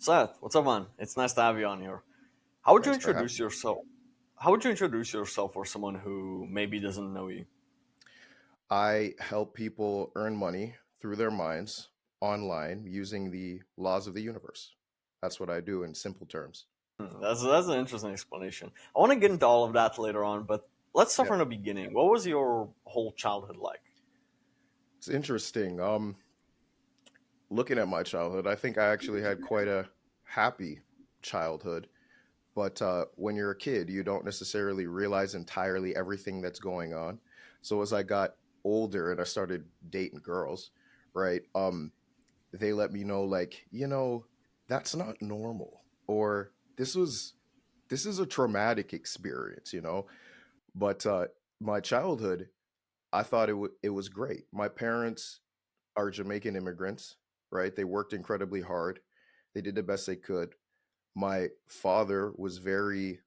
Seth, what's up, man? It's nice to have you on here. How would you Thanks for having introduce me. yourself? How would you introduce yourself for someone who maybe doesn't know you? I help people earn money through their minds online using the laws of the universe. That's what I do in simple terms. That's an interesting explanation. I want to get into all of that later on, but let's start Yeah, from the beginning. What was your whole childhood like? it's interesting. Looking at my childhood, I think I actually had quite a happy childhood. But when you're a kid, you don't necessarily realize entirely everything that's going on. So as I got older and I started dating girls, right? They let me know like, that's not normal, or this is a traumatic experience, But my childhood, I thought it was great. My parents are Jamaican immigrants, right? They worked incredibly hard. They did the best they could. My father was very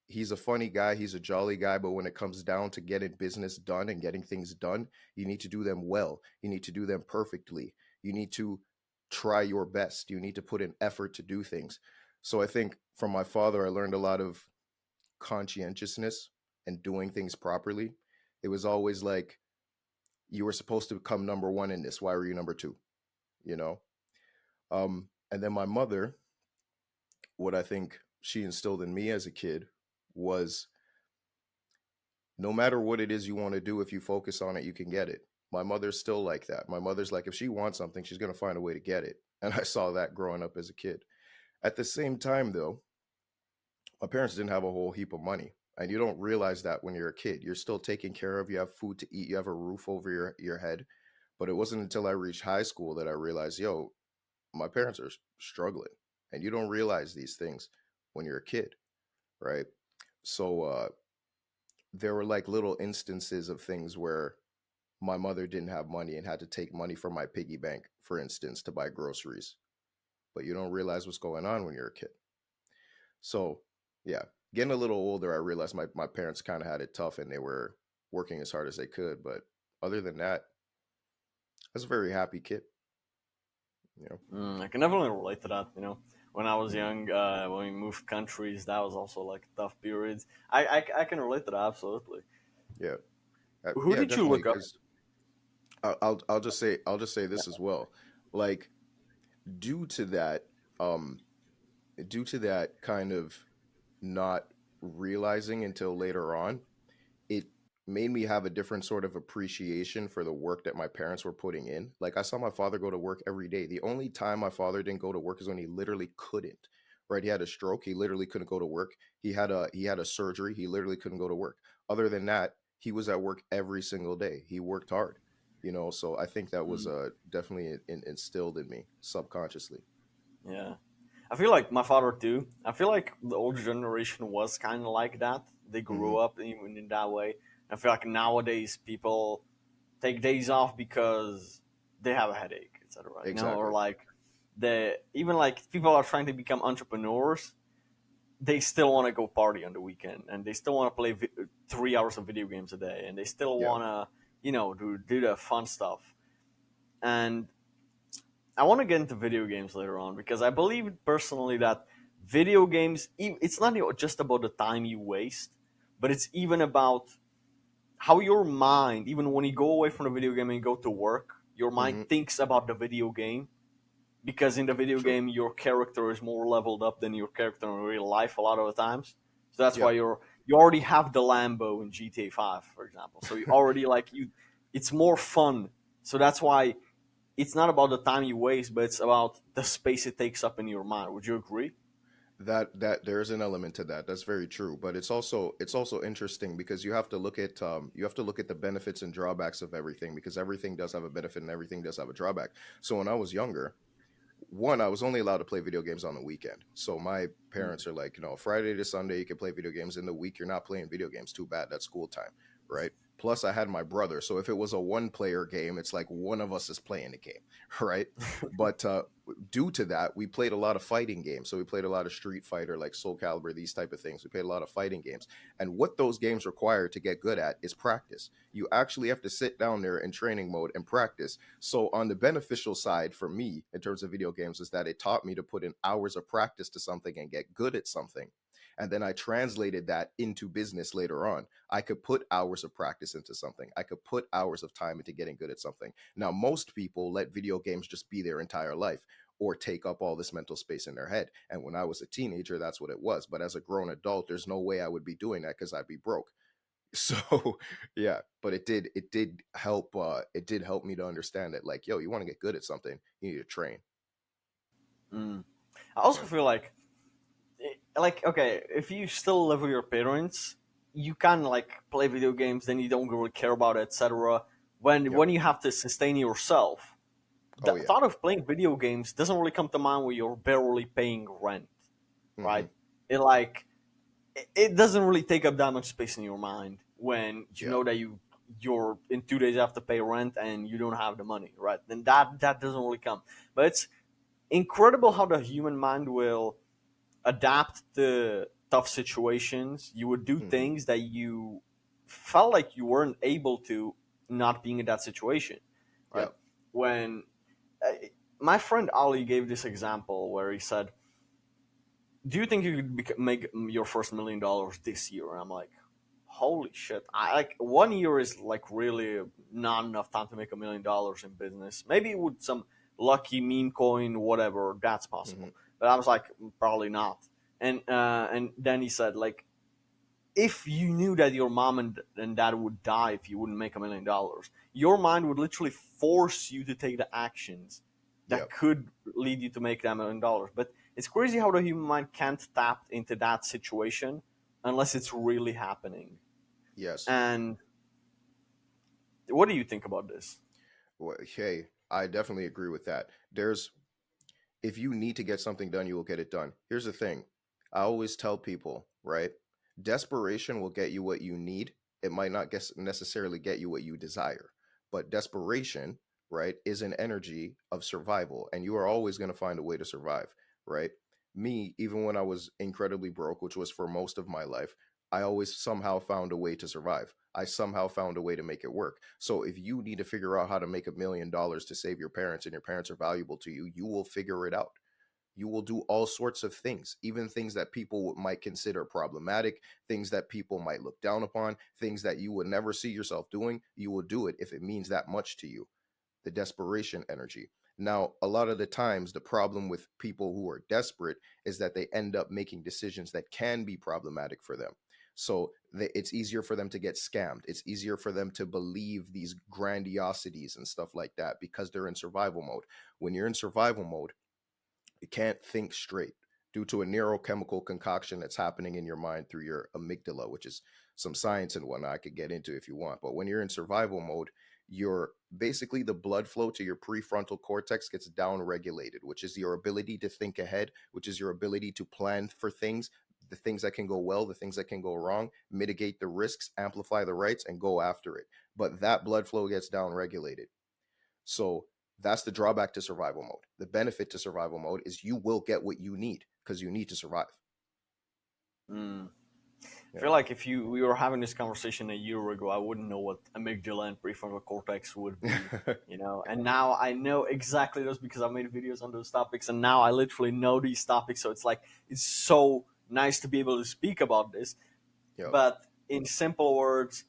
he's a funny guy, he's a jolly guy, but when it comes down to getting business done and getting things done, you need to do them well. You need to do them perfectly. You need to try your best. You need to put in effort to do things. So I think from my father, I learned a lot of conscientiousness and doing things properly. It was always like, you were supposed to come number one in this. Why were you number two? You know? And then my mother, what I think she instilled in me as a kid was, no matter what it is you want to do, if you focus on it, you can get it. My mother's still like that. My mother's like, if she wants something, she's going to find a way to get it. And I saw that growing up as a kid. At the same time, though, my parents didn't have a whole heap of money. And you don't realize that when you're a kid. You're still taken care of. You have food to eat. You have a roof over your head. But it wasn't until I reached high school that I realized, yo, my parents are struggling. And you don't realize these things when you're a kid, right? So there were like little instances of things where my mother didn't have money and had to take money from my piggy bank, for instance, to buy groceries. But you don't realize what's going on when you're a kid. So, yeah, getting a little older, I realized my parents kind of had it tough and they were working as hard as they could. But other than that, I was a very happy kid, you know. I can definitely relate to that. When I was Mhm. young, when we moved countries, that was also like tough periods. I can relate to that absolutely. Yeah, Who yeah, did you definitely. look up? Because I'll just say this as well. Like, due to that, um, due to that kind of not realizing until later on, it made me have a different sort of appreciation for the work that my parents were putting in. Like, I saw my father go to work every day. The only time my father didn't go to work is when he literally couldn't. Right? He had a stroke, he literally couldn't go to work. He had a surgery, he literally couldn't go to work. Other than that, he was at work every single day. He worked hard. So I think that was Mm, definitely instilled in me subconsciously. yeah. I feel like my father too. I feel like the older generation was kind of like that. They grew Hmm. up even in that way. I feel like nowadays people take days off because they have a headache, etc. Or Exactly. like the even like people are trying to become entrepreneurs. They still want to go party on the weekend, and they still want to play 3 hours of video games a day, and they still Yeah. want to do the fun stuff. And I want to get into video games later on because I believe personally that video games, it's not just about the time you waste, but it's even about how your mind, even when you go away from the video game and you go to work, your mind Hmm. thinks about the video game because in the video True. game your character is more leveled up than your character in real life a lot of the times. So that's Yeah. why you already have the Lambo in GTA 5, for example. So you already it's more fun. So that's why it's not about the time you waste, but it's about the space it takes up in your mind. Would you agree? That there's an element to that. That's very true. But it's also interesting because you have to look at the benefits and drawbacks of everything, because everything does have a benefit and everything does have a drawback. So when I was younger, one, I was only allowed to play video games on the weekend. So my Mm. parents are like, Friday to Sunday you can play video games. In the week you're not playing video games. Too bad. That's school time, right? Plus, I had my brother. So if it was a one player game, it's like one of us is playing the game, right? But due to that, we played a lot of fighting games. So we played a lot of Street Fighter, like Soul Calibur, these type of things. We played a lot of fighting games. And what those games require to get good at is practice. You actually have to sit down there in training mode and practice. So on the beneficial side for me, in terms of video games, is that it taught me to put in hours of practice to something and get good at something. And then I translated that into business later on. I could put hours of practice into something. I could put hours of time into getting good at something. Now, most people let video games just be their entire life or take up all this mental space in their head. And when I was a teenager, that's what it was. But as a grown adult, there's no way I would be doing that because I'd be broke. So yeah, but it did help me to understand that, like, yo, you want to get good at something, you need to train. Mm. I also Yeah. feel like okay, if you still live with your parents, you can like play video games, then you don't really care about it, etc. Yep. When you have to sustain yourself, the Oh yeah. thought of playing video games doesn't really come to mind when you're barely paying rent, Hmm. right? It like it doesn't really take up that much space in your mind when you Yeah. know that you're in 2 days you have to pay rent and you don't have the money, right? Then that doesn't really come. But it's incredible how the human mind will adapt to tough situations. You would do Hmm. things that you felt like you weren't able to not being in that situation, right? Yep. When uh, my friend Ali gave this example where he said, "Do you think you could make your first $1 million this year?" And I'm like, "Holy shit! I like 1 year is like really not enough time to make $1 million in business. Maybe with some lucky meme coin, whatever, that's Hmm. possible." But I was like, probably not. And then he said like, if you knew that your mom and dad would die if you wouldn't make $1 million, your mind would literally force you to take the actions that Yep. could lead you to make that $1 million. But it's crazy how the human mind can't tap into that situation unless it's really happening. Yes. And what do you think about this? Well, hey, I definitely agree with that. There's If you need to get something done, you will get it done. Here's the thing. I always tell people, right? Desperation will get you what you need. It might not necessarily get you what you desire, but desperation, right, is an energy of survival, and you are always going to find a way to survive, right? Me, even when I was incredibly broke, which was for most of my life, I always somehow found a way to survive. I somehow found a way to make it work. So if you need to figure out how to make $1 million to save your parents and your parents are valuable to you, you will figure it out. You will do all sorts of things, even things that people might consider problematic, things that people might look down upon, things that you would never see yourself doing. You will do it if it means that much to you. The desperation energy. Now, a lot of the times, the problem with people who are desperate is that they end up making decisions that can be problematic for them. So it's easier for them to get scammed. It's easier for them to believe these grandiosities and stuff like that because they're in survival mode. When you're in survival mode, you can't think straight due to a neurochemical concoction that's happening in your mind through your amygdala, which is some science and whatnot I could get into if you want. But when you're in survival mode, your basically the blood flow to your prefrontal cortex gets down regulated, which is your ability to think ahead, which is your ability to plan for things, the things that can go well, the things that can go wrong, mitigate the risks, amplify the rights, and go after it. But that blood flow gets down regulated. So that's the drawback to survival mode. The benefit to survival mode is you will get what you need because you need to survive. Mm. I Yeah. feel like if we were having this conversation a year ago, I wouldn't know what amygdala and prefrontal cortex would be, And now I know exactly those because I made videos on those topics, and now I literally know these topics. So it's like it's so nice to be able to speak about this. Yep. But in simple words,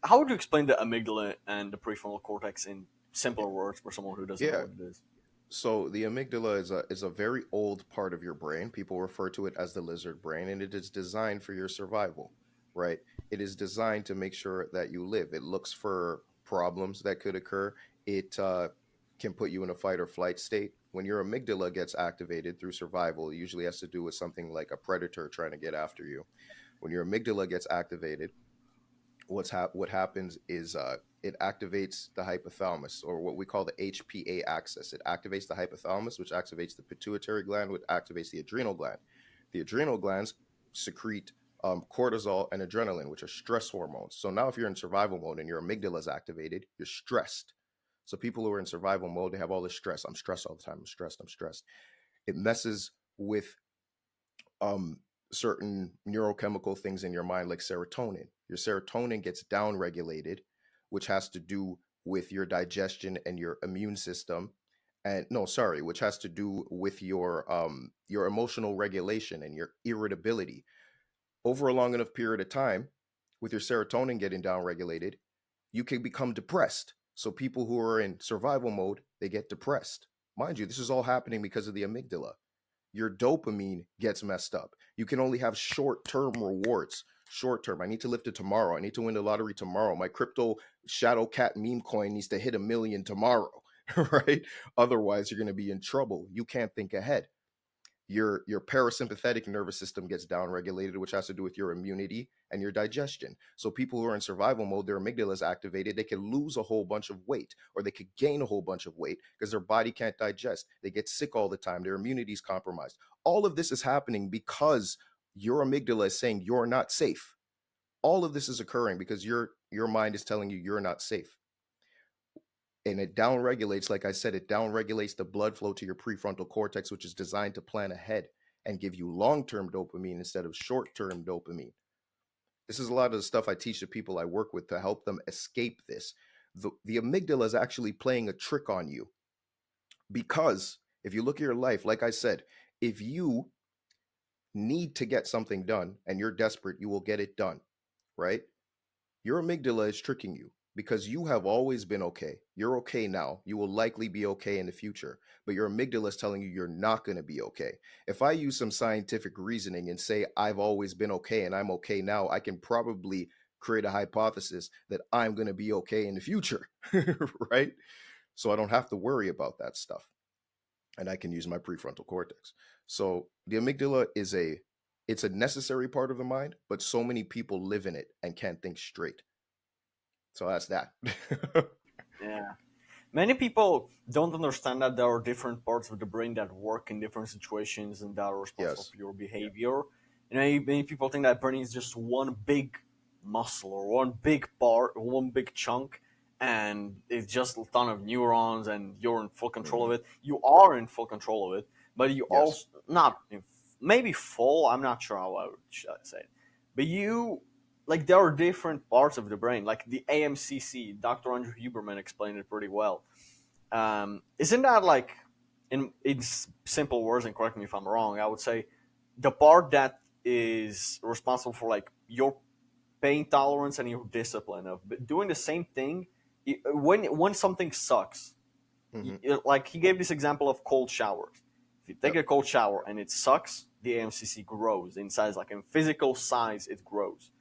how would you explain the amygdala and the prefrontal cortex in simpler words for someone who doesn't know Yeah. what it is? So the amygdala is a very old part of your brain. People refer to it as the lizard brain, and it is designed for your survival, right? It is designed to make sure that you live. It looks for problems that could occur. It can put you in a fight or flight state. When your amygdala gets activated through survival, it usually has to do with something like a predator trying to get after you. When your amygdala gets activated, what happens is it activates the hypothalamus, or what we call the HPA axis. It activates the hypothalamus, which activates the pituitary gland, which activates the adrenal gland. The adrenal glands secrete. cortisol and adrenaline, which are stress hormones. So now, if you're in survival mode and your amygdala is activated, you're stressed. So people who are in survival mode, they have all this stress. I'm stressed all the time. I'm stressed. I'm stressed. It messes with um, certain neurochemical things in your mind, like serotonin. Your serotonin gets down regulated, which has to do with your digestion and your immune system. And no, sorry, which has to do with your emotional regulation and your irritability. Over a long enough period of time, with your serotonin getting down regulated, you can become depressed. So people who are in survival mode, they get depressed. Mind you, this is all happening because of the amygdala. Your dopamine gets messed up. You can only have short term rewards. Short term. I need to lift it tomorrow. I need to win the lottery tomorrow. My crypto shadow cat meme coin needs to hit 1 million tomorrow, right? Otherwise, you're going to be in trouble. You can't think ahead. Your parasympathetic nervous system gets downregulated, which has to do with your immunity and your digestion. So people who are in survival mode, their amygdala is activated. They can lose a whole bunch of weight, or they could gain a whole bunch of weight because their body can't digest. They get sick all the time. Their immunity is compromised. All of this is happening because your amygdala is saying you're not safe. All of this is occurring because your mind is telling you you're not safe, and it downregulates, like I said, it downregulates the blood flow to your prefrontal cortex, which is designed to plan ahead and give you long-term dopamine instead of short-term dopamine. This is a lot of the stuff I teach the people I work with to help them escape this. The amygdala is actually playing a trick on you, because if you look at your life, like I said, if you need to get something done and you're desperate, you will get it done, right? Your amygdala is tricking you because you have always been okay. You're okay now. You will likely be okay in the future, but your amygdala is telling you you're not going to be okay. If I use some scientific reasoning and say I've always been okay and I'm okay now, I can probably create a hypothesis that I'm going to be okay in the future, right? So I don't have to worry about that stuff, and I can use my prefrontal cortex. So the amygdala is a necessary part of the mind, but so many people live in it and can't think straight. So that's that. Yeah. Many people don't understand that there are different parts of the brain that work in different situations and that are responsible Yes. for your behavior. Many people think that brain is just one big muscle or one big part, one big chunk, and it's just a ton of neurons and you're in full control Hmm. of it. You are in full control of it, but you Yes. also, not in, maybe full, I'm not sure how I would say it. But you, like, there are different parts of the brain, like the AMCC. Dr. Andrew Huberman explained it pretty well. Isn't that like, in simple words, and correct me if I'm wrong, I would say the part that is responsible for like your pain tolerance and your discipline of doing the same thing when something sucks. Hmm. Like he gave this example of cold showers. If you take Yep. a cold shower and it sucks, the AMCC grows in size, like in physical size, it grows.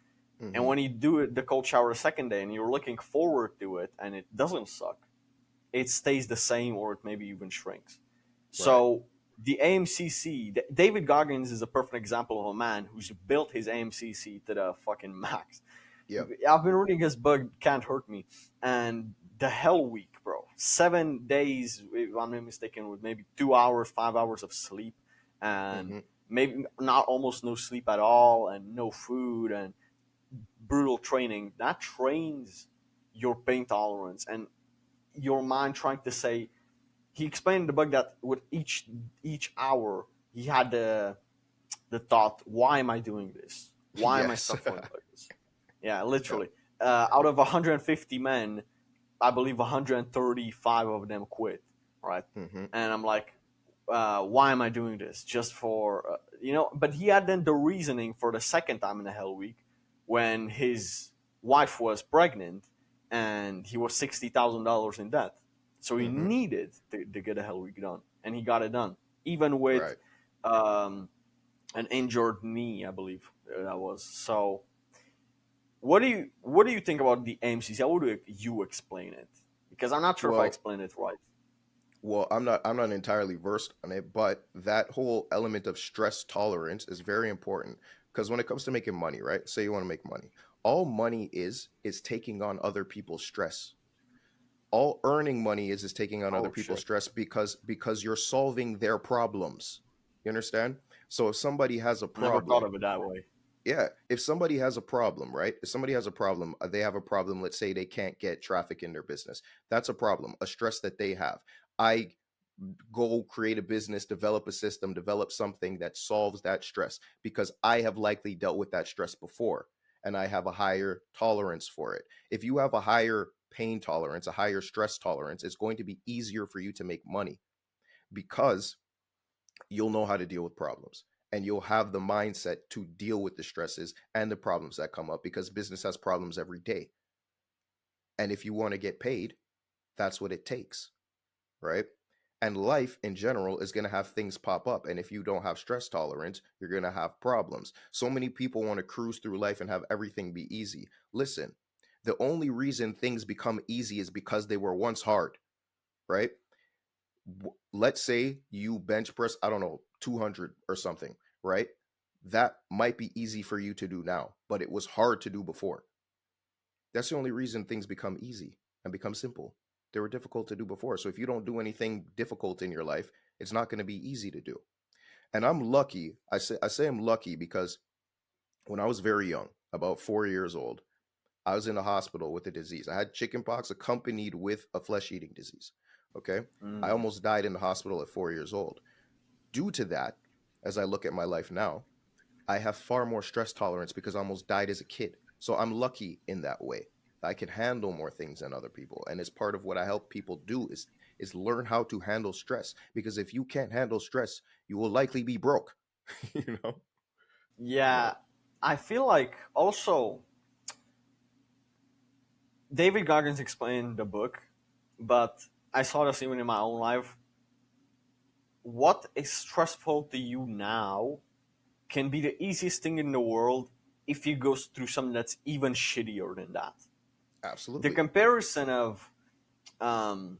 And Hmm. when you do it, the cold shower a second day and you're looking forward to it and it doesn't suck, it stays the same or it maybe even shrinks. Right. So the AMCC, David Goggins is a perfect example of a man who's built his AMCC to the fucking max. Yep. I've been reading his book, Can't Hurt Me, and the Hell Week, bro. 7 days, if I'm not mistaken, with maybe 2 hours, 5 hours of sleep, and Hmm. maybe not almost no sleep at all, and no food, and brutal training. That trains your pain tolerance and your mind trying to say. He explained in the book that with each hour he had the thought, why am I doing this? Why am I Yes. suffering like this? Yeah, Yep. literally. Out of 150 men, I believe 135 of them quit. Right, Hmm. and I'm like, why am I doing this? Just for But he had then the reasoning for the second time in the Hell Week when his wife was pregnant and he was $60,000 in debt. So he Hmm. needed to get a Hell Week done, and he got it done, even with Right. um, an injured knee, I believe that was. So, what do you think about the MCC? How would you explain it? Because I'm not sure if I Well, explained it right. I'm not entirely versed on it, but that whole element of stress tolerance is very important, because when it comes to making money, right? Say you want to make money. All money is taking on other people's stress. All earning money is taking on other Oh people's shit! stress, because you're solving their problems. You understand? So if somebody has a Never thought problem, of it that way. Yeah, if somebody has a problem, right? If somebody has a problem, they have a problem. Let's say they can't get traffic in their business. That's a problem, a stress that they have. I go create a business, develop a system, develop something that solves that stress because I have likely dealt with that stress before and I have a higher tolerance for it. If you have a higher pain tolerance, a higher stress tolerance, it's going to be easier for you to make money because you'll know how to deal with problems and you'll have the mindset to deal with the stresses and the problems that come up because business has problems every day. And if you want to get paid, that's what it takes, right? And life in general is going to have things pop up. And if you don't have stress tolerance, you're going to have problems. So many people want to cruise through life and have everything be easy. Listen, the only reason things become easy is because they were once hard, right? Let's say you bench press, I don't know, 200 or something, right? That might be easy for you to do now, but it was hard to do before. That's the only reason things become easy and become simple. They were difficult to do before. So if you don't do anything difficult in your life, it's not going to be easy to do. And I'm lucky. I say I'm lucky because when I was very young, about 4 years old, I was in the hospital with a disease. I had chickenpox accompanied with a flesh-eating disease. Okay. I Mm. almost died in the hospital at 4 years old. Due to that, as I look at my life now, I have far more stress tolerance because I almost died as a kid. So I'm lucky in that way. I can handle more things than other people. And it's part of what I help people do is learn how to handle stress. Because if you can't handle stress, you will likely be broke. you know? Yeah. Yeah, I feel like also David Goggins explained the book, but I saw this even in my own life. What is stressful to you now can be the easiest thing in the world if you go through something that's even shittier than that. The Absolutely. comparison of um,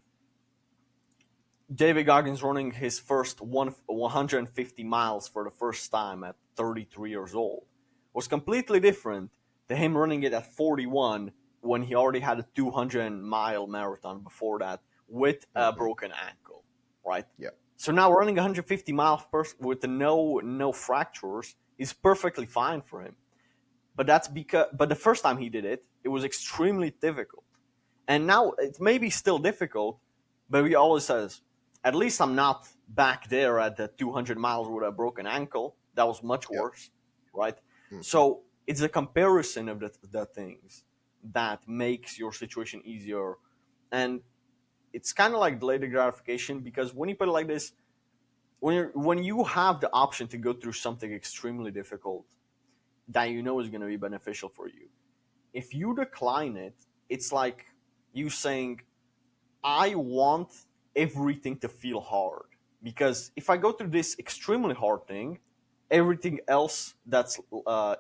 David Goggins running his first 150 miles for the first time at 33 years old was completely different to him running it at 41 when he already had a 200-mile marathon before that with a Hmm. broken ankle, right? Yeah. So now running 150 miles with no fractures is perfectly fine for him. But the first time he did it, it was extremely difficult. And now it may be still difficult, but he always says, at least I'm not back there at the 200 miles with a broken ankle. That was much Yeah. worse, right? Hmm. So it's a comparison of the things that makes your situation easier. And it's kind of like delayed gratification because when you put it like this, when you have the option to go through something extremely difficult that you know is going to be beneficial for you, if you decline it, it's like you saying, I want everything to feel hard. Because if I go through this extremely hard thing, everything else that's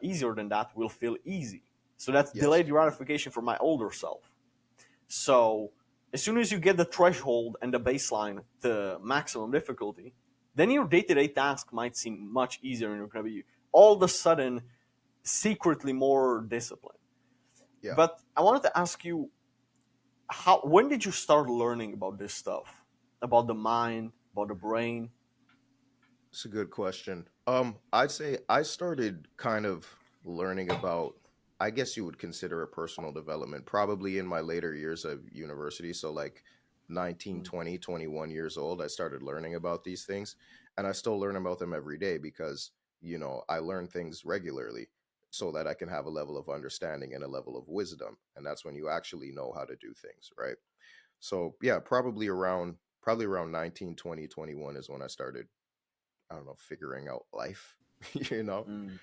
easier than that will feel easy. So that's Yes. delayed gratification for my older self. So as soon as you get the threshold and the baseline to maximum difficulty, then your day-to-day task might seem much easier and you're going to be all of a sudden secretly more disciplined. Yeah. But I wanted to ask you, how when did you start learning about this stuff, about the mind, about the brain? It's a good question. I'd say I started kind of learning about, I guess you would consider a personal development, probably in my later years of university. So like 19, Mm. 20, 21 years old, I started learning about these things. And I still learn about them every day because, I learn things regularly so that I can have a level of understanding and a level of wisdom. And that's when you actually know how to do things, right? So yeah, probably around 19, 20, 21 is when I started, I don't know, figuring out life, you know? Mm.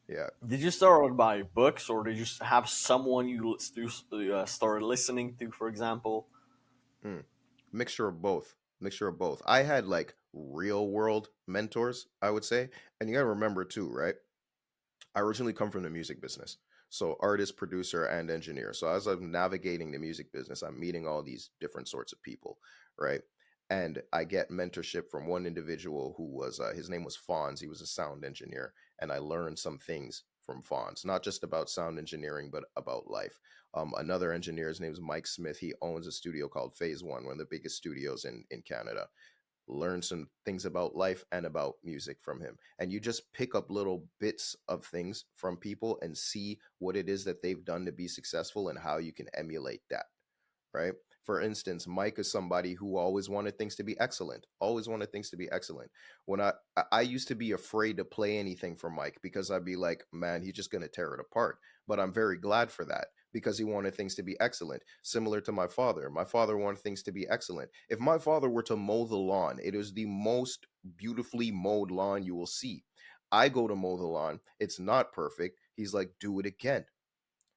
Yeah. Did you start by books, or did you have someone started listening to, for example? Mm. Mixture of both. Mixture of both. I had like real world mentors, I would say. And you got to remember too, right? I originally come from the music business. So artist, producer, and engineer. So as I'm navigating the music business, I'm meeting all these different sorts of people, right? And I get mentorship from one individual who was his name was Fonz. He was a sound engineer, and I learned some things from Fonz, not just about sound engineering, but about life. Another engineer, his name is Mike Smith. He owns a studio called Phase One, one of the biggest studios in Canada. learn some things about life and about music from him. And you just pick up little bits of things from people and see what it is that they've done to be successful and how you can emulate that, right? For instance, Mike is somebody who always wanted things to be excellent, always wanted things to be excellent. When I used to be afraid to play anything for Mike because I'd be like, man, he's just going to tear it apart. But I'm very glad for that because he wanted things to be excellent. Similar to my father. My father wanted things to be excellent. If my father were to mow the lawn, it is the most beautifully mowed lawn you will see. I go to mow the lawn. It's not perfect. He's like, do it again,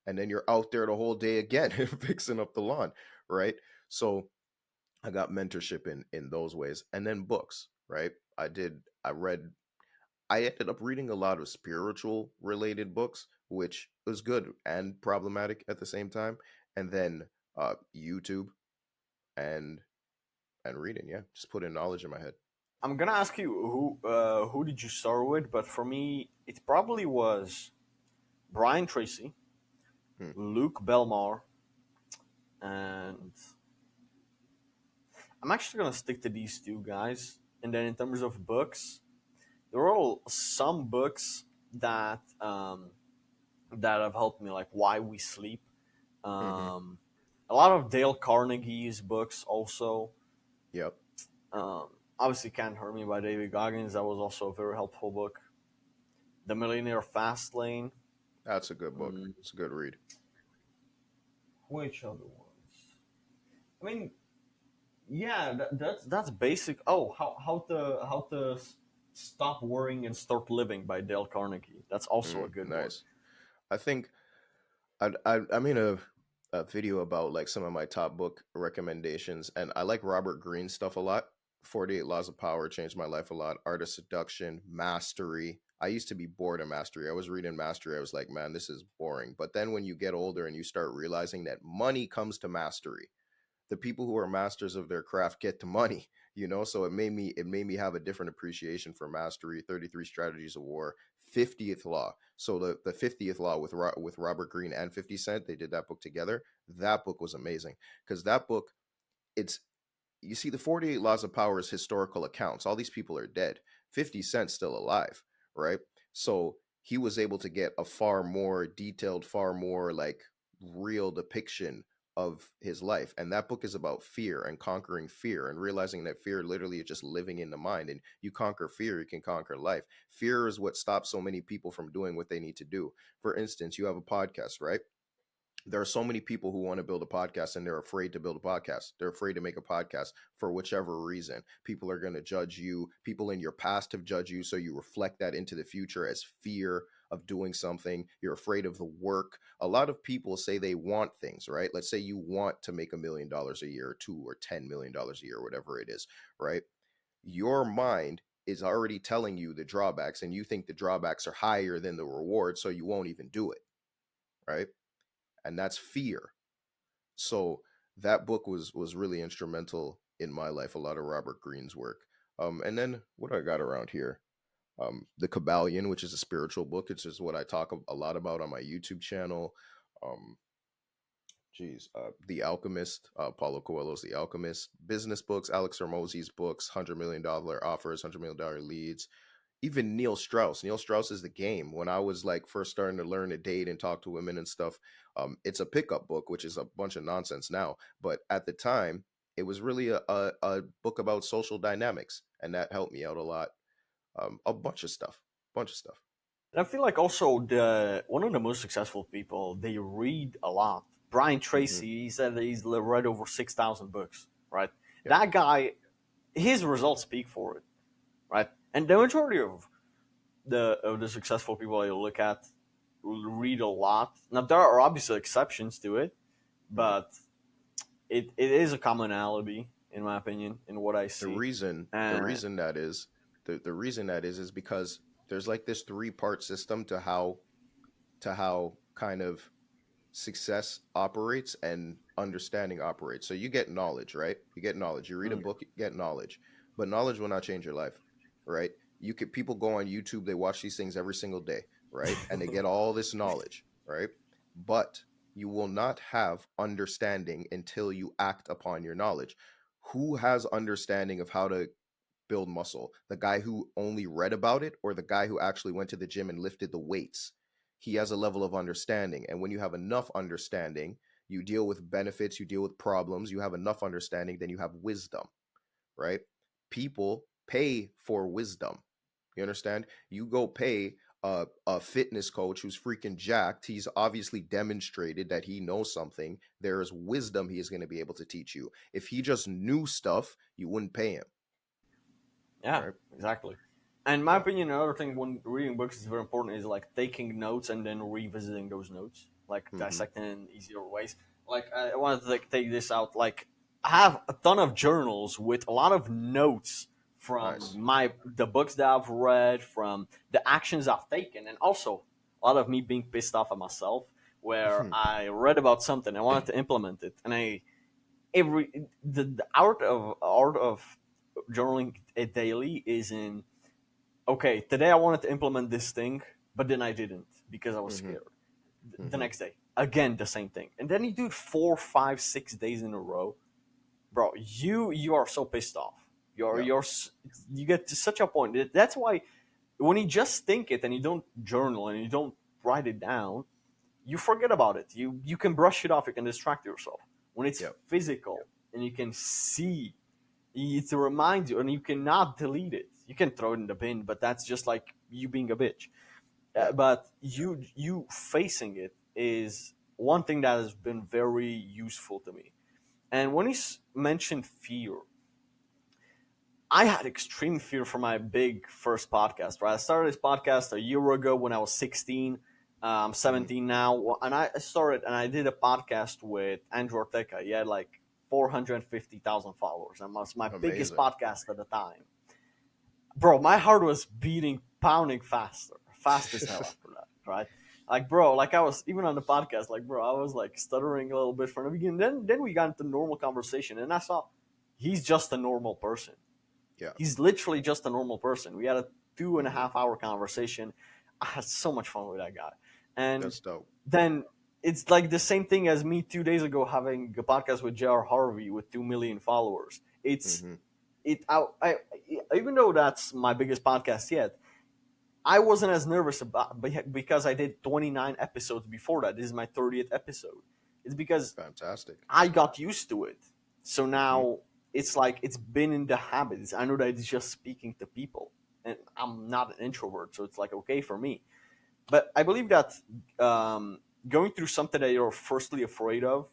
and then you're out there the whole day again fixing up the lawn, right? So I got mentorship in those ways. And then books, right? I ended up reading a lot of spiritual related books, which was good and problematic at the same time. And then YouTube and reading, yeah, just putting knowledge in my head. I'm gonna ask you who did you start with, but for me, it probably was Brian Tracy, Hmm. Luke Belmar, and I'm actually gonna stick to these two guys. And then in terms of books, there are all some books that have helped me, like Why We Sleep. Mm-hmm. Um, a lot of Dale Carnegie's books also. Yep, Obviously, Can't Hurt Me by David Goggins. That was also a very helpful book. The Millionaire Fast Lane. that's a good book. Mm, It's a good read. which other ones? I mean, yeah, that's basic. Oh, how to stop worrying and start living by Dale Carnegie. That's also a good book. Nice. I think I made a video about like some of my top book recommendations, and I like Robert Greene's stuff a lot. 48 Laws of Power changed my life a lot. Art of Seduction, Mastery. I used to be bored of Mastery. I was reading Mastery. I was like, man, this is boring. But then when you get older and you start realizing that money comes to mastery, the people who are masters of their craft get to money, so it made me have a different appreciation for mastery. 33 Strategies of War, 50th Law. So the 50th Law with Robert Greene and 50 Cent, they did that book together. That book was amazing because that book, it's you see, the 48 Laws of Power is historical accounts. All these people are dead. 50 Cent's still alive, right? So he was able to get a far more detailed, far more like real depiction of his life. And that book is about fear and conquering fear and realizing that fear literally is just living in the mind. And you conquer fear, you can conquer life. Fear is what stops so many people from doing what they need to do. For instance, you have a podcast, right? There are so many people who want to build a podcast and they're afraid to build a podcast. They're afraid to make a podcast for whichever reason. People are going to judge you. People in your past have judged you. So you reflect that into the future as fear of doing something. You're afraid of the work. A lot of people say they want things, right? Let's say you want to make $1 million a year, or two or $10 million a year, whatever it is, right? Your mind is already telling you the drawbacks and you think the drawbacks are higher than the reward. So you won't even do it, right? And that's fear. So that book was really instrumental in my life. A lot of Robert Greene's work. And then what I got around here, the Kabbalion, which is a spiritual book. It's just what I talk a lot about on my YouTube channel. Um, The Alchemist, Paulo Coelho's The Alchemist, business books, Alex Hormozzi's books, $100 million offers, $100 million leads, even Neil Strauss. Neil Strauss is The Game. When I was like first starting to learn to date and talk to women and stuff, it's a pickup book, which is a bunch of nonsense now. But at the time, it was really a book about social dynamics, and that helped me out a lot. A bunch of stuff, bunch of stuff. And I feel like also the one of the most successful people, they read a lot. Brian Hmm. Tracy, he said that he's read over 6,000 books. Right, Yep. that guy, his results speak for it. Right, and the majority of the successful people I look at read a lot. Now there are obviously exceptions to it, Hmm. but it is a commonality in my opinion in what I The see. reason, the And reason that is, the reason that is because there's like this three-part system to how kind of success operates and understanding operates. So you get knowledge, right? You get knowledge. You read a mm, book, you get knowledge. But knowledge will not change your life, right? You could People go on YouTube, they watch these things every single day, right? And they get all this knowledge, right? But you will not have understanding until you act upon your knowledge. Who has understanding of how to build muscle, the guy who only read about it or the guy who actually went to the gym and lifted the weights. He has a level of understanding. And when you have enough understanding, you deal with benefits, you deal with problems, you have enough understanding, then you have wisdom, right? People pay for wisdom. You understand? You go pay a fitness coach who's freaking jacked. He's obviously demonstrated that he knows something. There is wisdom he is going to be able to teach you. If he just knew stuff, you wouldn't pay him, Yeah, right? exactly. And in my Yeah. opinion, another thing when reading books is very important is like taking notes and then revisiting those notes, like Mm-hmm. dissecting in easier ways. Like I wanted to like, take this out. Like I have a ton of journals with a lot of notes from Nice. the books that I've read, from the actions I've taken, and also a lot of me being pissed off at myself where I read about something, I wanted to implement it, and I every the art of journaling it daily is in okay, today I wanted to implement this thing, but then I didn't because I was Mm-hmm. scared. The Mm-hmm. next day, again the same thing, and then you do it 4, 5, 6 days in a row, bro. You are so pissed off. Yeah. You get to such a point. That's why when you just think it and you don't journal and you don't write it down, you forget about it. You can brush it off. You can distract yourself. When it's Yep. physical and you can see it reminds you, and you cannot delete it. You can throw it in the bin, but that's just like you being a bitch. Yeah. But you facing it is one thing that has been very useful to me. And when he mentioned fear, I had extreme fear for my big first podcast. Right, I started this podcast a year ago when I was 16. I'm Mm-hmm. 17 now, and I started and I did a podcast with Andrew Ortega. He had like 450,000 followers, and was my biggest Amazing. podcast at the time. Bro, my heart was beating, pounding faster, fast as hell after that, right? Like, bro, like I was even on the podcast, like, bro, I was like stuttering a little bit from the beginning. Then we got into normal conversation, and I saw he's just a normal person. Yeah. He's literally just a normal person. We had a two and a Mm-hmm. half hour conversation. I had so much fun with that guy, and That's dope. then it's like the same thing as me 2 days ago having a podcast with J.R. Harvey with 2 million followers. It's Mm-hmm. it I even though that's my biggest podcast yet, I wasn't as nervous about because I did 29 episodes before that. This is my 30th episode. It's because Fantastic. I got used to it. So Mm-hmm. now it's like it's been in the habits. I know that it's just speaking to people, and I'm not an introvert, so it's like okay for me. But I believe that going through something that you're firstly afraid of,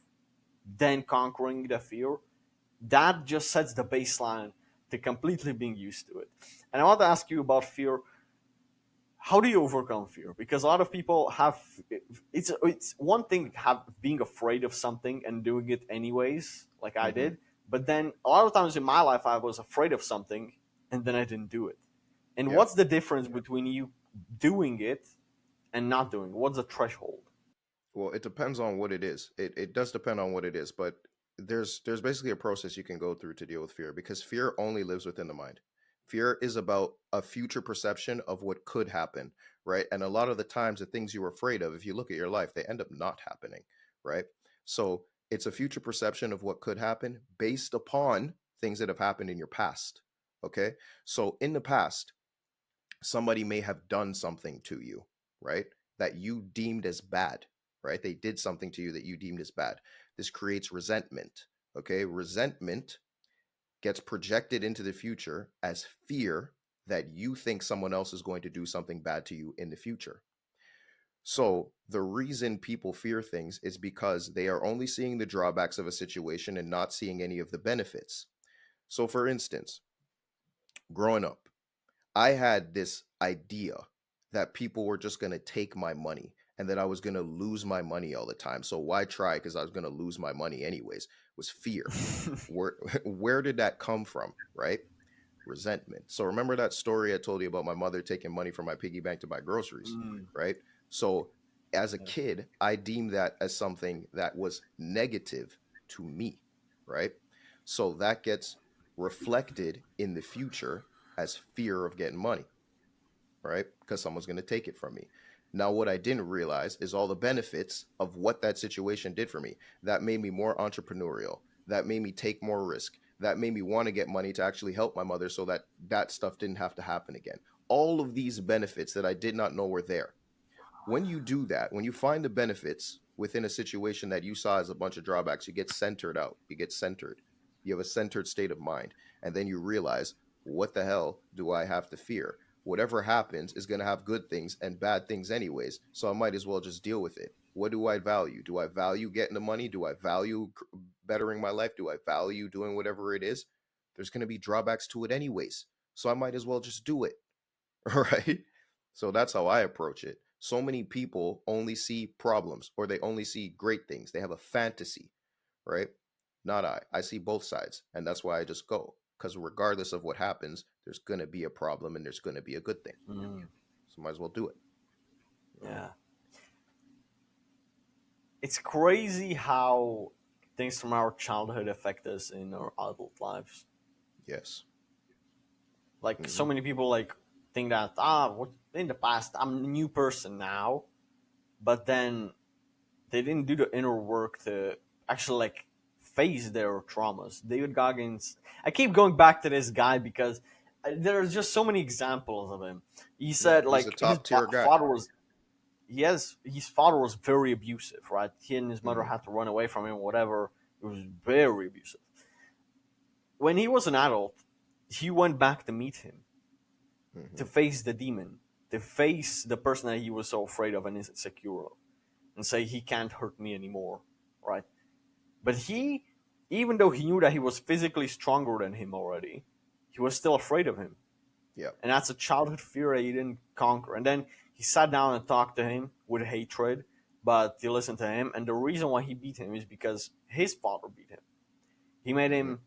then conquering the fear, that just sets the baseline to completely being used to it. And I want to ask you about fear. How do you overcome fear? Because a lot of people have it's one thing have being afraid of something and doing it anyways, like I Mm-hmm. did. But then a lot of times in my life, I was afraid of something and then I didn't do it. And Yeah. what's the difference between you doing it and not doing it? What's the threshold? Well, it depends on what it is. It does depend on what it is, but there's basically a process you can go through to deal with fear because fear only lives within the mind. Fear is about a future perception of what could happen, right? And a lot of the times the things you were afraid of, if you look at your life, they end up not happening, right? So it's a future perception of what could happen based upon things that have happened in your past. Okay. So in the past, somebody may have done something to you, right? That you deemed as bad, right? They did something to you that you deemed as bad. This creates resentment, okay? Resentment gets projected into the future as fear that you think someone else is going to do something bad to you in the future. So, the reason people fear things is because they are only seeing the drawbacks of a situation and not seeing any of the benefits. So, for instance, growing up, I had this idea that people were just going to take my money and that I was going to lose my money all the time. So why try? Because I was going to lose my money anyways. Was fear. Where where did that come from? Right? Resentment. So remember that story I told you about my mother taking money from my piggy bank to buy groceries, Mm, right? So as a yeah. kid, I deemed that as something that was negative to me, right? So that gets reflected in the future as fear of getting money, right? Because someone's going to take it from me. Now, what I didn't realize is all the benefits of what that situation did for me. That made me more entrepreneurial. That made me take more risk. that made me want to get money to actually help my mother so that that stuff didn't have to happen again. All of these benefits that I did not know were there. When you do that, when you find the benefits within a situation that you saw as a bunch of drawbacks, you get centered out. You get centered. You have a centered state of mind. And then you realize, what the hell do I have to fear? Whatever happens is going to have good things and bad things, anyways. So I might as well just deal with it. What do I value? Do I value getting the money? Do I value bettering my life? Do I value doing whatever it is? There's going to be drawbacks to it, anyways. So I might as well just do it. Right? So that's how I approach it. So many people only see problems or they only see great things. They have a fantasy, right? Not I. I see both sides. And that's why I just go. Because regardless of what happens, there's going to be a problem and there's going to be a good thing. Mm, So might as well do it. You know? yeah. It's crazy how things from our childhood affect us in our adult lives. Yes. Like so Hmm. many people like think that what in the past I'm a new person now, but then they didn't do the inner work to actually like face their traumas. David Goggins. I keep going back to this guy because there's just so many examples of him. He Yeah. said He's a like top tier guy. father was his father was very abusive, right? He and his mother Hmm. had to run away from him, whatever. It was very abusive. When he was an adult, he went back to meet him, to Hmm. face the demon, to face the person that he was so afraid of and insecure of, and say he can't hurt me anymore, right? But he, even though he knew that he was physically stronger than him already, he was still afraid of him, Yeah. and that's a childhood fear that he didn't conquer. And then he sat down and talked to him with hatred, but he listened to him. And the reason why he beat him is because his father beat him. He made Hmm. him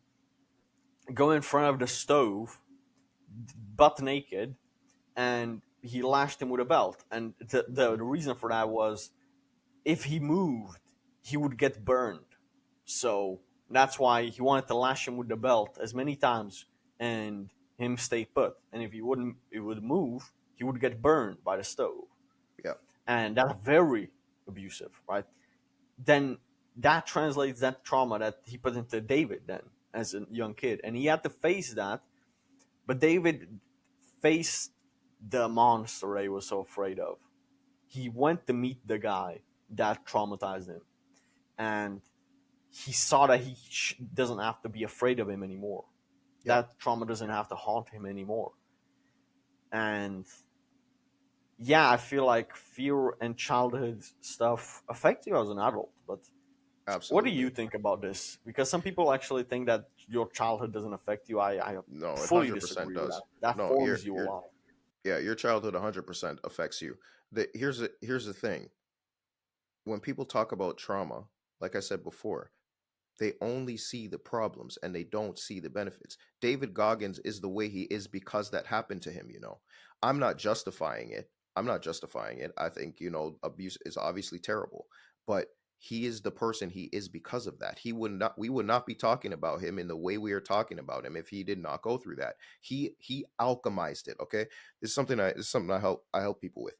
go in front of the stove, butt naked, and he lashed him with a belt. And Hmm. the reason for that was if he moved, he would get burned. So that's why he wanted to lash him with the belt as many times and him stay put. And if he wouldn't, it would move, he would get burned by the stove. Yeah. And that's very abusive, right? Then that translates that trauma that he put into David then as a young kid. And he had to face that. But David faced the monster that he was so afraid of. He went to meet the guy that traumatized him. And he saw that he doesn't have to be afraid of him anymore. Yeah. That trauma doesn't have to haunt him anymore. And yeah, I feel like fear and childhood stuff affect you as an adult. But what do you Absolutely. think about this? Because some people actually think that your childhood doesn't affect you. I No, it fully 100% disagree with that. does. That No, forms you a you're lot. yeah, your childhood 100% affects you. Here's the thing. When people talk about trauma, like I said before, they only see the problems and they don't see the benefits. David Goggins is the way he is because that happened to him, you know. I'm not justifying it. I'm not justifying it. I think, abuse is obviously terrible, but he is the person he is because of that. He would not We would not be talking about him in the way we are talking about him if he did not go through that. He alchemized it, okay? This is something I help people with.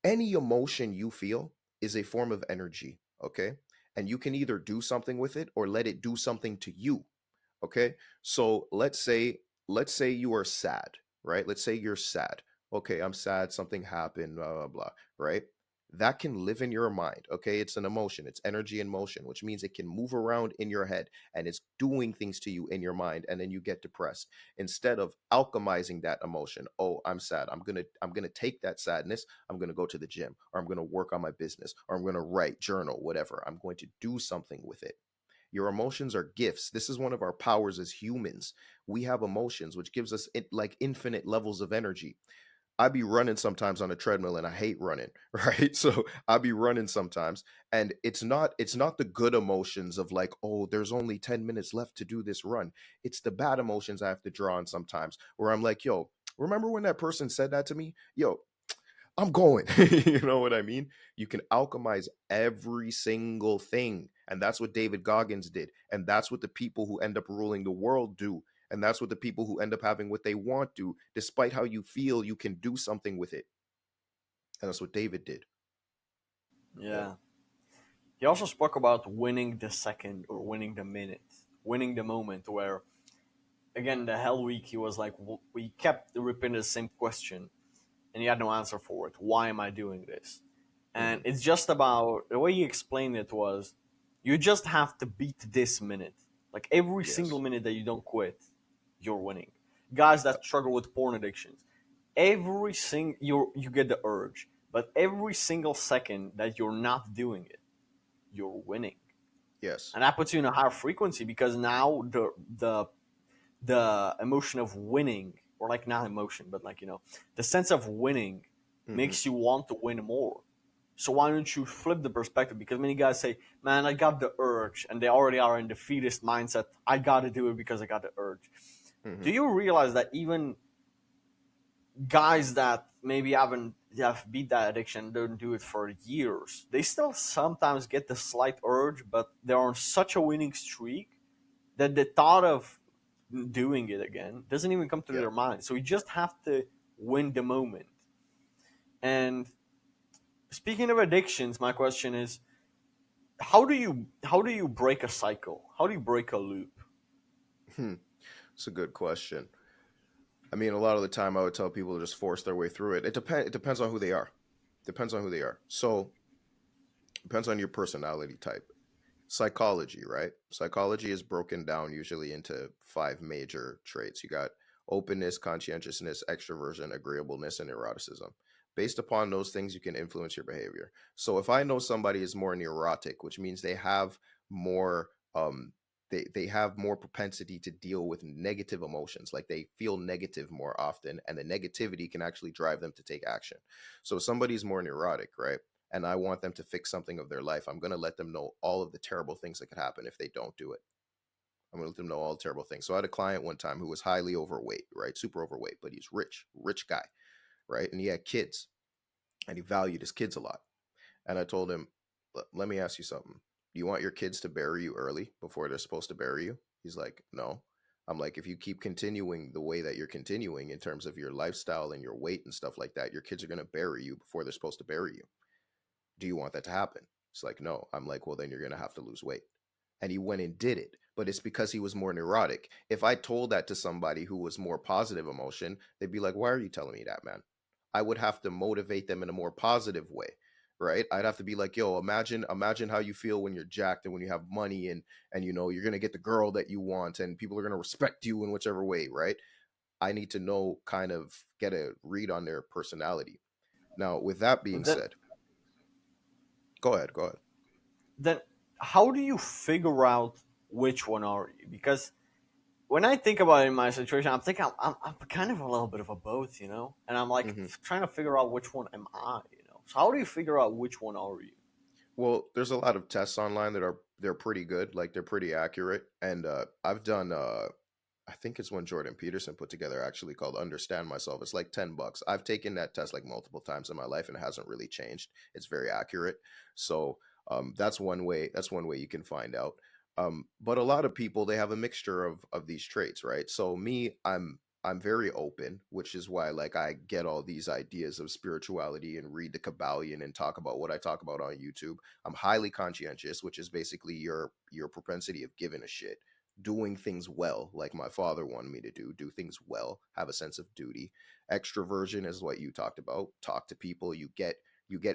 Any emotion you feel is a form of energy, okay? And you can either do something with it or let it do something to you, okay? So let's say you are sad, right? Let's say you're sad. Okay, I'm sad, something happened, blah blah blah, right? That can live in your mind, okay? It's an emotion, it's energy in motion, which means it can move around in your head and it's doing things to you in your mind, and then you get depressed. Instead of alchemizing that emotion, oh, I'm sad, I'm gonna take that sadness, I'm gonna go to the gym, or I'm gonna work on my business, or I'm gonna write, journal, whatever. I'm going to do something with it. Your emotions are gifts. This is one of our powers as humans. We have emotions, which gives us like infinite levels of energy. I be running sometimes on a treadmill and I hate running, right? So I be running sometimes, and it's not the good emotions of like, oh, there's only 10 minutes left to do this run. It's the bad emotions I have to draw on sometimes where I'm like, yo, remember when that person said that to me? Yo, I'm going. You know what I mean? You can alchemize every single thing. And that's what David Goggins did. And that's what the people who end up ruling the world do. And that's what the people who end up having what they want do. Despite how you feel, you can do something with it. And that's what David did. Yeah. Yeah. He also spoke about winning the second or winning the minute. winning the moment. Where again, the Hell Week, he was like, we kept repeating the same question, and he had no answer for it. Why am I doing this? And Hmm. it's just about the way he explained it was, you just have to beat this minute. Like every single Yes. minute that you don't quit, you're winning. Guys Yep. that struggle with porn addictions, you get the urge, but every single second that you're not doing it, you're winning, Yes. and that puts you in a higher frequency because now the emotion of winning, or like not emotion, but like the sense of winning Hmm. makes you want to win more. So why don't you flip the perspective? Because many guys say, "Man, I got the urge," and they already are in defeatist mindset. I got to do it because I got the urge. Hmm. Do you realize that even guys that maybe have beat that addiction, don't do it for years, they still sometimes get the slight urge, but they're on such a winning streak that the thought of doing it again doesn't even come to Yeah. their mind. So you just have to win the moment. And speaking of addictions, my question is, how do you break a cycle? How do you break a loop? Hmm. It's a good question. I mean, a lot of the time I would tell people to just force their way through it. It depends on who they are. Depends on who they are. So depends on your personality type. Psychology, right? Psychology is broken down usually into five major traits. You got openness, conscientiousness, extroversion, agreeableness, and neuroticism. Based upon those things, you can influence your behavior. So if I know somebody is more neurotic, which means they have more they have more propensity to deal with negative emotions, like they feel negative more often, and the negativity can actually drive them to take action. So if somebody's more neurotic, right? And I want them to fix something of their life, I'm going to let them know all of the terrible things that could happen if they don't do it. I'm going to let them know all the terrible things. So I had a client one time who was highly overweight, right? Super overweight, but he's rich guy, right? And he had kids and he valued his kids a lot. And I told him, let me ask you something. Do you want your kids to bury you early before they're supposed to bury you? He's like, no. I'm like, if you keep continuing the way that you're continuing in terms of your lifestyle and your weight and stuff like that, your kids are going to bury you before they're supposed to bury you. Do you want that to happen? It's like, no. I'm like, well, then you're going to have to lose weight. And he went and did it. But it's because he was more neurotic. If I told that to somebody who was more positive emotion, they'd be like, why are you telling me that, man? I would have to motivate them in a more positive way. Right. I'd have to be like, yo, imagine how you feel when you're jacked and when you have money and you're gonna get the girl that you want and people are gonna respect you in whichever way, right? I need to know kind of get a read on their personality. Now, with that being But then said, go ahead, go ahead. then how do you figure out which one are you? Because when I think about it in my situation, I'm thinking I'm kind of a little bit of a both, and I'm like Hmm. trying to figure out which one am I. So how do you figure out which one are you? Well, there's a lot of tests online that they're pretty good, like they're pretty accurate. And I've done I think it's one Jordan Peterson put together actually called Understand Myself. It's like $10. I've taken that test like multiple times in my life and it hasn't really changed. It's very accurate. So that's one way. That's one way you can find out. But a lot of people they have a mixture of these traits, right? So me, I'm very open, which is why like I get all these ideas of spirituality and read the Kabbalion and talk about what I talk about on YouTube. I'm highly conscientious, which is basically your propensity of giving a shit, doing things well, like my father wanted me to do things well, have a sense of duty. Extroversion is what you talked about. Talk to people, you get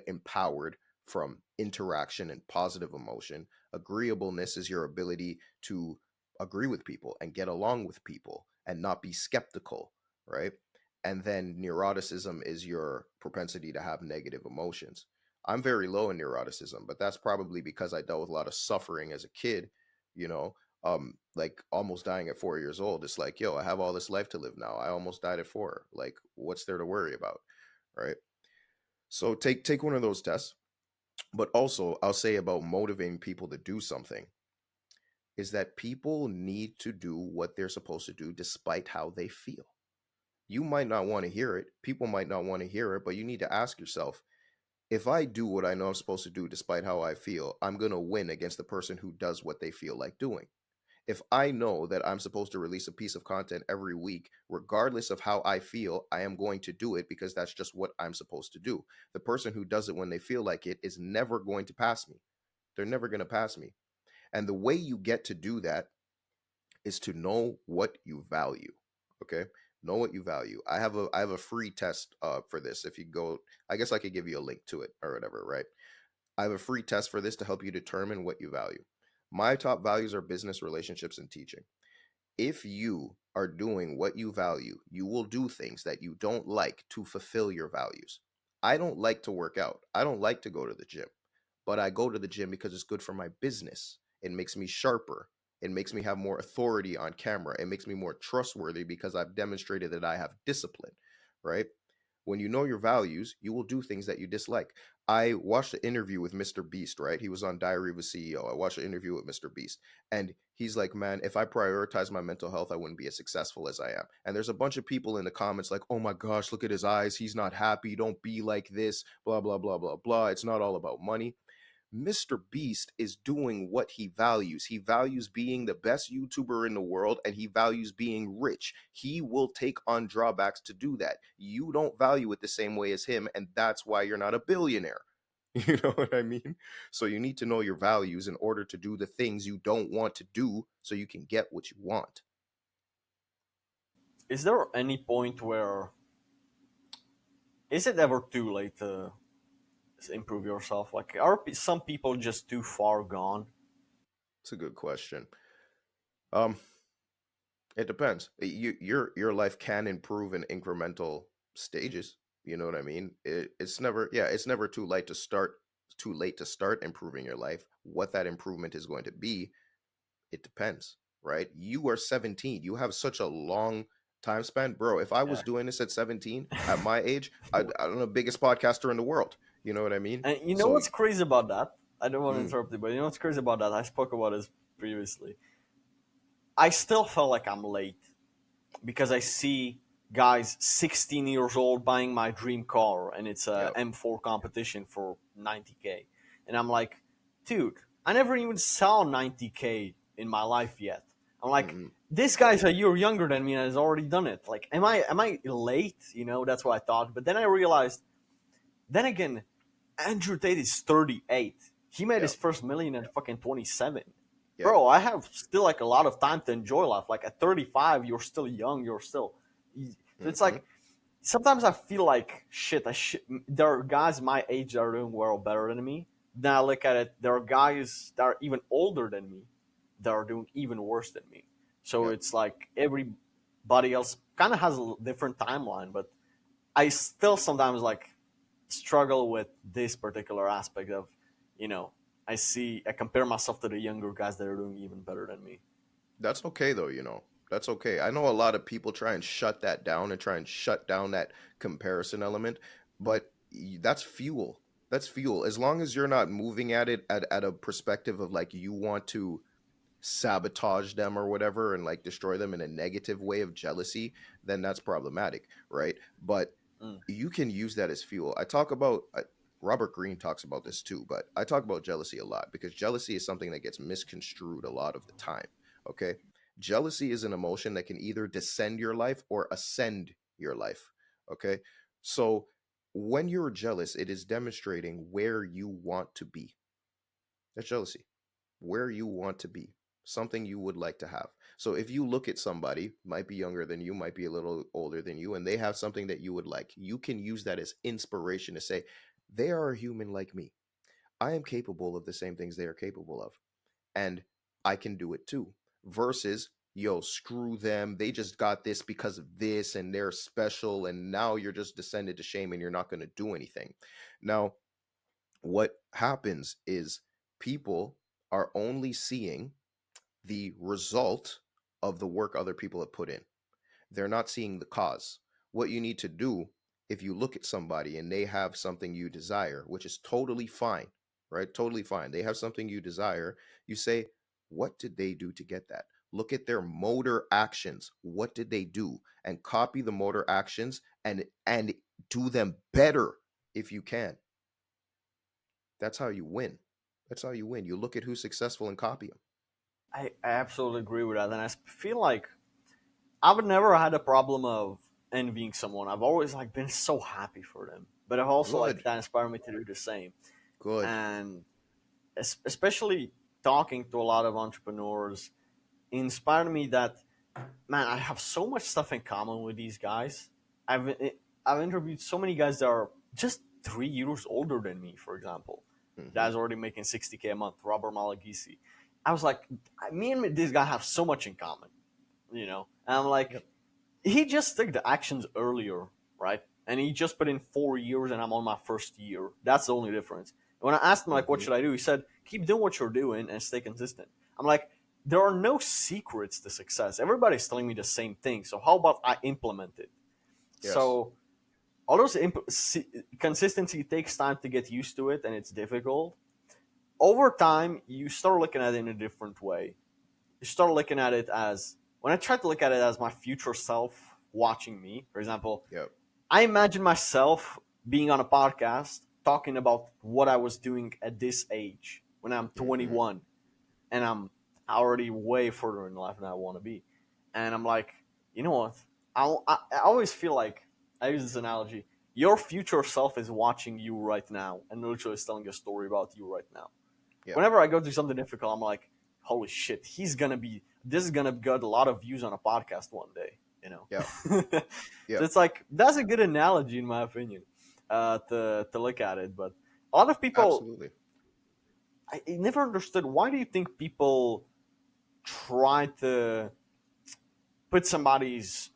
empowered from interaction and positive emotion. Agreeableness is your ability to agree with people and get along with people and not be skeptical, right? And then neuroticism is your propensity to have negative emotions. I'm very low in neuroticism, but that's probably because I dealt with a lot of suffering as a kid, you know, like almost dying at 4 years old. It's like, yo, I have all this life to live now. I almost died at 4. Like, what's there to worry about, right? So take one of those tests. But also, I'll say about motivating people to do something is that people need to do what they're supposed to do despite how they feel. You might not want to hear it. People might not want to hear it, but you need to ask yourself, if I do what I know I'm supposed to do despite how I feel, I'm going to win against the person who does what they feel like doing. If I know that I'm supposed to release a piece of content every week, regardless of how I feel, I am going to do it because that's just what I'm supposed to do. The person who does it when they feel like it is never going to pass me. They're never going to pass me. And the way you get to do that is to know what you value. Okay, know what you value. I have a free test for this. If you go, I guess I could give you a link to it or whatever, right? I have a free test for this to help you determine what you value. My top values are business, relationships, and teaching. If you are doing what you value, you will do things that you don't like to fulfill your values. I don't like to work out. I don't like to go to the gym, but I go to the gym because it's good for my business. It makes me sharper. It makes me have more authority on camera. It makes me more trustworthy because I've demonstrated that I have discipline, right? When you know your values, you will do things that you dislike. I watched an interview with Mr. Beast, right? He was on Diary of a CEO. I watched an interview with Mr. Beast, and he's like, man, if I prioritize my mental health, I wouldn't be as successful as I am. And there's a bunch of people in the comments like, oh my gosh, look at his eyes. He's not happy. Don't be like this, blah, blah, blah, blah, blah. It's not all about money. Mr. Beast is doing what he values. He values being the best YouTuber in the world and he values being rich. He will take on drawbacks to do that. You don't value it the same way as him, and that's why you're not a billionaire. You know what I mean? So you need to know your values in order to do the things you don't want to do so you can get what you want. Is there any point where is it ever too late to improve yourself? Like, are some people just too far gone? It's a good question. Um, It depends. Your life can improve in incremental stages. You know what I mean? It's never, yeah, it's never too late to start improving your life. What that improvement is going to be, it depends, right? You are 17. You have such a long time span, bro. If I was Yeah. doing this at 17, at my age, I'm the biggest podcaster in the world. You know what I mean? And you know So, what's crazy about that? I don't want to mm, interrupt you, but you know what's crazy about that? I spoke about this previously. I still felt like I'm late because I see guys 16 years old buying my dream car and it's a yep. M4 competition for 90K. And I'm like, dude, I never even saw 90K in my life yet. I'm like, Mm-mm, this guy's a year younger than me and has already done it. Like, am I late? You know, that's what I thought. But then I realized, then again, Andrew Tate is 38. He made his yep. first million at fucking 27. Yep. Bro, I have still like a lot of time to enjoy life. Like at 35, you're still young. You're still. So it's Mm-hmm. like sometimes I feel like shit. There are guys my age that are doing well better than me. Then I look at it. There are guys that are even older than me that are doing even worse than me. So Yep. it's like everybody else kind of has a different timeline, but I still sometimes like struggle with this particular aspect of, you know, I compare myself to the younger guys that are doing even better than me. That's okay though, you know. That's okay. I know a lot of people try and shut that down and try and shut down that comparison element, but that's fuel. That's fuel. As long as you're not moving at it at a perspective of like you want to sabotage them or whatever and like destroy them in a negative way of jealousy, then that's problematic, right? But Mm. you can use that as fuel. Robert Greene talks about this too, but I talk about jealousy a lot because jealousy is something that gets misconstrued a lot of the time. Okay. Jealousy is an emotion that can either descend your life or ascend your life. Okay. So when you're jealous, it is demonstrating where you want to be. That's jealousy, where you want to be, something you would like to have. So if you look at somebody, might be younger than you, might be a little older than you, and they have something that you would like, you can use that as inspiration to say, they are a human like me. I am capable of the same things they are capable of, and I can do it too. Versus, yo, screw them. They just got this because of this, and they're special, and now you're just descended to shame and you're not going to do anything. Now, what happens is people are only seeing the result of the work other people have put in. They're not seeing the cause. What you need to do, if you look at somebody and they have something you desire, which is totally fine, right? Totally fine. They have something you desire. You say, what did they do to get that? Look at their motor actions. What did they do? And copy the motor actions and do them better if you can. That's how you win. That's how you win. You look at who's successful and copy them. I absolutely agree with that. And I feel like I've never had a problem of envying someone. I've always like been so happy for them. But I've also like Good. that inspired me to do the same. Good. And especially talking to a lot of entrepreneurs, inspired me that, man, I have so much stuff in common with these guys. I've I've interviewed so many guys that are just 3 years older than me. For example, Hmm. that's already making 60K a month. Robert Malagisi. I was like, me and this guy have so much in common, And I'm like, Yep. he just took the actions earlier, right? And he just put in 4 years, and I'm on my first year. That's the only difference. When I asked him like, what Hmm. should I do? He said, keep doing what you're doing and stay consistent. I'm like, there are no secrets to success. Everybody's telling me the same thing. So how about I implement it? Yes. So all those consistency takes time to get used to it, and it's difficult. Over time, you start looking at it in a different way. You start looking at it as, when I try to look at it as my future self watching me, for example, Yep. I imagine myself being on a podcast talking about what I was doing at this age when I'm Hmm. 21, and I'm already way further in life than I want to be. And I'm like, you know what? I always feel like, I use this analogy: your future self is watching you right now and literally is telling a story about you right now. Yep. Whenever I go through something difficult, I'm like, holy shit, this is gonna get a lot of views on a podcast one day, you know. Yep. So Yep. it's like, that's a good analogy in my opinion, to look at it. But a lot of people, Absolutely. I never understood, why do you think people try to put somebody's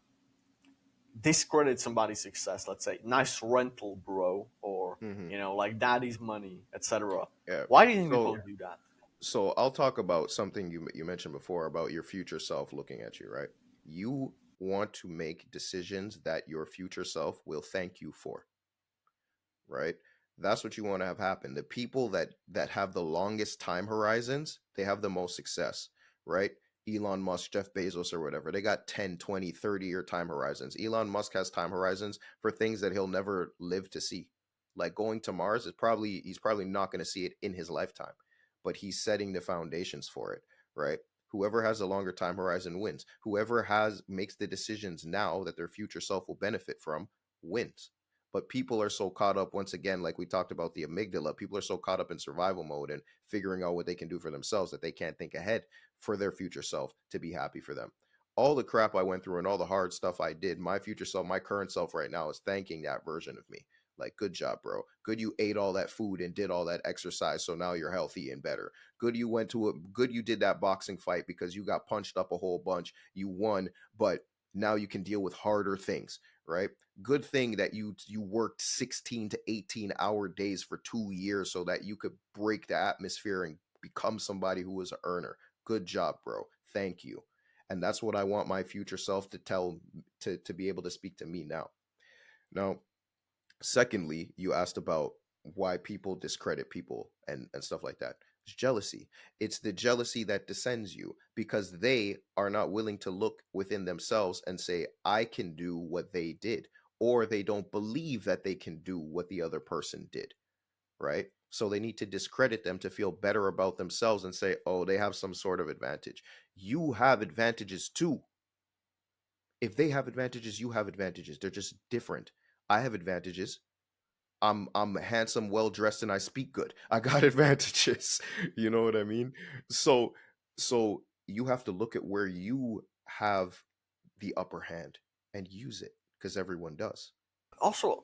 discredit somebody's success? Let's say, nice rental, bro, or Hmm. like daddy's money, etc. Yeah. Why do you think people So do that? so I'll talk about something you mentioned before about your future self looking at you, right? You want to make decisions that your future self will thank you for, right? That's what you want to have happen. The people that have the longest time horizons, they have the most success, right? Elon Musk, Jeff Bezos or whatever. They got 10, 20, 30-year time horizons. Elon Musk has time horizons for things that he'll never live to see. Like going to Mars is probably he's probably not going to see it in his lifetime, but he's setting the foundations for it, right? Whoever has a longer time horizon wins. Whoever has makes the decisions now that their future self will benefit from wins. But people are so caught up, once again, like we talked about the amygdala, people are so caught up in survival mode and figuring out what they can do for themselves that they can't think ahead for their future self to be happy for them. All the crap I went through and all the hard stuff I did, my future self, my current self right now is thanking that version of me. Like, good job, bro. Good you ate all that food and did all that exercise, so now you're healthy and better. Good you did that boxing fight because you got punched up a whole bunch. You won, but now you can deal with harder things, right? Good thing that you worked 16 to 18-hour days for 2 years so that you could break the atmosphere and become somebody who was an earner. Good job, bro. Thank you. And that's what I want my future self to tell to be able to speak to me now. Now, secondly, you asked about why people discredit people and stuff like that. It's jealousy. It's the jealousy that descends you because they are not willing to look within themselves and say, I can do what they did, or they don't believe that they can do what the other person did, right? So they need to discredit them to feel better about themselves and say, oh, they have some sort of advantage. You have advantages too. If they have advantages, you have advantages. They're just different. I have advantages. I'm handsome, well dressed, and I speak good. I got advantages. You know what I mean? So so you have to look at where you have the upper hand and use it because everyone does. Also,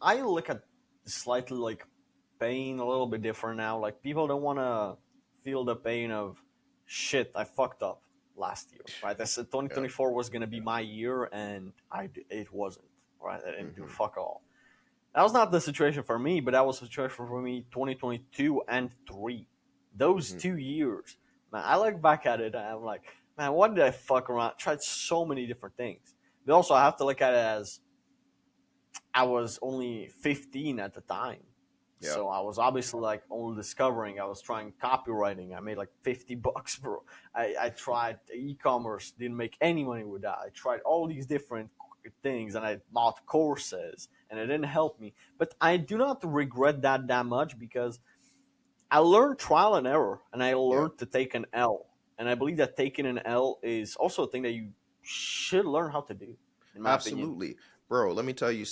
I look at slightly like pain a little bit different now. Like, people don't want to feel the pain of, shit, I fucked up last year, right? I said Yeah. 2024 was gonna be my year, and it wasn't, right? I didn't do Hmm. fuck all. That was not the situation for me, but that was the situation for me 2022 and three. Those Hmm. 2 years, man, I look back at it and I'm like, man, what did I fuck around? Tried so many different things. But also, I have to look at it as, I was only 15 at the time. Yeah. So I was obviously like only discovering. I was trying copywriting. I made like $50, bro. I tried e-commerce, didn't make any money with that. I tried all these different things, and I bought courses, and it didn't help me. But I do not regret that much, because I learned trial and error, and I Yeah. learned to take an L. And I believe that taking an L is also a thing that you should learn how to do, in my opinion. Absolutely. Bro, let me tell you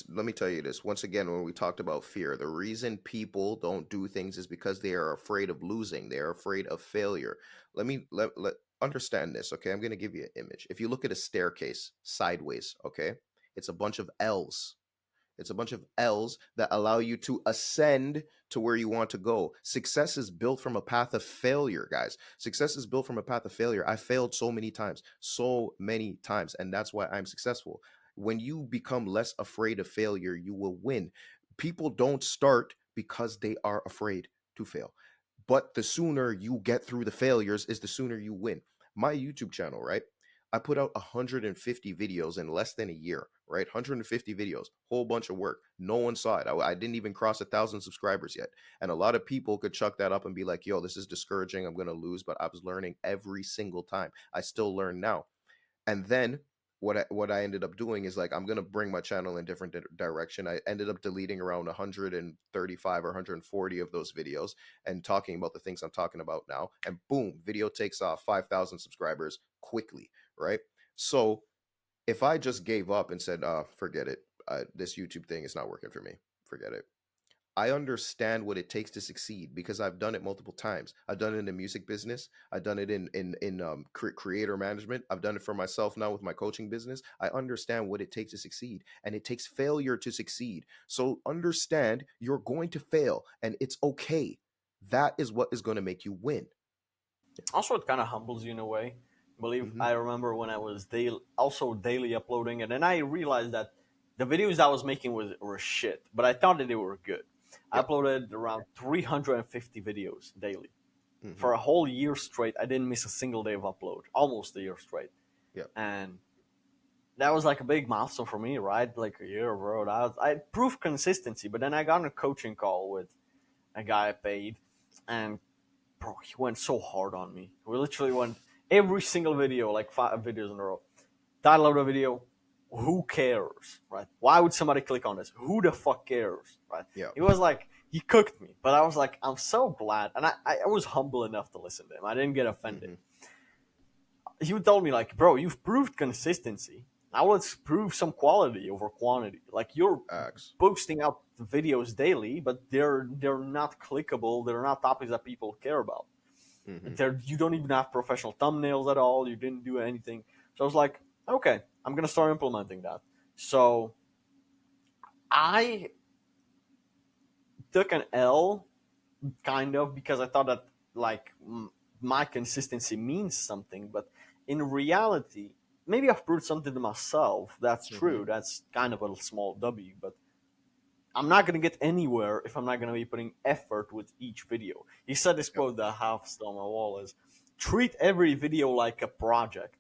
this. Once again, when we talked about fear, the reason people don't do things is because they are afraid of losing. They are afraid of failure. Let me let understand this, okay? I'm going to give you an image. If you look at a staircase sideways, okay, it's a bunch of L's. It's a bunch of L's that allow you to ascend to where you want to go. Success is built from a path of failure, guys. Success is built from a path of failure. I failed so many times, and that's why I'm successful. When you become less afraid of failure, you will win. People don't start because they are afraid to fail. But the sooner you get through the failures is the sooner you win. My YouTube channel, right? I put out 150 videos in less than a year, right? 150 videos, whole bunch of work. No one saw it. I didn't even cross 1,000 subscribers yet. And a lot of people could chuck that up and be like, yo, this is discouraging. I'm going to lose. But I was learning every single time. I still learn now. And then what I ended up doing is like I'm gonna bring my channel in different direction. I ended up deleting around 135 or 140 of those videos and talking about the things I'm talking about now. And boom, video takes off 5,000 subscribers quickly, right? So if I just gave up and said, forget it, this YouTube thing is not working for me, forget it. I understand what it takes to succeed because I've done it multiple times. I've done it in the music business. I've done it in creator management. I've done it for myself now with my coaching business. I understand what it takes to succeed, and it takes failure to succeed. So understand you're going to fail, and it's okay. That is what is going to make you win. Also, it kind of humbles you in a way. I believe Hmm. I remember when I was daily uploading, and then I realized that the videos I was making were shit, but I thought that they were good. I Yep. uploaded around 350 videos daily Hmm. for a whole year straight. I didn't miss a single day of upload, almost a year straight, Yep. and that was like a big milestone for me, right? Like a year, bro. I proved consistency, but then I got on a coaching call with a guy I paid, and bro, he went so hard on me. We literally went every single video, like 5 videos in a row. Download a video. Who cares, right? Why would somebody click on this? Who the fuck cares, right? Yep. It was like he cooked me, but I was like, I'm so glad, and I was humble enough to listen to him. I didn't get offended. Hmm. He told me like, bro, you've proved consistency. Now let's prove some quality over quantity. Like you're Acts. posting out videos daily, but they're not clickable. They're not topics that people care about. Hmm. You don't even have professional thumbnails at all. You didn't do anything. So I was like, okay, I'm gonna start implementing that. So I took an L kind of because I thought that like my consistency means something, but in reality, maybe I've proved something to myself. That's Hmm. true. That's kind of a small W, but I'm not gonna get anywhere if I'm not gonna be putting effort with each video. He said this Yep. quote that I have still on my wall is treat every video like a project,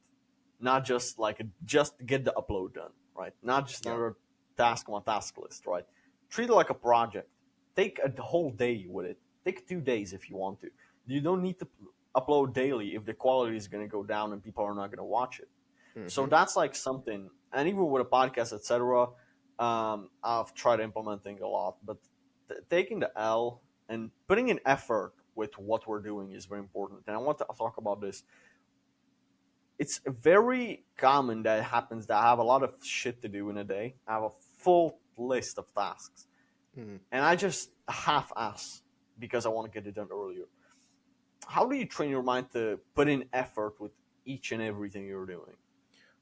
not just like just get the upload done, right? Not just Yep. another task on my task list, right? Treat it like a project. Take a whole day with it. Take 2 days if you want to. You don't need to upload daily if the quality is going to go down and people are not going to watch it. So Hmm. that's like something, and even with a podcast, etc. I've tried implementing a lot, but taking the L and putting in effort with what we're doing is very important. And I want to talk about this. It's very common that it happens that I have a lot of shit to do in a day. I have a full list of tasks, Hmm. and I just half-ass because I want to get it done earlier. How do you train your mind to put in effort with each and everything you're doing?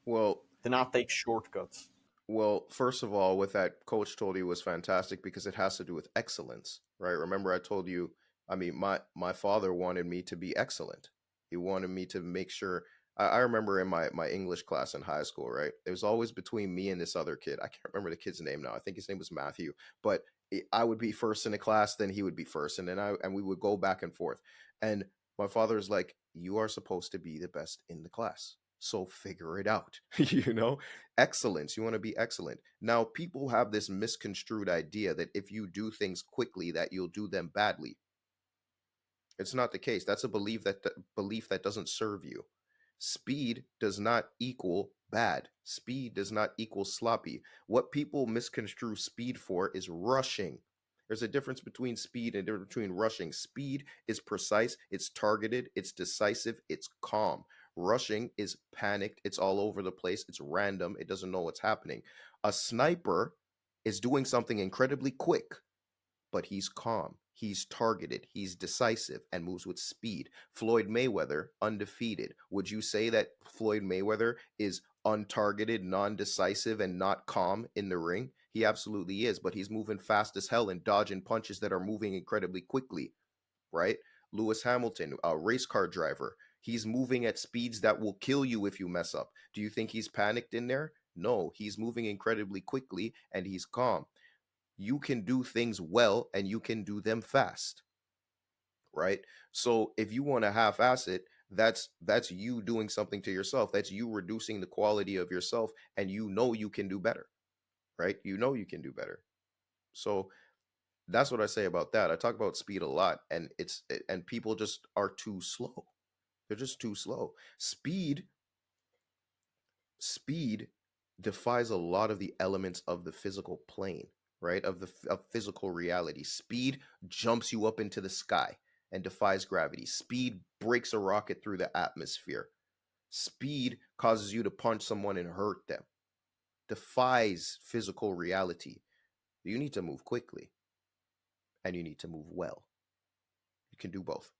Well, To not take shortcuts. Well, first of all, what that coach told you was fantastic because it has to do with excellence, right? Remember, I told you, I mean, my father wanted me to be excellent. He wanted me to make sure. I remember in my English class in high school, right? It was always between me and this other kid. I can't remember the kid's name now. I think his name was Matthew. But I would be first in the class, then he would be first, and then we would go back and forth. And my father's like, "You are supposed to be the best in the class, so figure it out." You know, excellence. You want to be excellent. Now, people have this misconstrued idea that if you do things quickly, that you'll do them badly. It's not the case. That's a belief that doesn't serve you. Speed does not equal bad. Speed does not equal sloppy. What people misconstrue speed for is rushing. There's a difference between speed and a difference between rushing. Speed is precise, it's targeted, it's decisive, it's calm. Rushing is panicked, it's all over the place, it's random, it doesn't know what's happening. A sniper is doing something incredibly quick, but he's calm. He's targeted, he's decisive, and moves with speed. Floyd Mayweather, undefeated. Would you say that Floyd Mayweather is untargeted, non decisive, and not calm in the ring? He absolutely is, but he's moving fast as hell and dodging punches that are moving incredibly quickly, right? Lewis Hamilton, a race car driver, he's moving at speeds that will kill you if you mess up. Do you think he's panicked in there? No, he's moving incredibly quickly and he's calm. You can do things well and you can do them fast, right? So if you want to half-ass it, that's you doing something to yourself. That's you reducing the quality of yourself, and you know you can do better, right? You know you can do better. So that's what I say about that. I talk about speed a lot, and and people just are too slow. They're just too slow. Speed defies a lot of the elements of the physical plane, right? Of physical reality. Speed jumps you up into the sky and defies gravity. Speed breaks a rocket through the atmosphere. Speed causes you to punch someone and hurt them. Defies physical reality. You need to move quickly and you need to move well. You can do both.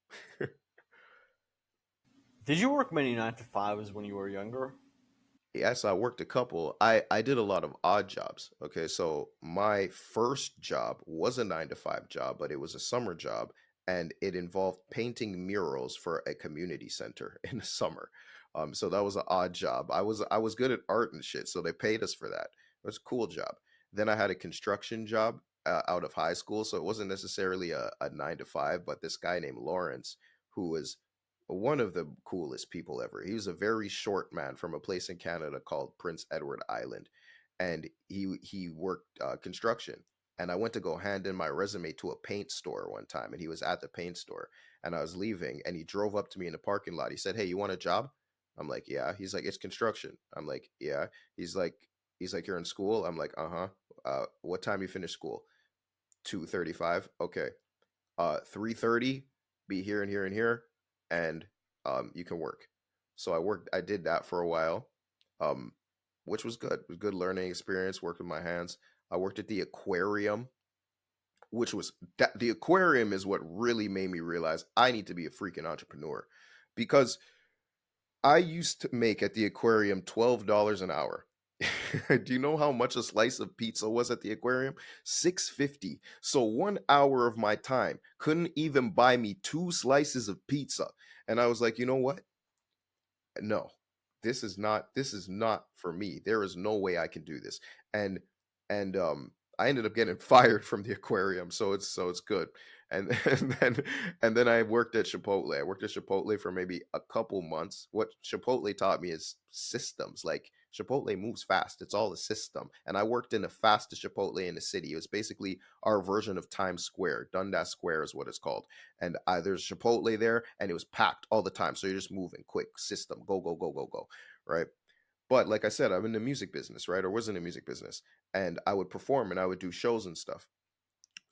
Did you work many 9 to 5s when you were younger? Yes, I worked a couple. I did a lot of odd jobs. Okay, so my first job was a 9 to 5 job, but it was a summer job, and it involved painting murals for a community center in the summer. So that was an odd job. I was good at art and shit, so they paid us for that. It was a cool job. Then I had a construction job out of high school, so it wasn't necessarily a 9 to 5, but this guy named Lawrence, who was one of the coolest people ever. He was a very short man from a place in Canada called Prince Edward Island, and he worked construction. And I went to go hand in my resume to a paint store one time, and he was at the paint store, and I was leaving, and he drove up to me in the parking lot. He said, "Hey, you want a job?" I'm like, "Yeah." He's like, "It's construction." I'm like, "Yeah." He's like, "You're in school?" I'm like, "Uh-huh." What time you finish school? 2:35. Okay. 3:30, be here and here and here, and you can work. So I did that for a while, um, which was good. It was a good learning experience. Worked with my hands. I worked at the aquarium, which was that the aquarium is what really made me realize I need to be a freaking entrepreneur, because I used to make at the aquarium $12 an hour. Do you know how much a slice of pizza was at the aquarium? 6.50. So 1 hour of my time couldn't even buy me two slices of pizza. And I was like, you know what? No, this is not for me. There is no way I can do this. And I ended up getting fired from the aquarium, so it's good. And and then I worked at Chipotle. I worked at Chipotle for maybe a couple months. What Chipotle taught me is systems. Like, Chipotle moves fast. It's all a system. And I worked in the fastest Chipotle in the city. It was basically our version of Times Square. Dundas Square is what it's called. And there's Chipotle there, and it was packed all the time. So you're just moving quick system, go go go go go, right? But like I said, I'm in the music business, right? Or was in the music business, and I would perform and I would do shows and stuff.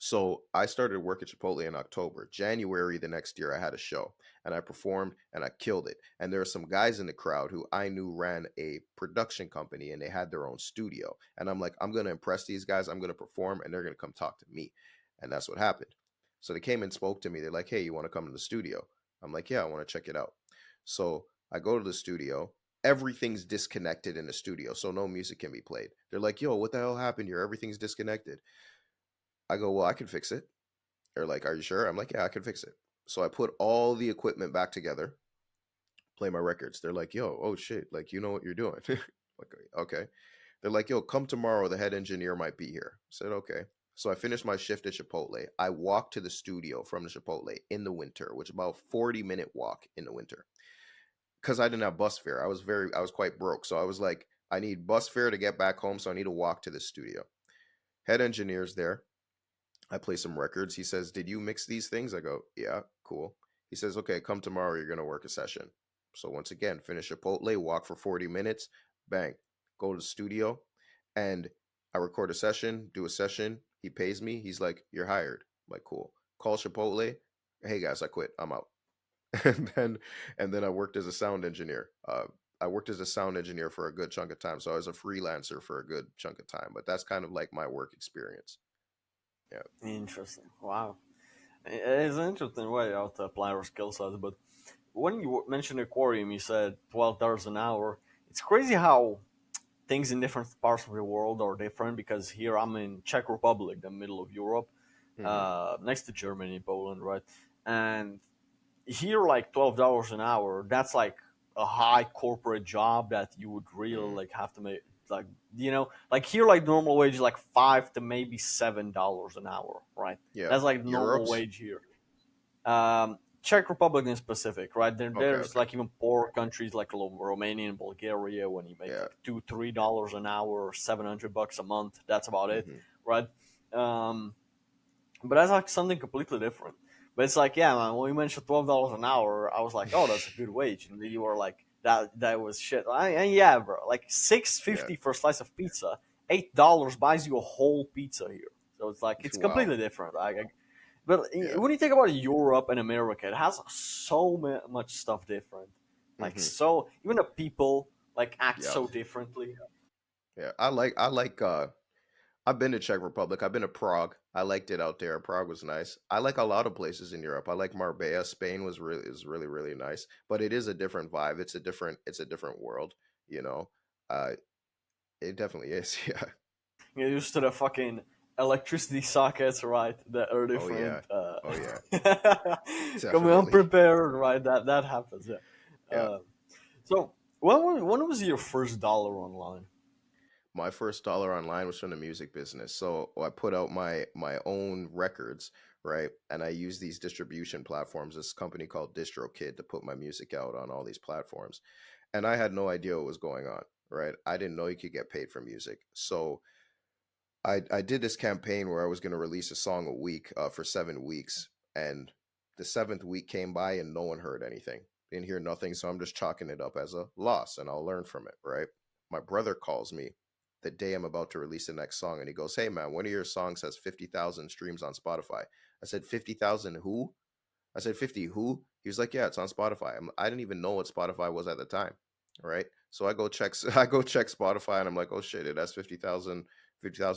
So I started work at Chipotle in October. January the next year, I had a show and I performed and I killed it. And there were some guys in the crowd who I knew ran a production company and they had their own studio. And I'm like, I'm going to impress these guys. I'm going to perform and they're going to come talk to me. And that's what happened. So they came and spoke to me. They're like, hey, you want to come to the studio? I'm like, yeah, I want to check it out. So I go to the studio. Everything's disconnected in the studio, so no music can be played. They're like, yo, what the hell happened here? Everything's disconnected. I go, well, I can fix it. They're like, are you sure? I'm like, yeah, I can fix it. So I put all the equipment back together, play my records. They're like, yo, oh shit, like, you know what you're doing. Like, okay. They're like, yo, come tomorrow. The head engineer might be here. I said, okay. So I finished my shift at Chipotle. I walked to the studio from the Chipotle in the winter, which is about 40-minute walk in the winter. Because I didn't have bus fare. I was quite broke. So I was like, I need bus fare to get back home. So I need to walk to the studio. Head engineer's there. I play some records. He says, did you mix these things? I go, yeah, cool. He says, okay, come tomorrow. You're going to work a session. So once again, finish Chipotle, walk for 40 minutes, bang, go to the studio, and I record a session, do a session. He pays me. He's like, you're hired. I'm like, cool. Call Chipotle. Hey guys, I quit. I'm out. and then I worked as a sound engineer. I worked as a sound engineer for a good chunk of time. So I was a freelancer for a good chunk of time. But that's kind of like my work experience. Yeah. Interesting. Wow. It's an interesting way how to apply our skill sets. But when you mentioned aquarium, you said $12 an hour. It's crazy how things in different parts of the world are different. Because here I'm in Czech Republic, the middle of Europe, Hmm. next to Germany, Poland, right? And here, like $12 an hour, that's like a high corporate job that you would really Mm. like have to make, like, like here, like normal wage is like 5 to maybe $7 an hour, right? Yeah. That's like normal Euros. wage here. Czech Republic in specific, right? Okay. There's Okay. like even poor countries like Romania and Bulgaria when you make Yeah. like $2 3 an hour, or 700 bucks a month. That's about it, Hmm. right? Um, but that's like something completely different. But it's like, yeah, man, when you mentioned $12 an hour, I was like, oh, that's a good wage, and you were like, that was shit. And yeah, bro, like six Yeah. fifty for a slice of pizza, $8 buys you a whole pizza here. So it's like it's Wow. completely different. But Yeah. when you think about Europe and America, it has so much stuff different. Like Hmm. so, even the people like act Yeah. so differently. Yeah. I like I've been to Czech Republic. I've been to Prague. I liked it out there. Prague was nice. I like a lot of places in Europe. I like Marbella. Spain was really nice. But it is a different vibe. It's a different world, you know. Uh it definitely is. Yeah. Get used to the fucking electricity sockets, right? That are Oh yeah. different. Oh yeah. Coming Definitely. unprepared, right? That happens. Yeah. Yeah. So when was your first dollar online? My first dollar online was from the music business. So I put out my own records, right? And I use these distribution platforms, this company called DistroKid, to put my music out on all these platforms. And I had no idea what was going on, right? I didn't know you could get paid for music. So I did this campaign where I was going to release a song a week for 7 weeks, and the seventh week came by and no one heard anything. Didn't hear nothing, so I'm just chalking it up as a loss, and I'll learn from it. Right? My brother calls me the day I'm about to release the next song, and he goes, "Hey man, one of your songs has 50,000 streams on Spotify." I said, "50,000 who?" I said, 50 who? He was like, yeah, it's on Spotify. I didn't even know what Spotify was at the time. Right. So I go check I go check Spotify and I'm like, oh shit, it has 50,000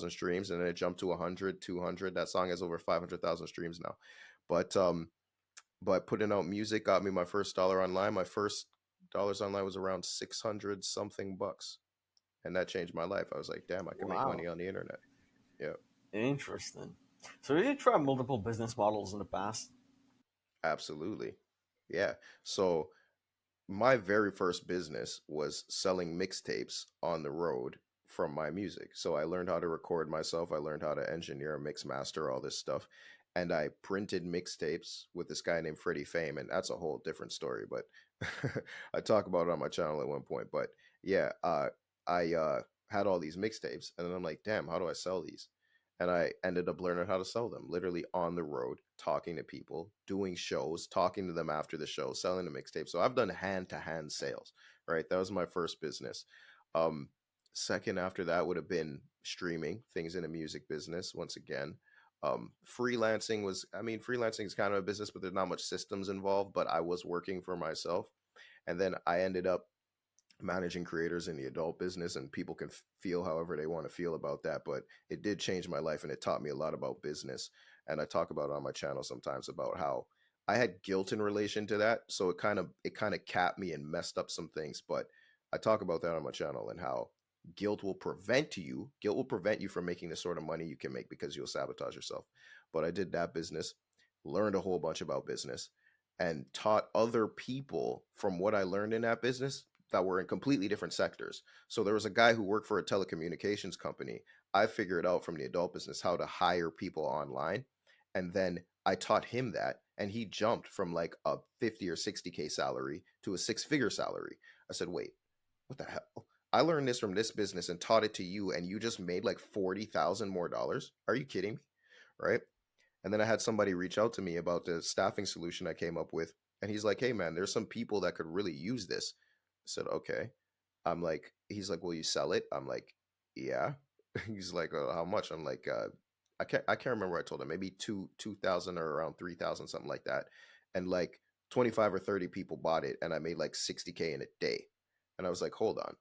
streams, and then it jumped to 100, 200. That song has over 500,000 streams now. But putting out music got me my first dollar online. My first dollars online was around 600 something bucks. And that changed my life. I was like, damn, I can make Wow, money on the internet. Yeah. interesting. So did you try multiple business models in the past? Absolutely. Yeah. So my very first business was selling mixtapes on the road from my music. So I learned how to record myself. I learned how to engineer, mix, master, all this stuff. And I printed mixtapes with this guy named Freddie Fame. And that's a whole different story, but I talk about it on my channel at one point. But yeah, I had all these mixtapes. And then I'm like, damn, how do I sell these? And I ended up learning how to sell them literally on the road, talking to people, doing shows, talking to them after the show, selling the mixtape. So I've done hand to hand sales, right? That was my first business. Um, Second after that would have been streaming, things in the music business once again. Freelancing was, I mean, freelancing is kind of a business, but there's not much systems involved, but I was working for myself. And then I ended up managing creators in the adult business, and people can feel however they want to feel about that, but it did change my life and it taught me a lot about business. And I talk about it on my channel sometimes about how I had guilt in relation to that, so it kind of capped me and messed up some things. But I talk about that on my channel, and how guilt will prevent you from making the sort of money you can make because you'll sabotage yourself. But I did that business, learned a whole bunch about business, and taught other people from what I learned in that business that were in completely different sectors. So there was a guy who worked for a telecommunications company. I figured out from the adult business how to hire people online. And then I taught him that. And he jumped from like a 50 or 60K salary to a six-figure salary. I said, wait, what the hell? I learned this from this business and taught it to you, and you just made like 40,000 more dollars. Are you kidding me? Right. And then I had somebody reach out to me about the staffing solution I came up with. And he's like, hey, man, there's some people that could really use this. I said, okay. He's like, will you sell it? I'm like, yeah. He's like, how much? I'm like, I can't remember what I told him. Maybe 2,000 or around 3,000, something like that. And like 25 or 30 people bought it, and I made like 60K in a day. And I was like, hold on,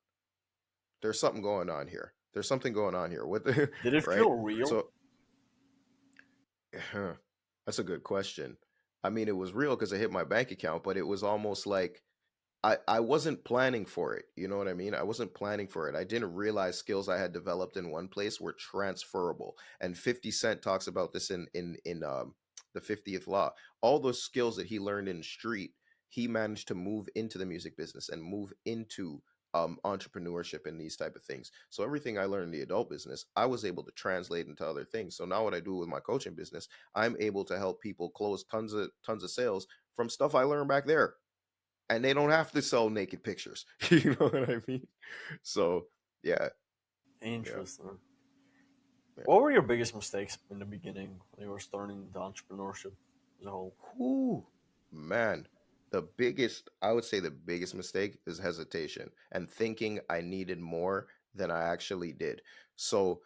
there's something going on here. There's something going on here. What the Did it right? feel real? So That's a good question. I mean, it was real because it hit my bank account, but it was almost like I wasn't planning for it. You know what I mean? I wasn't planning for it. I didn't realize skills I had developed in one place were transferable. And 50 Cent talks about this in the 50th Law. All those skills that he learned in the street, he managed to move into the music business and move into entrepreneurship and these type of things. So everything I learned in the adult business, I was able to translate into other things. So now what I do with my coaching business, I'm able to help people close tons of sales from stuff I learned back there, and they don't have to sell naked pictures. You know what I mean? So yeah, yeah, Interesting. yeah. What were your biggest mistakes in the beginning when you were starting the entrepreneurship as a whole? Whoo, man. I would say the biggest mistake is hesitation and thinking I needed more than I actually did. So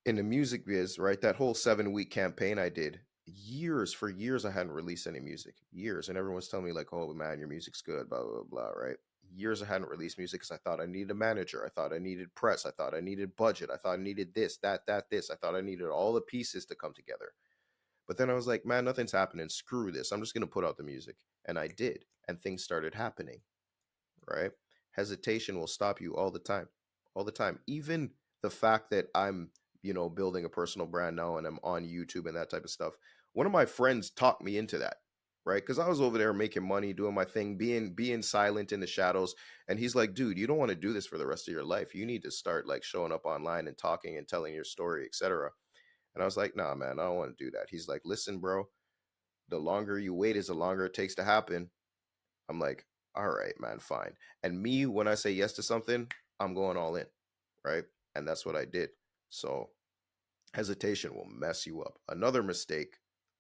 in the music biz, right, that whole 7 week campaign I did, for years I hadn't released any music. Years. And everyone's telling me, like, oh man, your music's good, blah, blah, blah, right? Years I hadn't released music because I thought I needed a manager. I thought I needed press. I thought I needed budget. I thought I needed this, that, this. I thought I needed all the pieces to come together. But then I was like, man, nothing's happening. Screw this. I'm just gonna put out the music. And I did. And things started happening, right? Hesitation will stop you all the time. All the time. Even the fact that I'm, building a personal brand now and I'm on YouTube and that type of stuff. One of my friends talked me into that, right? Because I was over there making money, doing my thing, being silent in the shadows. And he's like, dude, you don't want to do this for the rest of your life. You need to start like showing up online and talking and telling your story, etc. And I was like, nah, man, I don't want to do that. He's like, listen, bro, the longer you wait is the longer it takes to happen. I'm like, all right, man, fine. And me, when I say yes to something, I'm going all in, right? And that's what I did. So hesitation will mess you up. Another mistake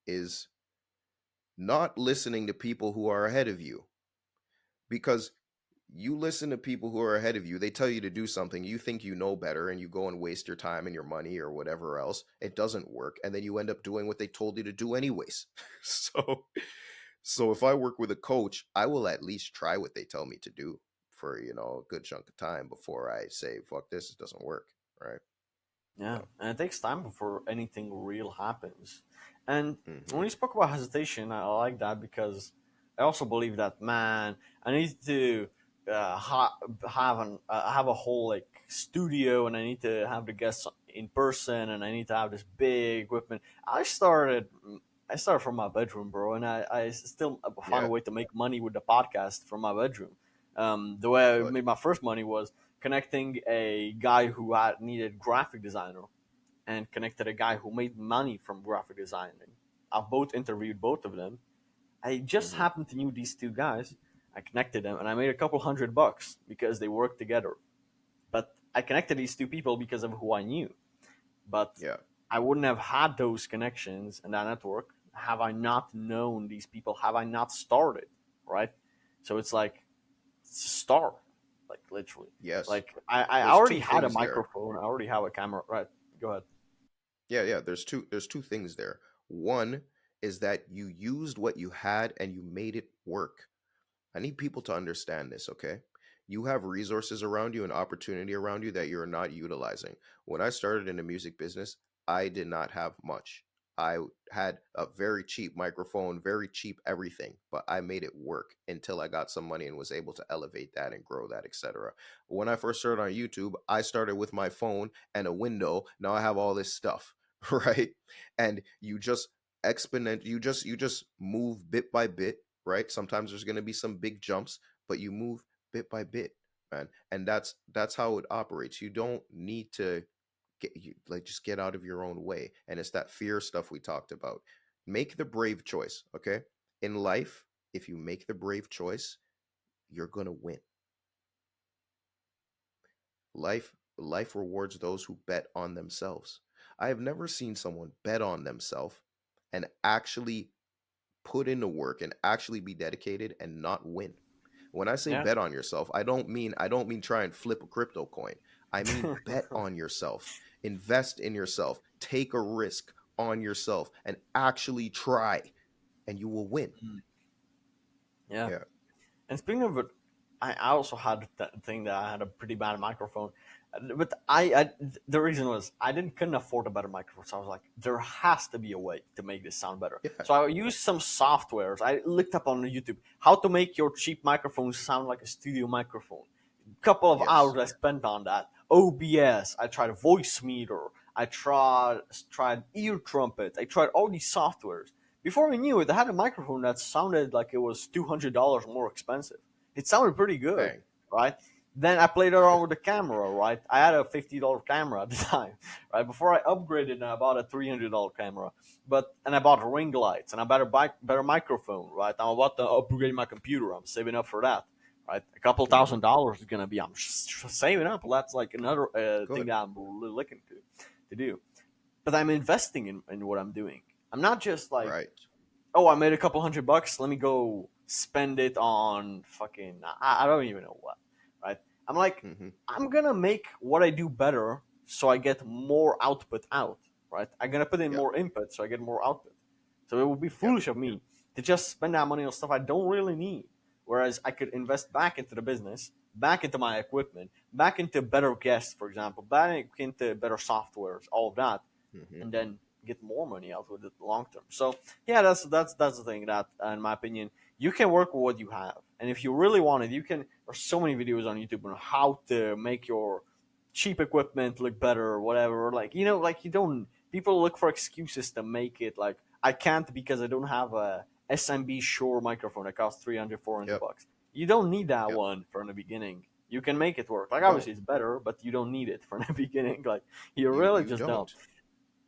is not listening to people who are ahead of you, because you listen to people who are ahead of you, they tell you to do something, you think you know better, and you go and waste your time and your money or whatever else. It doesn't work. And then you end up doing what they told you to do anyways. So if I work with a coach, I will at least try what they tell me to do for, a good chunk of time before I say, fuck this, it doesn't work. Right. Yeah, Yeah. and it takes time before anything real happens. And when Hmm. you spoke about hesitation, I like that because I also believe that, man, I need to have a whole like studio, and I need to have the guests in person, and I need to have this big equipment. I started from my bedroom, bro, and I still found a Yeah. way to make money with the podcast from my bedroom. The way I Good. made my first money was connecting a guy who had needed graphic designer and connected a guy who made money from graphic designing. I've both interviewed both of them. I just Hmm. happened to knew these two guys. I connected them and I made a couple $100 because they worked together. But I connected these two people because of who I knew. But Yeah. I wouldn't have had those connections and that network have I not known these people, have I not started, right? So it's like start, like literally. Yes. Like I There's already two had a things there. microphone, I already have a camera, right? Go ahead. Yeah, yeah. There's two things there. One is that you used what you had and you made it work. I need people to understand this, okay? You have resources around you and opportunity around you that you're not utilizing. When I started in the music business, I did not have much. I had a very cheap microphone, very cheap everything, but I made it work until I got some money and was able to elevate that and grow that, etc. When I first started on YouTube, I started with my phone and a window. Now I have all this stuff, right? And you just move bit by bit, right? Sometimes there's going to be some big jumps, but you move bit by bit, man. And that's how it operates. You don't need to just get out of your own way. And it's that fear stuff we talked about. Make the brave choice, okay? In life, if you make the brave choice, you're going to win. Life rewards those who bet on themselves. I have never seen someone bet on themselves and actually put in the work and actually be dedicated and not win. When I say Yeah. bet on yourself, I don't mean try and flip a crypto coin. I mean bet on yourself. Invest in yourself. Take a risk on yourself and actually try, and you will win. Yeah. Yeah. And speaking of it, I also had that thing that I had a pretty bad microphone. But the reason was I didn't couldn't afford a better microphone, so I was like, there has to be a way to make this sound better. Yeah. So I used some softwares. I looked up on YouTube how to make your cheap microphone sound like a studio microphone. Couple of Yes. hours I spent on that. OBS. I tried Voice Meter. I tried Ear Trumpet. I tried all these softwares. Before I knew it, I had a microphone that sounded like it was $200 more expensive. It sounded pretty good, Bang. right? Then I played around with the camera, right? I had a $50 camera at the time, right? Before I upgraded, and I bought a $300 camera, and I bought ring lights, and I bought a better microphone, right? I'm about to upgrade my computer. I'm saving up for that, right? A couple Hmm. $1,000 is gonna be. I'm just saving up. That's like another thing Good. that I'm really looking to do. But I'm investing in what I'm doing. I'm not just like, Right. oh, I made a couple $100. Let me go spend it on fucking I don't even know what, right? I'm like, Hmm. I'm gonna make what I do better so I get more output out, right? I'm gonna put in Yep. more input so I get more output. So it would be Yep. foolish of me to just spend that money on stuff I don't really need. Whereas I could invest back into the business, back into my equipment, back into better guests, for example, back into better softwares, all of that, Hmm. and then get more money out with it long term. So yeah, that's the thing that, in my opinion, you can work with what you have, and if you really want it, you can. There's so many videos on YouTube on how to make your cheap equipment look better or whatever. Like like you don't. People look for excuses to make it like I can't because I don't have a SMB Shure microphone that costs 300, 400 Yep. bucks. You don't need that Yep. one from the beginning. You can make it work. Like You don't. obviously it's better, but you don't need it from the beginning. Like you You really you just don't. don't.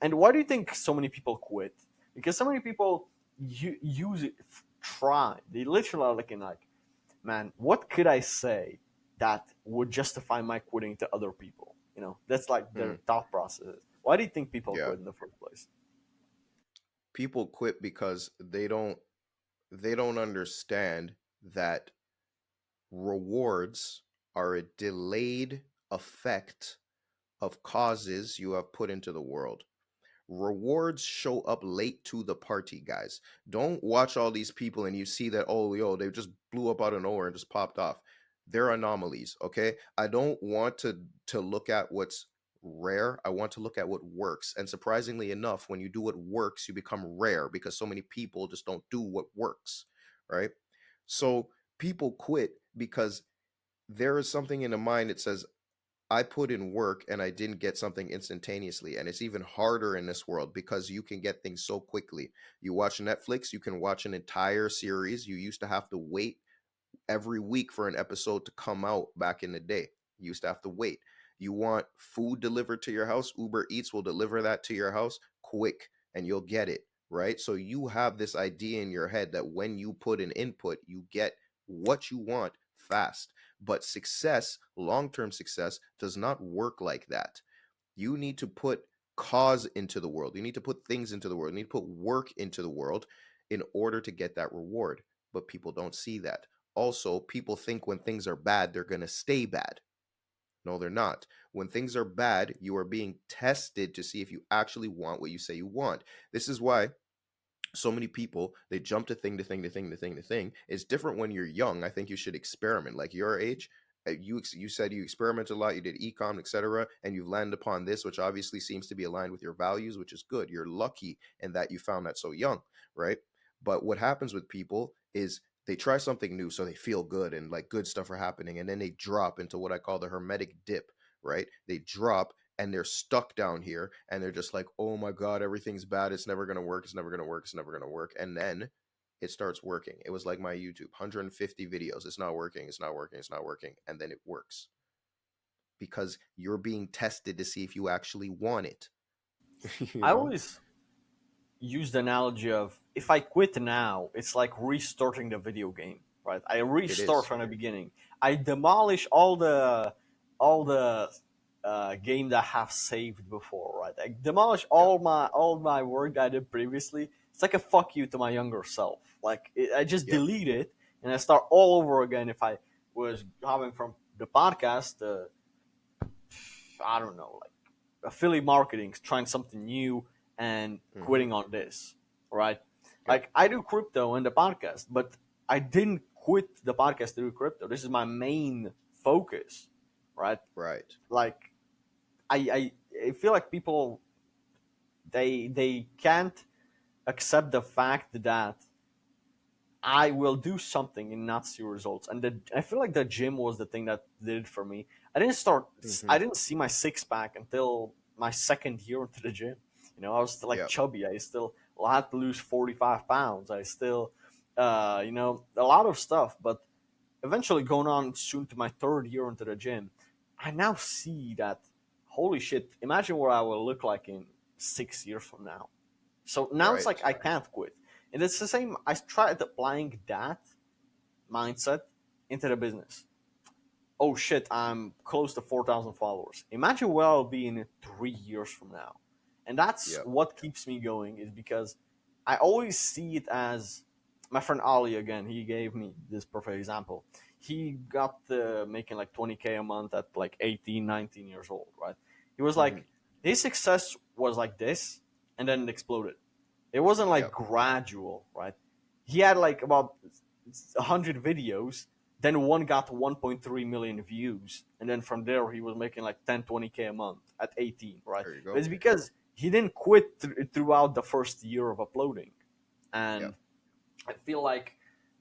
And why do you think so many people quit? Because so many people use it, try. They literally are looking like, man, what could I say that would justify my quitting to other people? That's like Hmm. their thought process. Why do you think people Yeah. quit in the first place? People quit because they don't understand that rewards are a delayed effect of causes you have put into the world. Rewards show up late to the party, guys. Don't watch all these people and you see that, oh, yo, they just blew up out of nowhere and just popped off. They're anomalies, okay? I don't want to look at what's rare. I want to look at what works. And surprisingly enough, when you do what works, you become rare because so many people just don't do what works, right? So people quit because there is something in the mind that says, I put in work and I didn't get something instantaneously. And it's even harder in this world because you can get things so quickly. You watch Netflix, you can watch an entire series. You used to have to wait every week for an episode to come out back in the day. You used to have to wait. You want food delivered to your house, Uber Eats will deliver that to your house quick and you'll get it, right? So you have this idea in your head that when you put an input, you get what you want fast. But success, long term success, does not work like that. You need to put cause into the world. You need to put things into the world. You need to put work into the world in order to get that reward. But people don't see that. Also, people think when things are bad, they're going to stay bad. No, they're not. When things are bad, you are being tested to see if you actually want what you say you want. This is why so many people they jump to thing to thing to thing to thing to thing. It's different when you're young. I think you should experiment. Like your age, you said you experimented a lot. You did econ, etc., and you've landed upon this, which obviously seems to be aligned with your values, which is good. You're lucky in that you found that so young, right? But what happens with people is they try something new, so they feel good and like good stuff are happening, and then they drop into what I call the hermetic dip, right? They drop and they're stuck down here and they're just like, oh my God, everything's bad. It's never going to work. It's never going to work. It's never going to work. And then it starts working. It was like my YouTube 150 videos. It's not working. It's not working. It's not working. And then it works because you're being tested to see if you actually want it. you I know, always use the analogy of if I quit now, it's like restarting the video game, right? I it restart is. from the beginning. I demolish all the game that I have saved before, right? I demolish Yep. all my work that I did previously. It's like a fuck you to my younger self. Like I just Yep. delete it and I start all over again. If I was having from the podcast, I don't know, like affiliate marketing, trying something new and Hmm. quitting on this, right? Yep. Like I do crypto and the podcast, but I didn't quit the podcast to do crypto. This is my main focus, right? Right. Like I feel like people they can't accept the fact that I will do something and not see results. And I feel like the gym was the thing that did it for me. Hmm. I didn't see my six pack until my second year into the gym. I was still like Yep. chubby. I still had to lose 45 pounds. I still, a lot of stuff. But eventually, going on soon to my third year into the gym, I now see that, holy shit, imagine what I will look like in 6 years from now. So now it's like Right. I can't quit. And it's the same. I tried applying that mindset into the business. Oh shit, I'm close to 4,000 followers. Imagine where I'll be in 3 years from now. And that's Yep. what keeps me going, is because I always see it as my friend Ali again. He gave me this perfect example. He got making like 20K a month at like 18, 19 years old, right? He was Hmm. like, his success was like this, and then it exploded. It wasn't like Yep. gradual, right? He had like about 100 videos, then one got 1.3 million views, and then from there he was making like 10, 20K a month at 18, right? There you But go. it's because he didn't quit throughout the first year of uploading. Yep. And I feel like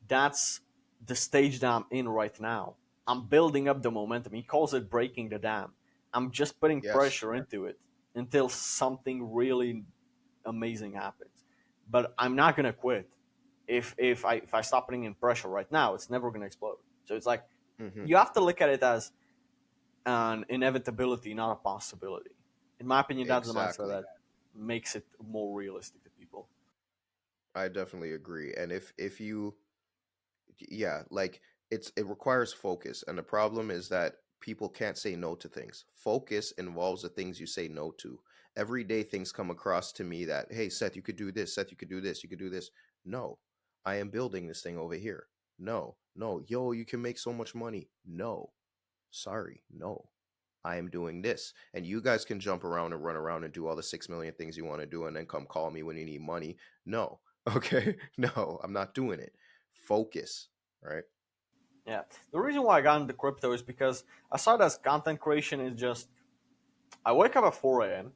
that's the stage that I'm in right now. I'm building up the momentum. He calls it breaking the dam. I'm just putting Yes. pressure into it until something really amazing happens. But I'm not gonna quit. If I stop putting in pressure right now, it's never gonna explode. So it's like Hmm. you have to look at it as an inevitability, not a possibility. In my opinion, that's the mindset Exactly. that makes it more realistic to people. I definitely agree. And if you, yeah, like it requires focus, and the problem is that people can't say no to things. Focus involves the things you say no to. Every day things come across to me that, hey, Seth, you could do this. Seth, you could do this. You could do this. No, I am building this thing over here. No, no, yo, you can make so much money. No, sorry, no. I am doing this. And you guys can jump around and run around and do all the 6 million things you want to do and then come call me when you need money. No. Okay. No, I'm not doing it. Focus. Right. Yeah. The reason why I got into crypto is because I saw that content creation is just I wake up at 4 a.m.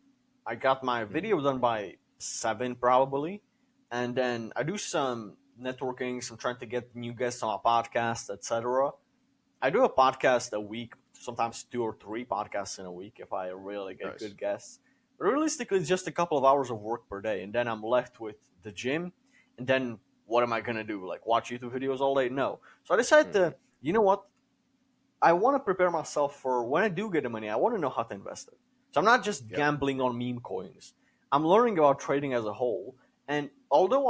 I got my Hmm. video done by 7 probably, and then I do some networking, some trying to get new guests on my podcast, etc. I do a podcast a week, sometimes 2 or 3 podcasts in a week if I really get Nice. good guests. But realistically, it's just a couple of hours of work per day, and then I'm left with the gym. And then what am I gonna do? Like watch YouTube videos all day? No. So I decided Hmm. to, you know what? I want to prepare myself for when I do get the money. I want to know how to invest it. So I'm not just Yep. gambling on meme coins. I'm learning about trading as a whole. And although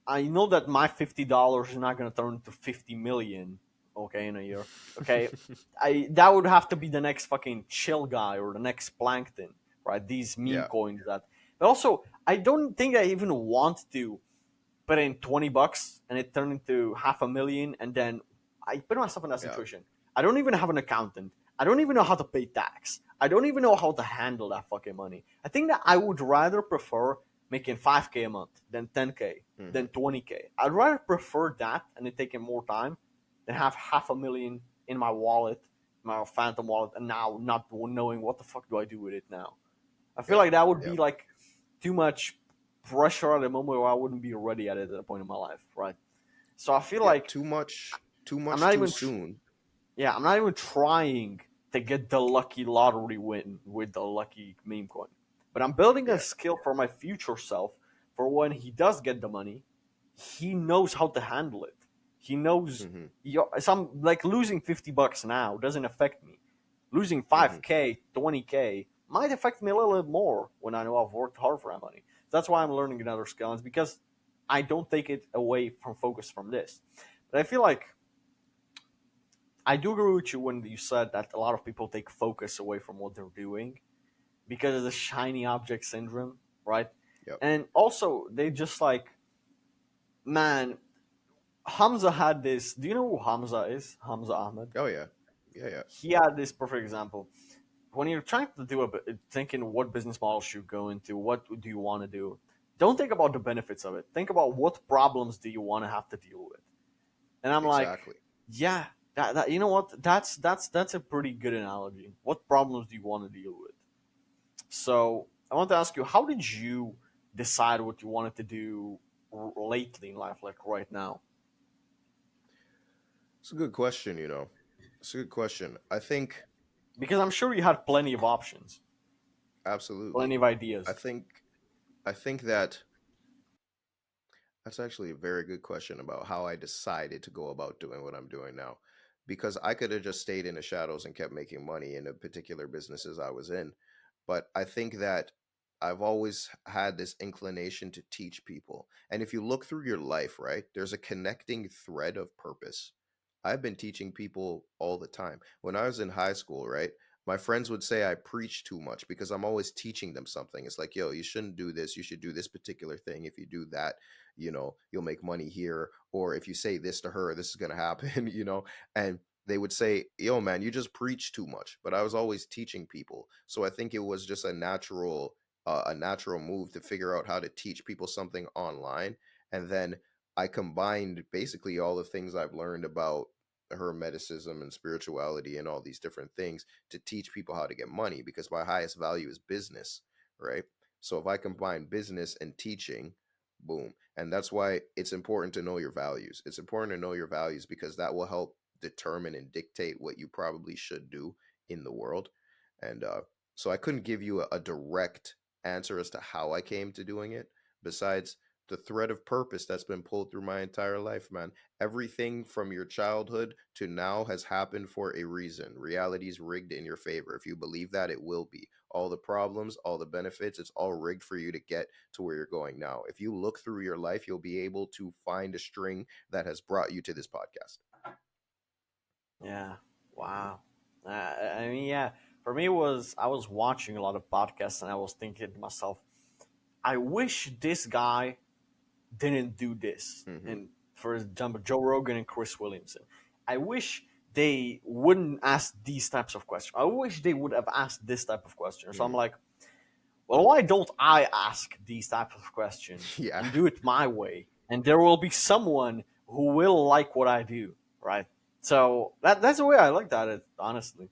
I know that my $50 is not going to turn to 50 million, okay, in a year. Okay, I that would have to be the next fucking chill guy or the next plankton, right? These meme Yeah. coins that. But also, I don't think I even want to put in $20 and it turned into half a million, and then I put myself in that Yeah. situation. I don't even have an accountant. I don't even know how to pay tax. I don't even know how to handle that fucking money. I think that I would rather prefer making 5K a month than 10K Hmm. than 20K. I'd rather prefer that and it taking more time than have half a million in my wallet, my phantom wallet, and now not knowing what the fuck do I do with it now. I feel Yep. like that would be Yep. like too much pressure at a moment where I wouldn't be ready at it at a point in my life, right? So I feel Yep. like Too much. Too I'm much not too even, soon. yeah, I'm not even trying to get the lucky lottery win with the lucky meme coin, but I'm building a Yeah. skill for my future self for when he does get the money, he knows how to handle it. He knows. Hmm. So I'm like losing $50 now doesn't affect me. Losing Hmm. 5K, 20K might affect me a little bit more when I know I've worked hard for that money. That's why I'm learning another skill. And it's because I don't take it away from focus from this. But I feel like I do agree with you when you said that a lot of people take focus away from what they're doing because of the shiny object syndrome, right? Yep. And also, they just like, man, Hamza had this. Do you know who Hamza is? Hamza Ahmed. Oh yeah. Yeah. Yeah. He had this perfect example. When you're trying to do thinking what business model should you go into, what do you want to do? Don't think about the benefits of it. Think about what problems do you want to have to deal with. And I'm like, Exactly. yeah. You know what? That's a pretty good analogy. What problems do you want to deal with? So I want to ask you, how did you decide what you wanted to do lately in life, like right now? It's a good question, It's a good question. I think Because I'm sure you had plenty of options, absolutely. plenty of I ideas. think I think that that's actually a very good question about how I decided to go about doing what I'm doing now. Because I could have just stayed in the shadows and kept making money in the particular businesses I was in. But I think that I've always had this inclination to teach people. And if you look through your life, right, there's a connecting thread of purpose. I've been teaching people all the time. When I was in high school, right, my friends would say I preach too much because I'm always teaching them something. It's like, yo, you shouldn't do this. You should do this particular thing. If you do that, you'll make money here. Or if you say this to her, this is going to happen, and they would say, yo, man, you just preach too much. But I was always teaching people. So I think it was just a natural move to figure out how to teach people something online. And then I combined basically all the things I've learned about hermeticism and spirituality and all these different things to teach people how to get money because my highest value is business, right? So if I combine business and teaching, boom. And that's why it's important to know your values. It's important to know your values because that will help determine and dictate what you probably should do in the world. And so I couldn't give you a direct answer as to how I came to doing it, besides the thread of purpose that's been pulled through my entire life, man. Everything from your childhood to now has happened for a reason. Reality is rigged in your favor. If you believe that, it will be. All the problems, all the benefits, it's all rigged for you to get to where you're going now. If you look through your life, you'll be able to find a string that has brought you to this podcast. Yeah. Wow. I mean, yeah. For me, it was I was watching a lot of podcasts and I was thinking to myself, I wish this guy didn't do this. Hmm. And for example, Joe Rogan and Chris Williamson, I wish they wouldn't ask these types of questions. I wish they would have asked this type of question. So I'm Mm. like, well, why don't I ask these types of questions Yeah. and do it my way? And there will be someone who will like what I do, right? So that's the way I looked at it, honestly.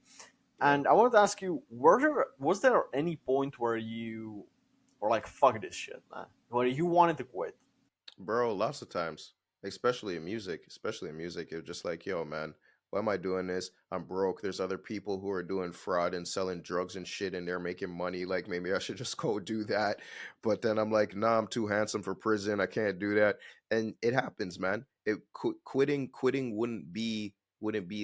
Yeah. And I wanted to ask you, was there any point where you were like, "Fuck this shit, man," where you wanted to quit? Bro, lots of times, especially in music, you're just like, yo, man, why am I doing this? I'm broke. There's other people who are doing fraud and selling drugs and shit, and they're making money. Like, maybe I should just go do that. But then I'm like, nah, I'm too handsome for prison. I can't do that. And it happens, man. Quitting wouldn't be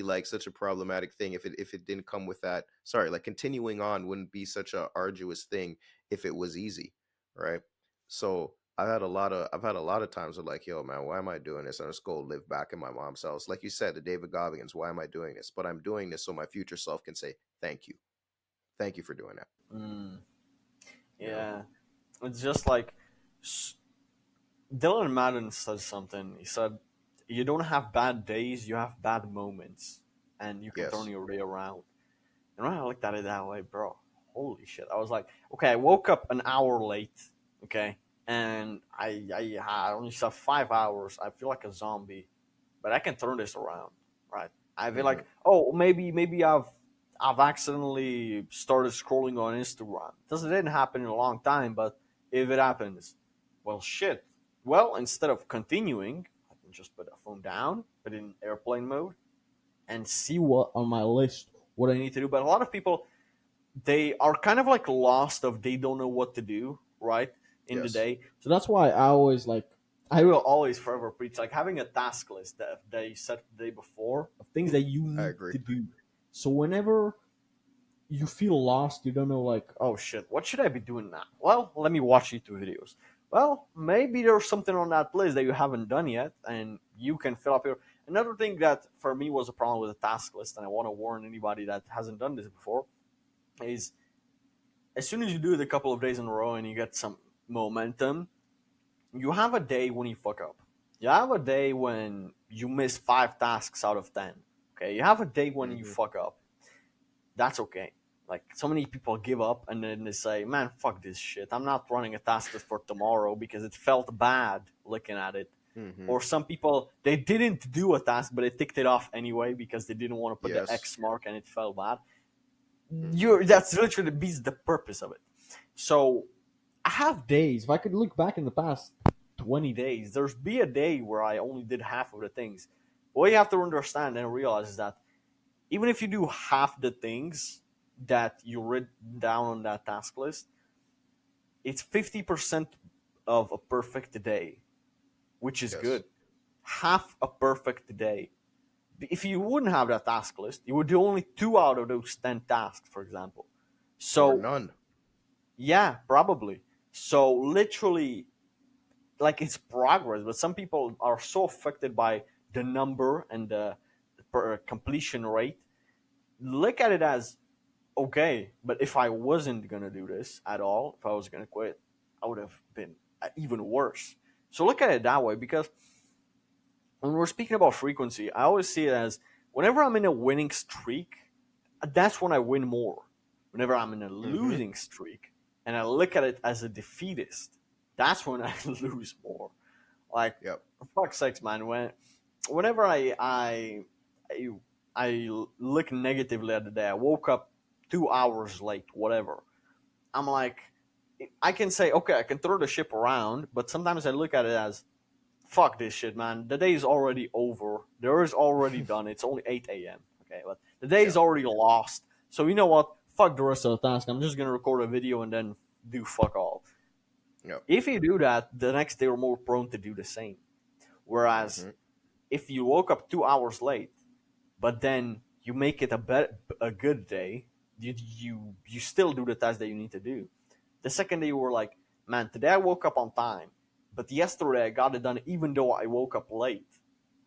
like such a problematic thing if it didn't come with that. Sorry, like continuing on wouldn't be such a arduous thing if it was easy, right? So I've had a lot of times of like, yo, man, why am I doing this? I just go live back in my mom's house. Like you said, the David Goggins, why am I doing this? But I'm doing this so my future self can say, thank you. Thank you for doing that. Mm, You know? yeah, it's just like Dylan Madden said something. He said, "You don't have bad days, you have bad moments, and you can turn Yes. your day around." And when I looked at it that way, bro, holy shit! I was like, okay, I woke up an hour late, okay, and I only slept 5 hours. I feel like a zombie, but I can turn this around, right? I feel Hmm. like, oh, maybe I've accidentally started scrolling on Instagram. This didn't happen in a long time, but if it happens, well, shit. Well, instead of continuing, I can just put the phone down, put it in airplane mode, and see what on my list what I need to do. But a lot of people, they are kind of like lost of they don't know what to do, right, in the Yes. day. So that's why I will always forever preach like having a task list that they set the day before of things that you I need agree. to do. So whenever you feel lost, you don't know like, oh shit, what should I be doing now? Well, let me watch YouTube videos. Well, maybe there's something on that list that you haven't done yet, and you can fill up your. Another thing that for me was a problem with the task list, and I want to warn anybody that hasn't done this before, is as soon as you do it a couple of days in a row and you get some momentum, you have a day when you fuck up. You have a day when you miss 5 tasks out of 10. Okay, you have a day when you Hmm. fuck up. That's okay. Like so many people give up and then they say, "Man, fuck this shit. I'm not running a task list for tomorrow because it felt bad looking at it." Mm-hmm. Or some people, they didn't do a task, but they ticked it off anyway because they didn't want to put the Yes. X mark and it felt bad. Mm-hmm. That's literally beats the purpose of it. So I have days. If I could look back in the past 20 days, there's be a day where I only did half of the things. What you have to understand and realize is that even if you do half the things that you write down on that task list, it's 50% of a perfect day, which is Yes. good. Half a perfect day. If you wouldn't have that task list, you would do only 2 out of those 10 tasks, for example. Or So, none. yeah, probably. So, literally, like it's progress, but some people are so affected by the number and the completion rate. Look at it as okay, but if I wasn't gonna do this at all, if I was gonna quit, I would have been even worse. So look at it that way, because when we're speaking about frequency, I always see it as whenever I'm in a winning streak, that's when I win more. Whenever I'm in a Mm-hmm. losing streak and I look at it as a defeatist, that's when I lose more. Like, Yep. for fuck's sakes, man. Whenever I I look negatively at the day, I woke up 2 hours late, whatever. I'm like, I can say, okay, I can throw the ship around, but sometimes I look at it as, fuck this shit, man. The day is already over. The is already done. It's only 8 a.m. Okay, but the day Yeah. is already lost. So you know what? Fuck the rest of the task. I'm just gonna record a video and then do fuck all. Yep. If you do that, the next day you're more prone to do the same. Whereas Mm-hmm. if you woke up 2 hours late, but then you make it a good day, you still do the task that you need to do. The second day you were like, man, today I woke up on time, but yesterday I got it done even though I woke up late.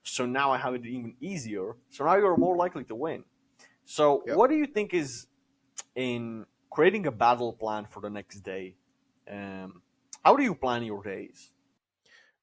So now I have it even easier. So now you're more likely to win. So Yep. what do you think is in creating a battle plan for the next day? Um, how do you plan your days?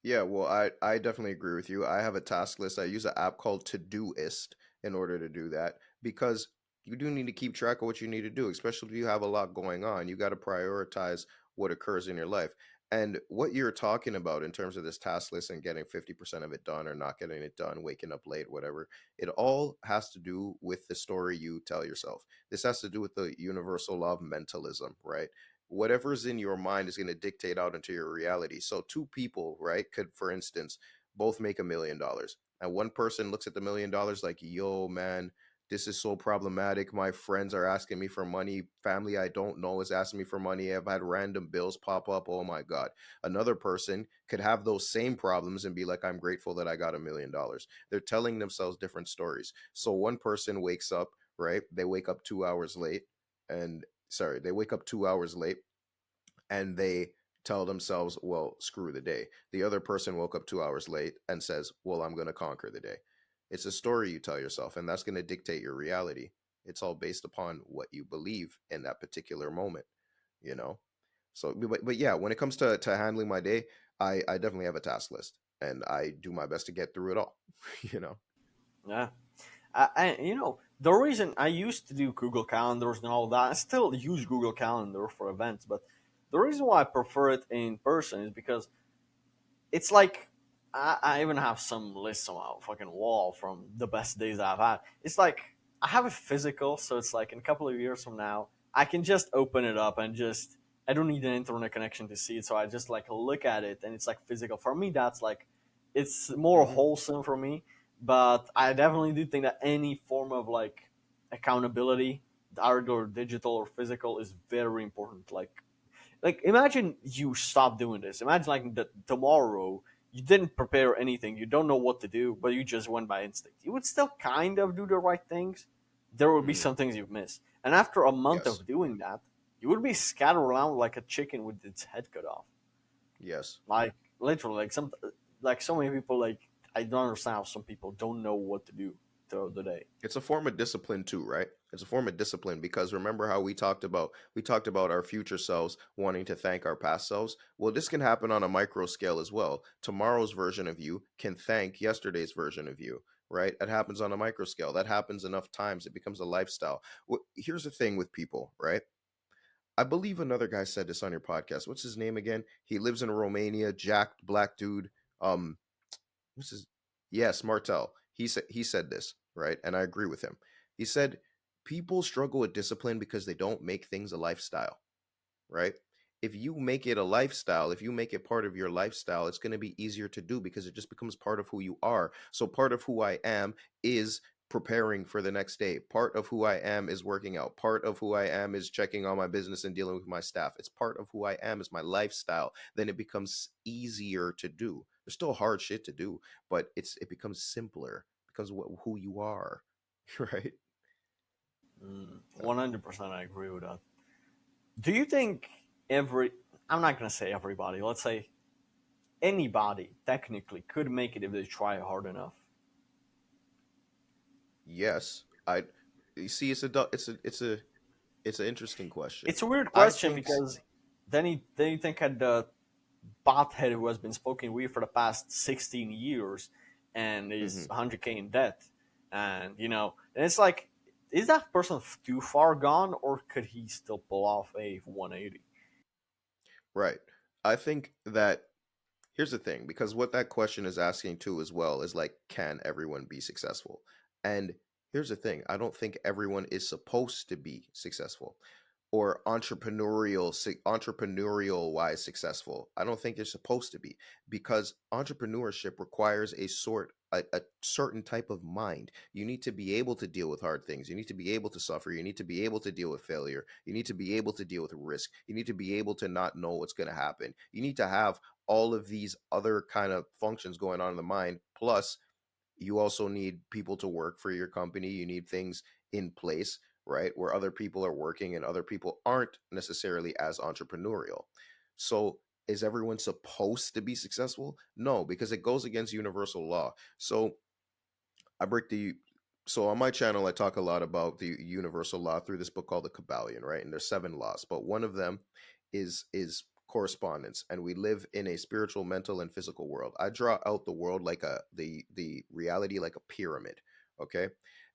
Yeah, well, I definitely agree with you. I have a task list. I use an app called Todoist in order to do that because you do need to keep track of what you need to do, especially if you have a lot going on. You got to prioritize what occurs in your life. And what you're talking about in terms of this task list and getting 50% of it done or not getting it done, waking up late, whatever, it all has to do with the story you tell yourself. This has to do with the universal law of mentalism, right? Whatever's in your mind is going to dictate out into your reality. So two people, right, could, for instance, both make $1 million. And one person looks at the $1 million like, yo, man, this is so problematic. My friends are asking me for money. Family I don't know is asking me for money. I've had random bills pop up. Oh my God. Another person could have those same problems and be like, I'm grateful that I got $1 million. They're telling themselves different stories. So one person wakes up, right? They wake up 2 hours late and sorry, they wake up 2 hours late and they tell themselves, well, screw the day. The other person woke up 2 hours late and says, well, I'm going to conquer the day. It's a story you tell yourself, and that's going to dictate your reality. It's all based upon what you believe in that particular moment, you know? So, but yeah, when it comes to handling my day, I definitely have a task list and I do my best to get through it all, you know? Yeah. The reason I used to do Google Calendars and all that, I still use Google Calendar for events, but the reason why I prefer it in person is because it's like I even have some lists on my fucking wall from the best days I've had. It's like I have it physical, so it's like in a couple of years from now, I can just open it up and just I don't need an internet connection to see it, so I just like look at it and it's like physical. For me, that's like it's more Hmm. wholesome for me. But I definitely do think that any form of like accountability, either digital or physical, is very important. Like imagine you stop doing this. Imagine like tomorrow you didn't prepare anything, you don't know what to do, but you just went by instinct. You would still kind of do the right things. There would be Hmm. some things you've missed, and after a month Yes. of doing that, you would be scattered around like a chicken with its head cut off. Yes. Like literally, like so many people. Like I don't understand how some people don't know what to do throughout the day. It's a form of discipline too, right? It's a form of discipline because remember how we talked about our future selves wanting to thank our past selves. Well, this can happen on a micro scale as well. Tomorrow's version of you can thank yesterday's version of you, right? It happens on a micro scale. That happens enough times, it becomes a lifestyle. Here's the thing with people, right? I believe another guy said this on your podcast. What's his name again? He lives in Romania, jacked black dude. Um This is yes, Martel. He said this, right? And I agree with him. He said people struggle with discipline because they don't make things a lifestyle, right? If you make it a lifestyle, if you make it part of your lifestyle, it's going to be easier to do because it just becomes part of who you are. So part of who I am is preparing for the next day. Part of who I am is working out. Part of who I am is checking on my business and dealing with my staff. It's part of who I am is my lifestyle. Then it becomes easier to do. There's still hard shit to do, but it becomes simpler because who you are, right? 100% I agree with that. Do you think every, I'm not going to say everybody, let's say anybody technically could make it if they try hard enough? Yes, I. You see, it's an interesting question. It's a weird I question think because then you think at the bothead who has been smoking weed for the past 16 years and is mhm, 100K in debt. And, and it's like, is that person too far gone or could he still pull off a 180? right. I think that here's the thing, because what that question is asking too as well is like, can everyone be successful? And here's the thing, I don't think everyone is supposed to be successful or entrepreneurial wise successful. I don't think they're supposed to be, because entrepreneurship requires a certain type of mind. You need to be able to deal with hard things. You need to be able to suffer. You need to be able to deal with failure. You need to be able to deal with risk. You need to be able to not know what's going to happen. You need to have all of these other kind of functions going on in the mind. Plus, you also need people to work for your company. You need things in place, right? Where other people are working and other people aren't necessarily as entrepreneurial. So, is everyone supposed to be successful? No, because it goes against universal law. So, I break the so on my channel I talk a lot about the universal law through this book called the Kabbalion, right? And there's seven laws, but one of them is correspondence, and we live in a spiritual, mental, and physical world. I draw out the world like the reality like a pyramid, okay?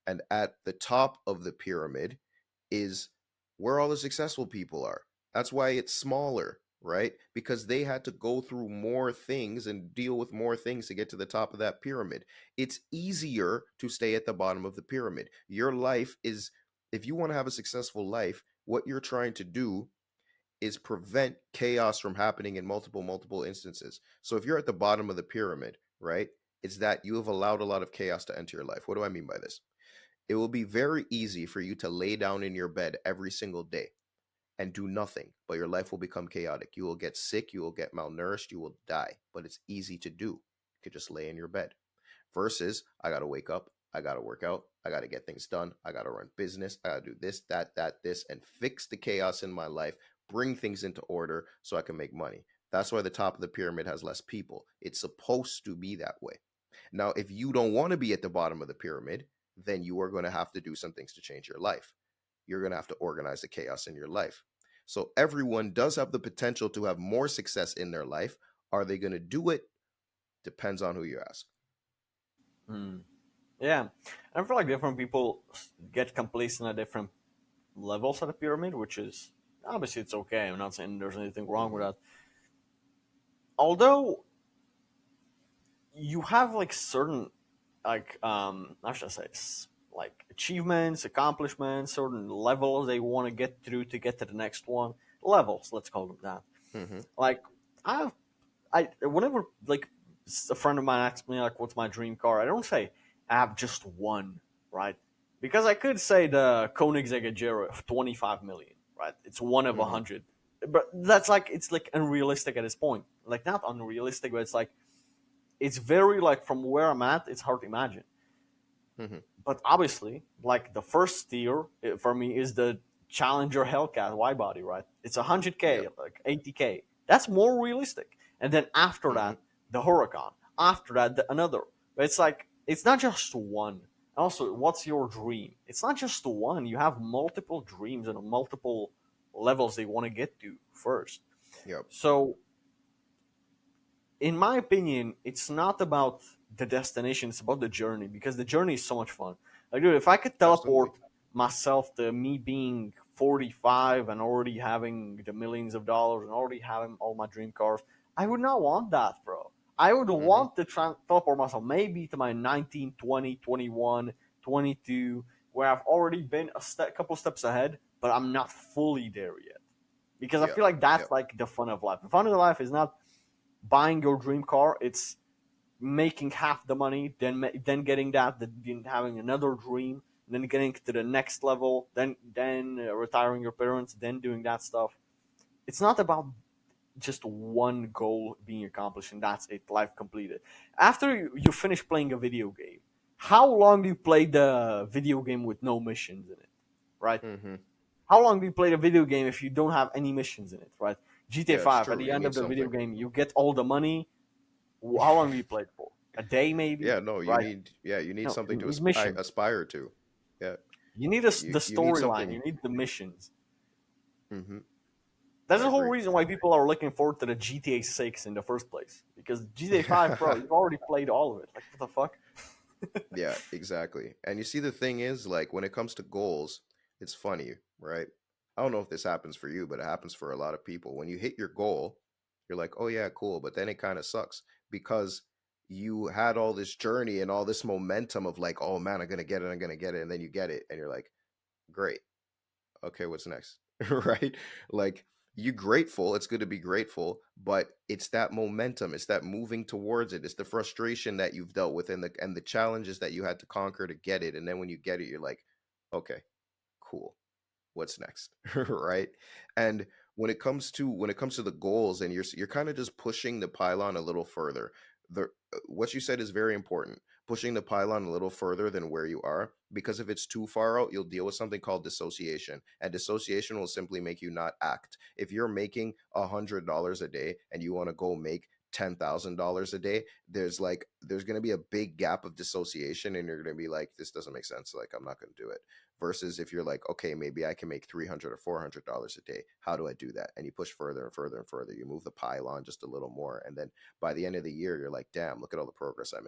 And at the top of the pyramid is where all the successful people are. That's why it's smaller, right? Because they had to go through more things and deal with more things to get to the top of that pyramid. It's easier to stay at the bottom of the pyramid. Your life is, if you want to have a successful life, what you're trying to do is prevent chaos from happening in multiple instances. So if you're at the bottom of the pyramid, right, it's that you have allowed a lot of chaos to enter your life. What do I mean by this? It will be very easy for you to lay down in your bed every single day and do nothing, but your life will become chaotic. You will get sick, you will get malnourished, you will die, but it's easy to do. You could just lay in your bed. Versus, I got to wake up, I got to work out, I got to get things done, I got to run business, I got to do this, this, and fix the chaos in my life, bring things into order so I can make money. That's why the top of the pyramid has less people. It's supposed to be that way. Now, if you don't want to be at the bottom of the pyramid, then you are going to have to do some things to change your life. You're going to have to organize the chaos in your life. So everyone does have the potential to have more success in their life. Are they going to do it? Depends on who you ask. Hmm. Yeah. I feel like different people get complacent at different levels of the pyramid, which is obviously it's okay. I'm not saying there's anything wrong with Hmm. that. Although you have like certain how should I say like achievements, accomplishments, certain levels they want to get through to get to the next one. Levels, let's call them that. Hmm. Like I I whenever like a friend of mine asks me like what's my dream car, I don't say I have just one, right? Because I could say the Koenigsegg Jera of 25 million, right? It's one of a Hmm. hundred, but that's like it's like unrealistic at this point. Like not unrealistic, but it's very like from where I'm at, it's hard to imagine. Hmm. But obviously, like the first tier for me is the Challenger Hellcat wide body, right? It's 100K, Yep. like 80K. That's more realistic. And then after Hmm. that, the Huracan. After that, another. But it's like it's not just one. Also, what's your dream? It's not just one. You have multiple dreams and multiple levels they want to get to first. Yep. So in my opinion, it's not about the destination; it's about the journey because the journey is so much fun. Like, dude, if I could Absolutely. teleport myself to me being 45 and already having the millions of dollars and already having all my dream cars, I would not want that, bro. I would Mm-hmm. want to teleport myself maybe to my 19, 20, 21, 22, where I've already been couple steps ahead, but I'm not fully there yet. Because I Yep. feel like that's Yep. like the fun of life. The fun of life is not buying your dream car; it's making half the money, then getting that, then having another dream, then getting to the next level, then retiring your parents, then doing that stuff. It's not about just one goal being accomplished and that's it, life completed. After you finish playing a video game, how long do you play the video game with no missions in it, right? Mm-hmm. How long do you play the video game if you don't have any missions in it, right? GTA Yeah, it's 5, at true. the You end need of the video something. game, you get all the money. How long do you play it for? A day, maybe, Yeah, no, you right? need yeah, you need No, something you to need missions. aspire to. Yeah. You need the You need storyline. something. You need the missions. Mm-hmm. That's I the whole agree. reason why people are looking forward to the GTA 6 in the first place. Because GTA 5, bro, you've already played all of it. Like, what the fuck? Yeah, exactly. And you see, the thing is, like, when it comes to goals, it's funny, right? I don't know if this happens for you, but it happens for a lot of people. When you hit your goal, you're like, oh, yeah, cool. But then it kind of sucks because you had all this journey and all this momentum of like, oh man, I'm going to get it. I'm going to get it. And then you get it. And you're like, great. Okay, what's next? Right? Like, you grateful, it's good to be grateful, but it's that momentum, it's that moving towards it, it's the frustration that you've dealt with and the challenges that you had to conquer to get it. And then when you get it, you're like, okay, cool, what's next? Right? And when it comes to the goals, and you're kind of just pushing the pylon a little further. The What you said is very important, pushing the pylon a little further than where you are, because if it's too far out, you'll deal with something called dissociation, and dissociation will simply make you not act. If you're making $100 a day and you want to go make $10,000 a day, there's going to be a big gap of dissociation, and you're going to be like, this doesn't make sense, like I'm not going to do it. Versus if you're like, okay, maybe I can make $300 or $400 a day. How do I do that? And you push further and further and further. You move the pylon just a little more, and then by the end of the year, you're like, damn, look at all the progress I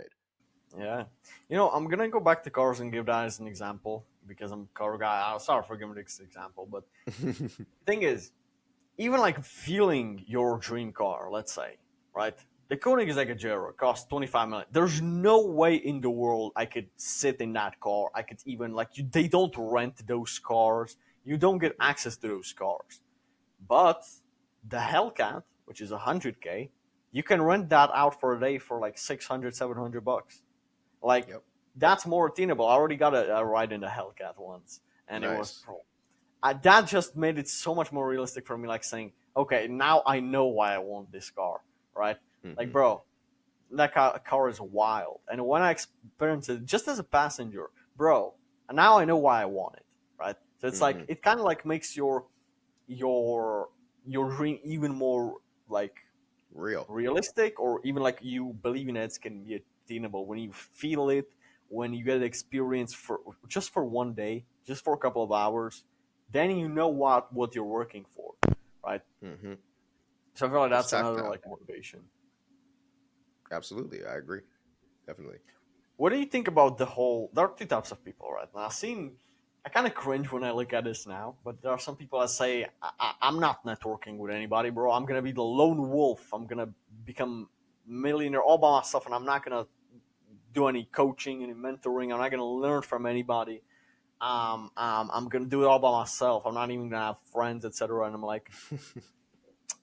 Yeah. I'm going to go back to cars and give that as an example because I'm a car guy. I'm sorry for giving this example, but made. thing is, even like feeling your dream car, let's say, right? The Koenig is like a Jero, it costs 25 million. There's no way in the world I could sit in that car. I could even they don't rent those cars. You don't get access to those cars. But the Hellcat, which is 100K, you can rent that out for a day for like 600, $700. Like, Yep. that's more attainable. I already got a ride in the Hellcat once, and it was Nice. that just made it so much more realistic for me. Like saying, okay, now I know why I want this car, right? Like, Hmm. bro, that car is wild. And when I experienced it just as a passenger, bro, and now I know why I want it, right? So it's like Hmm. it kind of like makes your your dream even more like Real. realistic, or even like you believing it can be attainable when you feel it, when you get the experience for just for one day, just for a couple of hours, then you know what you're working for, right? Hmm. So I feel like It's that's another tactile. like motivation. Absolutely, I agree. Definitely. What do you think about the whole? There are two types of people, right? Now, I've seen. I kind of cringe when I look at this now, but there are some people that say, I'm not networking with anybody, bro. I'm gonna be the lone wolf. I'm gonna become millionaire all by myself, and I'm not gonna do any coaching, any mentoring. I'm not gonna learn from anybody. I'm gonna do it all by myself. I'm not even gonna have friends, etc. And I'm like,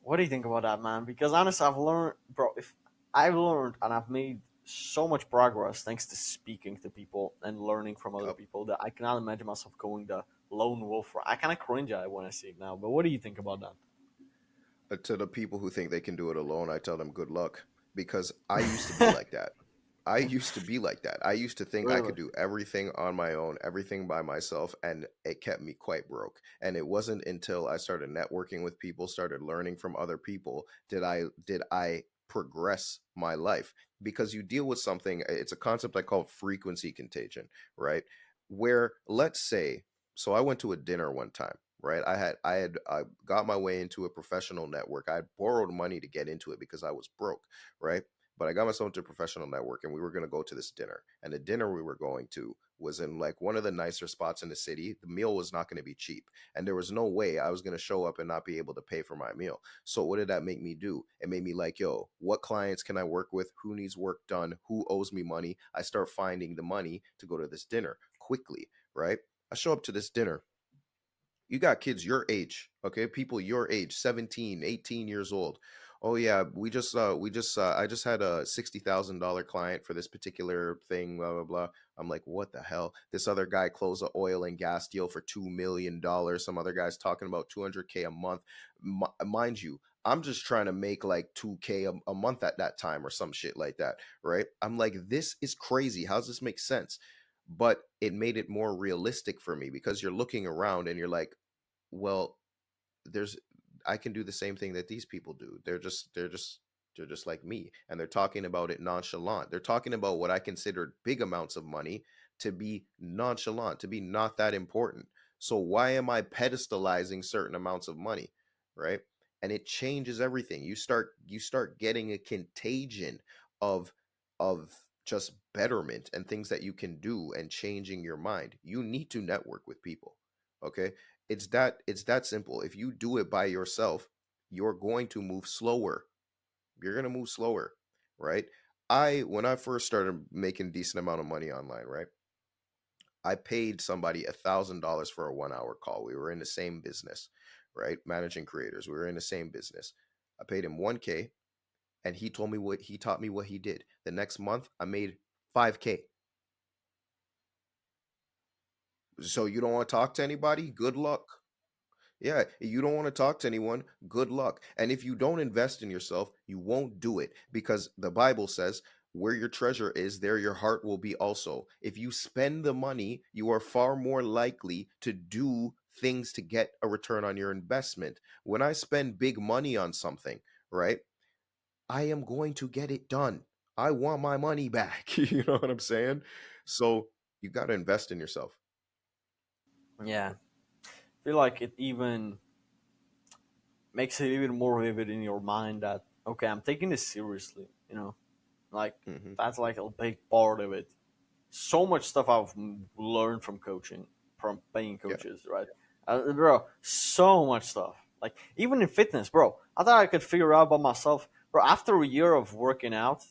what do you think about that, man? Because honestly, I've learned, bro. If I've learned and I've made so much progress thanks to speaking to people and learning from other Yep. people that I cannot imagine myself going the lone wolf. I kind of cringe at it when I see it now. But what do you think about To the people who think they can do it alone, I tell them good luck, because I used to be that? like that. I used to be like that. I used to think I Really? could do everything on my own, everything by myself, and it kept me quite broke. And it wasn't until I started networking with people, started learning from other people, did I progress my life. Because you deal with something, it's a concept I call frequency contagion, right? Where, let's say, so I went to a dinner one time, right? I got my way into a professional network. I had borrowed money to get into it because I was broke, right? But I got myself into professional network, and we were going to go to this dinner. And the dinner we were going to was in like one of the nicer spots in the city. The meal was not going to be cheap, and there was no way I was going to show up and not be able to pay for my meal. So what did that make me do? It made me like, yo, what clients can I work with? Who needs work done? Who owes me money? I start finding the money to go to this dinner quickly, right? I show up to this dinner. You got kids your age, okay? People your age, 17, 18 years old. Oh yeah, I just had a $60,000 client for this particular thing, blah blah blah. I'm like, what the hell? This other guy closed an oil and gas deal for $2 million. Some other guy's talking about 200K a month. Mind you, I'm just trying to make like 2K a month at that time or some shit like that, right? I'm like, this is crazy. How does this make sense? But it made it more realistic for me because you're looking around and you're like, well, there's I can do the same thing that these people do. They're just like me, and they're talking about it nonchalant. They're talking about what I considered big amounts of money to be nonchalant, to be not that important. So why am I pedestalizing certain amounts of money, right? And it changes everything. You start getting a contagion of just betterment and things that you can do and changing your mind. You need to network with people. Okay, it's that simple. If you do it by yourself, you're going to move slower. You're going to move slower, right? I When I first started making decent amount of money online, right? I paid somebody $1,000 for a 1 hour call. We were in the same business, right? Managing creators. We were in the same business. I paid him 1K, and he taught me what he did. The next month I made 5K. So you don't want to talk to anybody? Good luck. Yeah, you don't want to talk to anyone. Good luck. And if you don't invest in yourself, you won't do it because the Bible says, where your treasure is, there your heart will be also. If you spend the money, you are far more likely to do things to get a return on your investment. When I spend big money on something, right, I am going to get it done. I want my money back. You know what I'm saying? So you got to invest in yourself. Yeah, I feel like it even makes it even more vivid in your mind that okay, I'm taking this seriously. Like Hmm. that's like a big part of it. So much stuff I've learned from coaching, from paying Yeah. coaches, right? Bro, so much stuff. Like even in fitness, bro. I thought I could figure out by myself, bro. After a year of working out,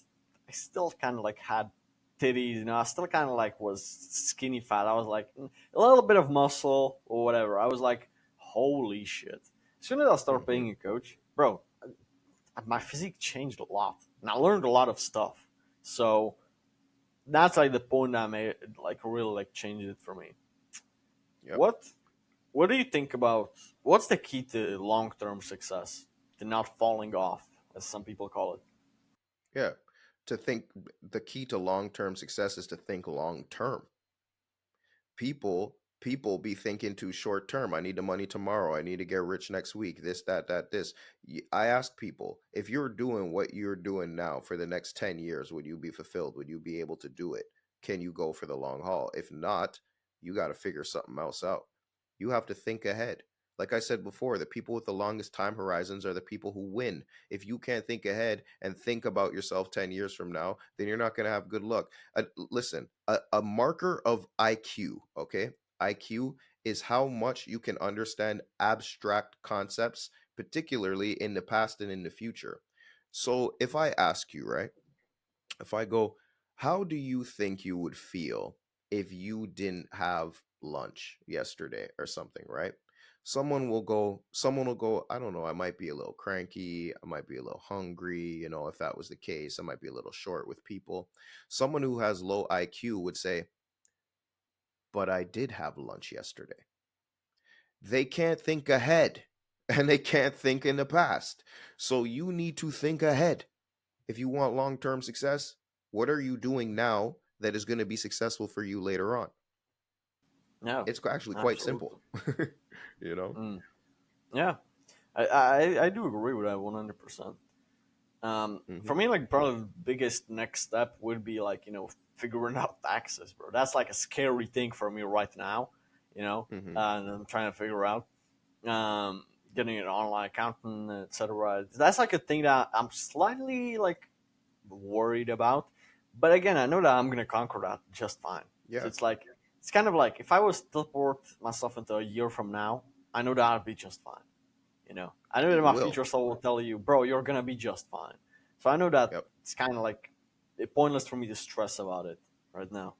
I still kind of like had titties. I still kind of like was skinny fat. I was like a little bit of muscle or whatever. I was like, holy shit. As soon as I started Hmm. paying a coach, bro, my physique changed a lot, and I learned a lot of stuff. So that's like the point I made, like really like changed it for me. Yep. What What do you think about what's the key to long term success, to not falling off, as some people call it? Yeah. To think The key to long-term success is to think long-term. People be thinking too short term. I need the money tomorrow. I need to get rich next week. This, that, this. I ask people, if you're doing what you're doing now for the next 10 years, would you be fulfilled? Would you be able to do it? Can you go for the long haul? If not, you got to figure something else out. You have to think ahead. Like I said before, the people with the longest time horizons are the people who win. If you can't think ahead and think about yourself 10 years from now, then you're not going to have good luck. Listen, a marker of IQ, okay? IQ is how much you can understand abstract concepts, particularly in the past and in the future. So if I ask you, right, if I go, how do you think you would feel if you didn't have lunch yesterday or something, right? Someone will go, I don't know, I might be a little cranky, I might be a little hungry, if that was the case, I might be a little short with people. Someone who has low IQ would say, but I did have lunch yesterday. They can't think ahead and they can't think in the past. So you need to think ahead. If you want long term success, what are you doing now that is going to be successful for you later on? Yeah, It's actually quite absolutely. simple, you know? Mm. Yeah, I do agree with that 100%. For Hmm. me, like probably the biggest next step would be like figuring out taxes, bro. That's like a scary thing for me right now, Hmm. and I'm trying to figure out um, getting an online accountant, etc. That's like a thing that I'm slightly like worried about. But again, I know that I'm gonna conquer that just fine. So Yeah, it's like it's kind of like if I was to teleport myself into a year from now, I know that I'd be just fine. I know that you my will. future self will tell you, bro, you're gonna be just fine. So I know that Yep. it's kind of like pointless for me to stress about it right now.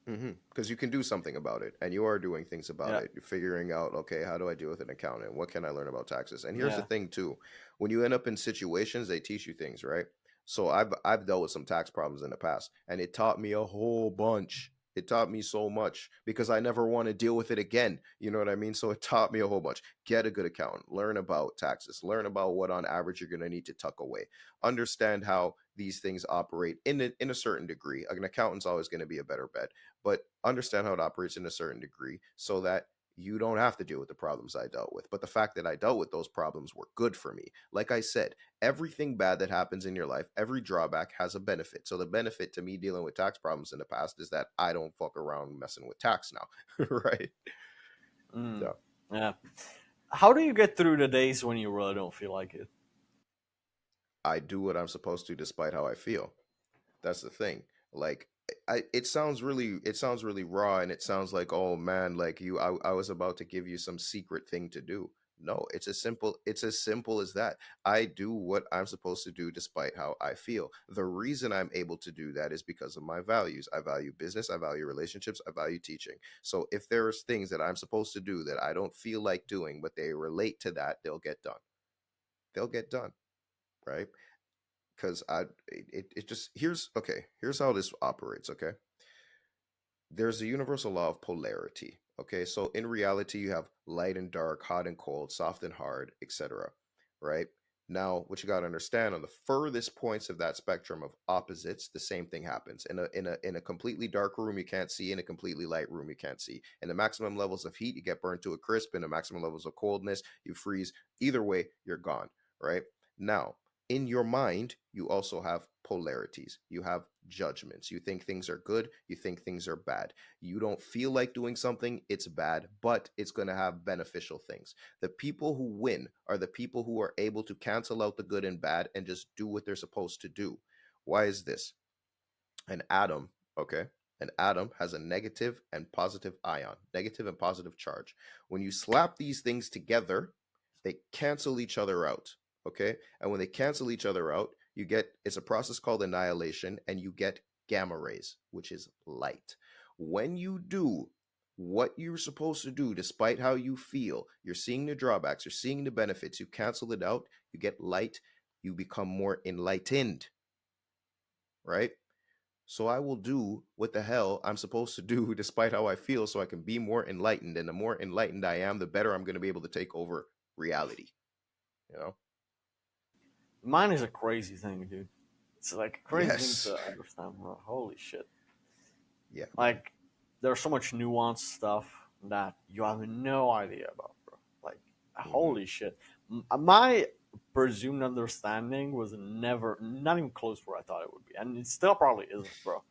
Because you can do something about it, and you are doing things about Yeah, it. You're figuring out, okay, how do I deal with an accountant? What can I learn about taxes? And here's the yeah. thing too: when you end up in situations, they teach you things, right? So I've dealt with some tax problems in the past, and it taught me a whole bunch. It taught me so much because I never want to deal with it again. You know what I mean? So it taught me a whole bunch. Get a good accountant. Learn about taxes. Learn about what on average you're going to need to tuck away. Understand how these things operate in a certain degree. An accountant's always going to be a better bet, but understand how it operates in a certain degree so that you don't have to deal with the problems I dealt with. But the fact that I dealt with those problems were good for me. Like I said, everything bad that happens in your life, every drawback has a benefit. So the benefit to me dealing with tax problems in the past is that I don't fuck around messing with tax now. Right? Mm, So yeah. How do you get through the days when you really don't feel like it? I do what I'm supposed to despite how I feel. That's the thing. Like it sounds really raw, and it sounds like, oh man, like I was about to give you some secret thing to do. No, it's as simple as that. I do what I'm supposed to do despite how I feel. The reason I'm able to do that is because of my values. I value business, I value relationships, I value teaching. So if there's things that I'm supposed to do that I don't feel like doing, but they relate to that, they'll get done. They'll get done, right? Because it just here's how this operates. Okay, there's a universal law of polarity. Okay, so in reality you have light and dark, hot and cold, soft and hard, etc. Right? Now what you got to understand, on the furthest points of that spectrum of opposites, the same thing happens. In a completely dark room you can't see, in a completely light room you can't see. In the maximum levels of heat you get burned to a crisp, in the maximum levels of coldness you freeze. Either way you're gone, right? Now in your mind, you also have polarities. You have judgments. You think things are good, you think things are bad. You don't feel like doing something, it's bad, but it's going to have beneficial things. The people who win are the people who are able to cancel out the good and bad and just do what they're supposed to do. Why is this? An atom, okay? An atom has a negative and positive ion, negative and positive charge. When you slap these things together, they cancel each other out, okay? And when they cancel each other out, you get it's a process called annihilation, and you get gamma rays, which is light. When you do what you're supposed to do, despite how you feel, you're seeing the drawbacks, you're seeing the benefits, you cancel it out, you get light, you become more enlightened, right? So I will do what the hell I'm supposed to do despite how I feel so I can be more enlightened. And the more enlightened I am, the better I'm going to be able to take over reality, you know? Mine is a crazy thing, dude. It's like a crazy thing Yes. to understand, bro. Holy shit. Yeah, man. Like, there's so much nuanced stuff that you have no idea about, bro. Like, Hmm. holy shit. My presumed understanding was never, not even close to where I thought it would be. And it still probably isn't, bro.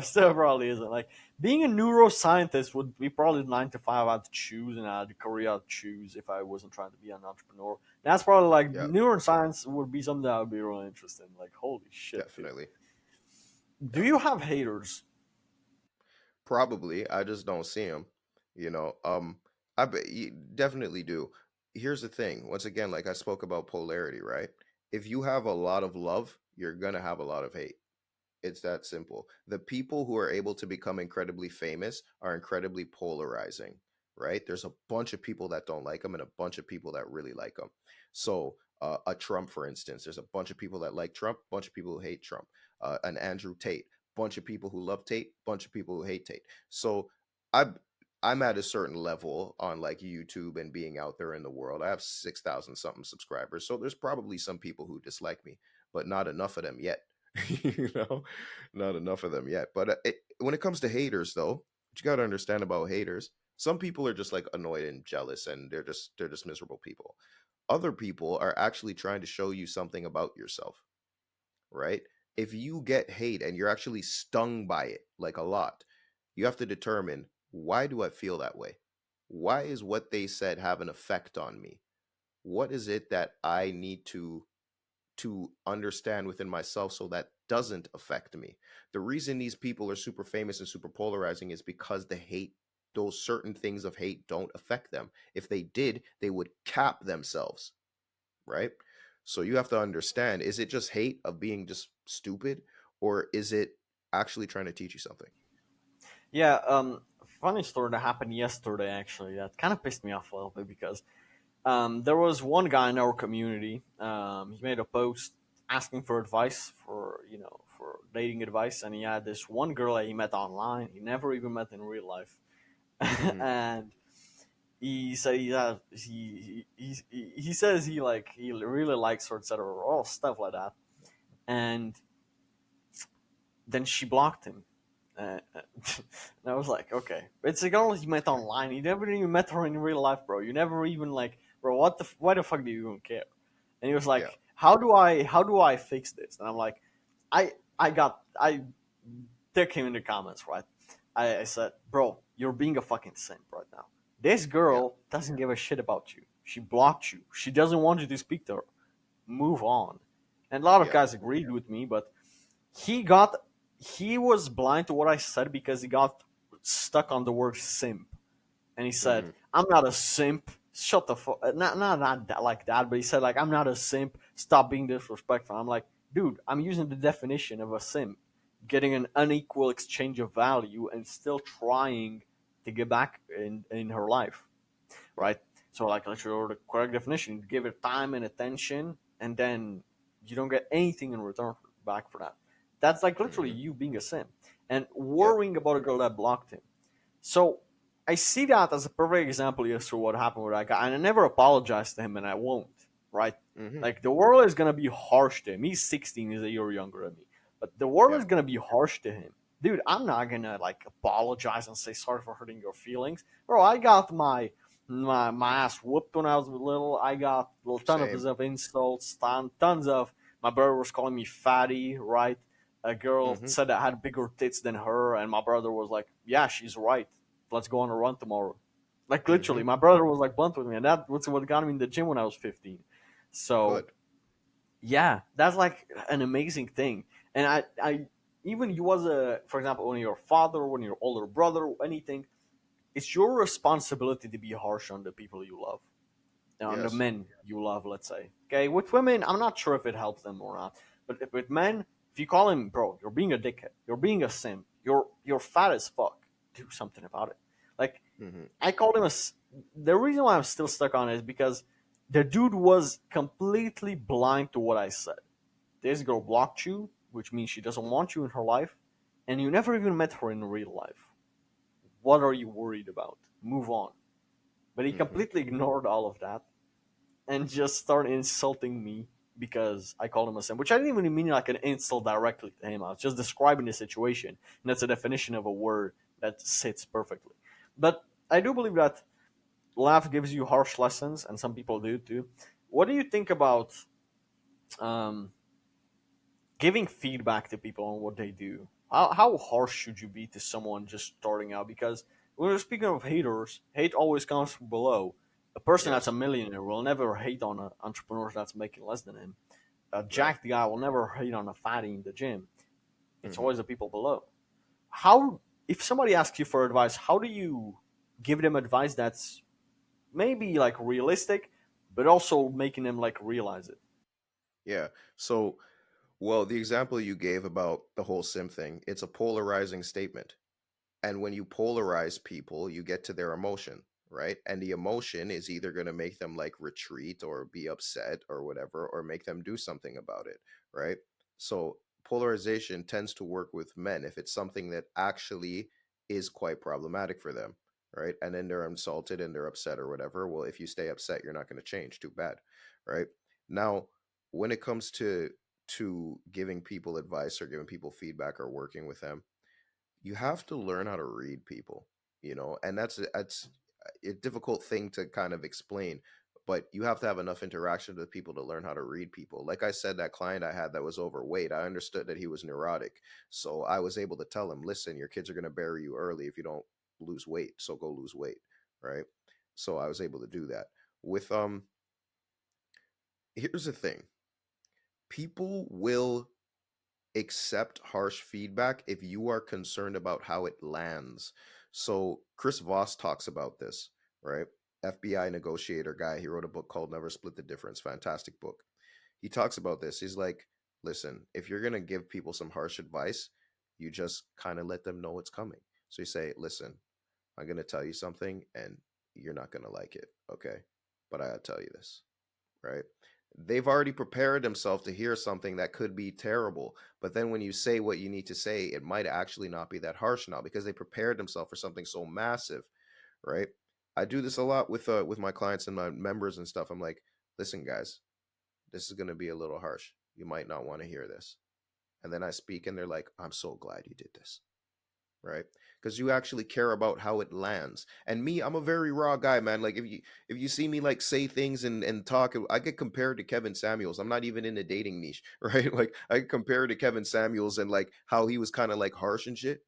Still probably isn't. Like, being a neuroscientist would be probably 9 to 5 I'd choose, and I'd career I'd choose if I wasn't trying to be an entrepreneur. That's probably like Yeah, neuroscience would be something that would be really interesting. Like, holy shit, dude. definitely. Do Yeah. you have haters? Probably. I just don't see them, you know? I bet you definitely do. Here's the thing. Once again, like I spoke about polarity, right? If you have a lot of love, you're going to have a lot of hate. It's that simple. The people who are able to become incredibly famous are incredibly polarizing, right? There's a bunch of people that don't like them and a bunch of people that really like them. So, a Trump, for instance, there's a bunch of people that like Trump, bunch of people who hate Trump. An Andrew Tate, bunch of people who love Tate, bunch of people who hate Tate. So, I I'm at a certain level on like YouTube and being out there in the world. I have 6,000 something subscribers. So there's probably some people who dislike me, but not enough of them yet. you know, not enough of them yet. But when it comes to haters, though, what you got to understand about haters, some people are just like annoyed and jealous, and they're just miserable people. Other people are actually trying to show you something about yourself, right? If you get hate and you're actually stung by it, like a lot, you have to determine, why do I feel that way? Why is what they said have an effect on me? What is it that I need to to understand within myself so that doesn't affect me. The reason these people are super famous and super polarizing is because the hate, those certain things of hate don't affect them. If they did, they would cap themselves, right? So you have to understand, is it just hate of being just stupid, or is it actually trying to teach you something? Yeah, funny story that happened yesterday actually that kind of pissed me off a little bit because there was one guy in our community. He made a post asking for advice for dating advice, and he had this one girl that he met online. He never even met in real life, Hmm. and he said he says he really likes her, etc. All stuff like that, and then she blocked him. And I was like, okay, it's a girl you met online. You never even met her in real life, bro. You never even like, bro. Why the fuck do you even care? And he was Yeah. like, how do I fix this? And I'm like, I took him in the comments, right? I said, bro, you're being a fucking simp right now. This Yeah. girl doesn't give a shit about you. She blocked you. She doesn't want you to speak to her. Move on. And a lot of Yeah. guys agreed with me, but he got he was blind to what I said because he got stuck on the word simp, and he said, Hmm. "I'm not a simp." Shut the fuck. Not that, like that, but he said like, "I'm not a simp. Stop being disrespectful." I'm like, dude, I'm using the definition of a simp, getting an unequal exchange of value and still trying to get back in her life, Yeah. right? So like literally the correct definition, you give it time and attention, and then you don't get anything in return back for that. That's like literally Hmm. you being a simp and Yep. worrying about a girl that blocked him. So I see that as a perfect example yesterday what happened with that guy, and I never apologized to him, and I won't. Right? Hmm. Like the world is gonna be harsh to him. He's 16, he's a year younger than me, but the world Yeah. is gonna be harsh to him. Dude, I'm not gonna like apologize and say sorry for hurting your feelings, bro. I got my ass whooped when I was little. I got a ton Same. of insults, tons of my brother was calling me fatty, right? A girl Hmm. said I had bigger tits than her, and my brother was like, "Yeah, she's right. Let's go on a run tomorrow." Like literally, Hmm. my brother was like blunt with me, and that was what got me in the gym when I was 15. So Good. yeah, that's like an amazing thing. And I even you as a, for example, when your father, when your older brother, or anything, it's your responsibility to be harsh on the people you love, on the Yes. men you love, let's say. Okay, with women, I'm not sure if it helps them or not, but with men, if you call him bro, you're being a dickhead, you're being a simp, you're fat as fuck. Do something about it. Like Hmm. I called him the reason why I'm still stuck on it is because the dude was completely blind to what I said. This girl blocked you, which means she doesn't want you in her life, and you never even met her in real life. What are you worried about? Move on. But he Hmm. completely ignored all of that and just started insulting me because I called him a simp, which I didn't even mean like an insult directly to him. I was just describing the situation, and that's a definition of a word that sits perfectly. But I do believe that life gives you harsh lessons, and some people do too. What do you think about um, giving feedback to people on what they do? How harsh should you be to someone just starting out? Because when we're speaking of haters, hate always comes from below. A person that's a Yes. millionaire will never hate on an entrepreneur that's making less than him. A Right. jacked guy will never hate on a fatty in the gym. It's Hmm. always the people below. How, if somebody asks you for advice, how do you give them advice that's maybe like realistic, but also making them like realize it? Yeah. So, well, the example you gave about the whole sim thing, it's a polarizing statement. And when you polarize people, you get to their emotion, right? And the emotion is either going to make them like retreat or be upset or whatever, or make them do something about it, right? So polarization tends to work with men if it's something that actually is quite problematic for them, right? And then they're insulted and they're upset or whatever. Well, if you stay upset, you're not going to change. Too bad, right? Now, when it comes to giving people advice or giving people feedback or working with them, you have to learn how to read people, and that's a difficult thing to kind of explain, but you have to have enough interaction with people to learn how to read people. Like I said, that client I had that was overweight, I understood that he was neurotic, so I was able to tell him, listen, your kids are going to bury you early if you don't lose weight, so go lose weight, right? So I was able to do that with here's the thing. People will accept harsh feedback if you are concerned about how it lands. So Chris Voss talks about this, right? FBI negotiator guy. He wrote a book called Never Split the Difference. Fantastic book. He talks about this. He's like, listen, if you're going to give people some harsh advice, you just kind of let them know it's coming. So you say, listen, I'm going to tell you something and you're not going to like it. Okay. But I got to tell you this, right? They've already prepared themselves to hear something that could be terrible. But then when you say what you need to say, it might actually not be that harsh now because they prepared themselves for something so massive, right? I do this a lot with my clients and my members and stuff. I'm like, listen, guys, this is going to be a little harsh. You might not want to hear this. And then I speak and they're like, I'm so glad you did this, right? Because you actually care about how it lands. And me, I'm a very raw guy, man. Like if you see me like say things and talk, I get compared to Kevin Samuels. I'm not even in the dating niche, right? Like I get compared to Kevin Samuels and like how he was kind of like harsh and shit.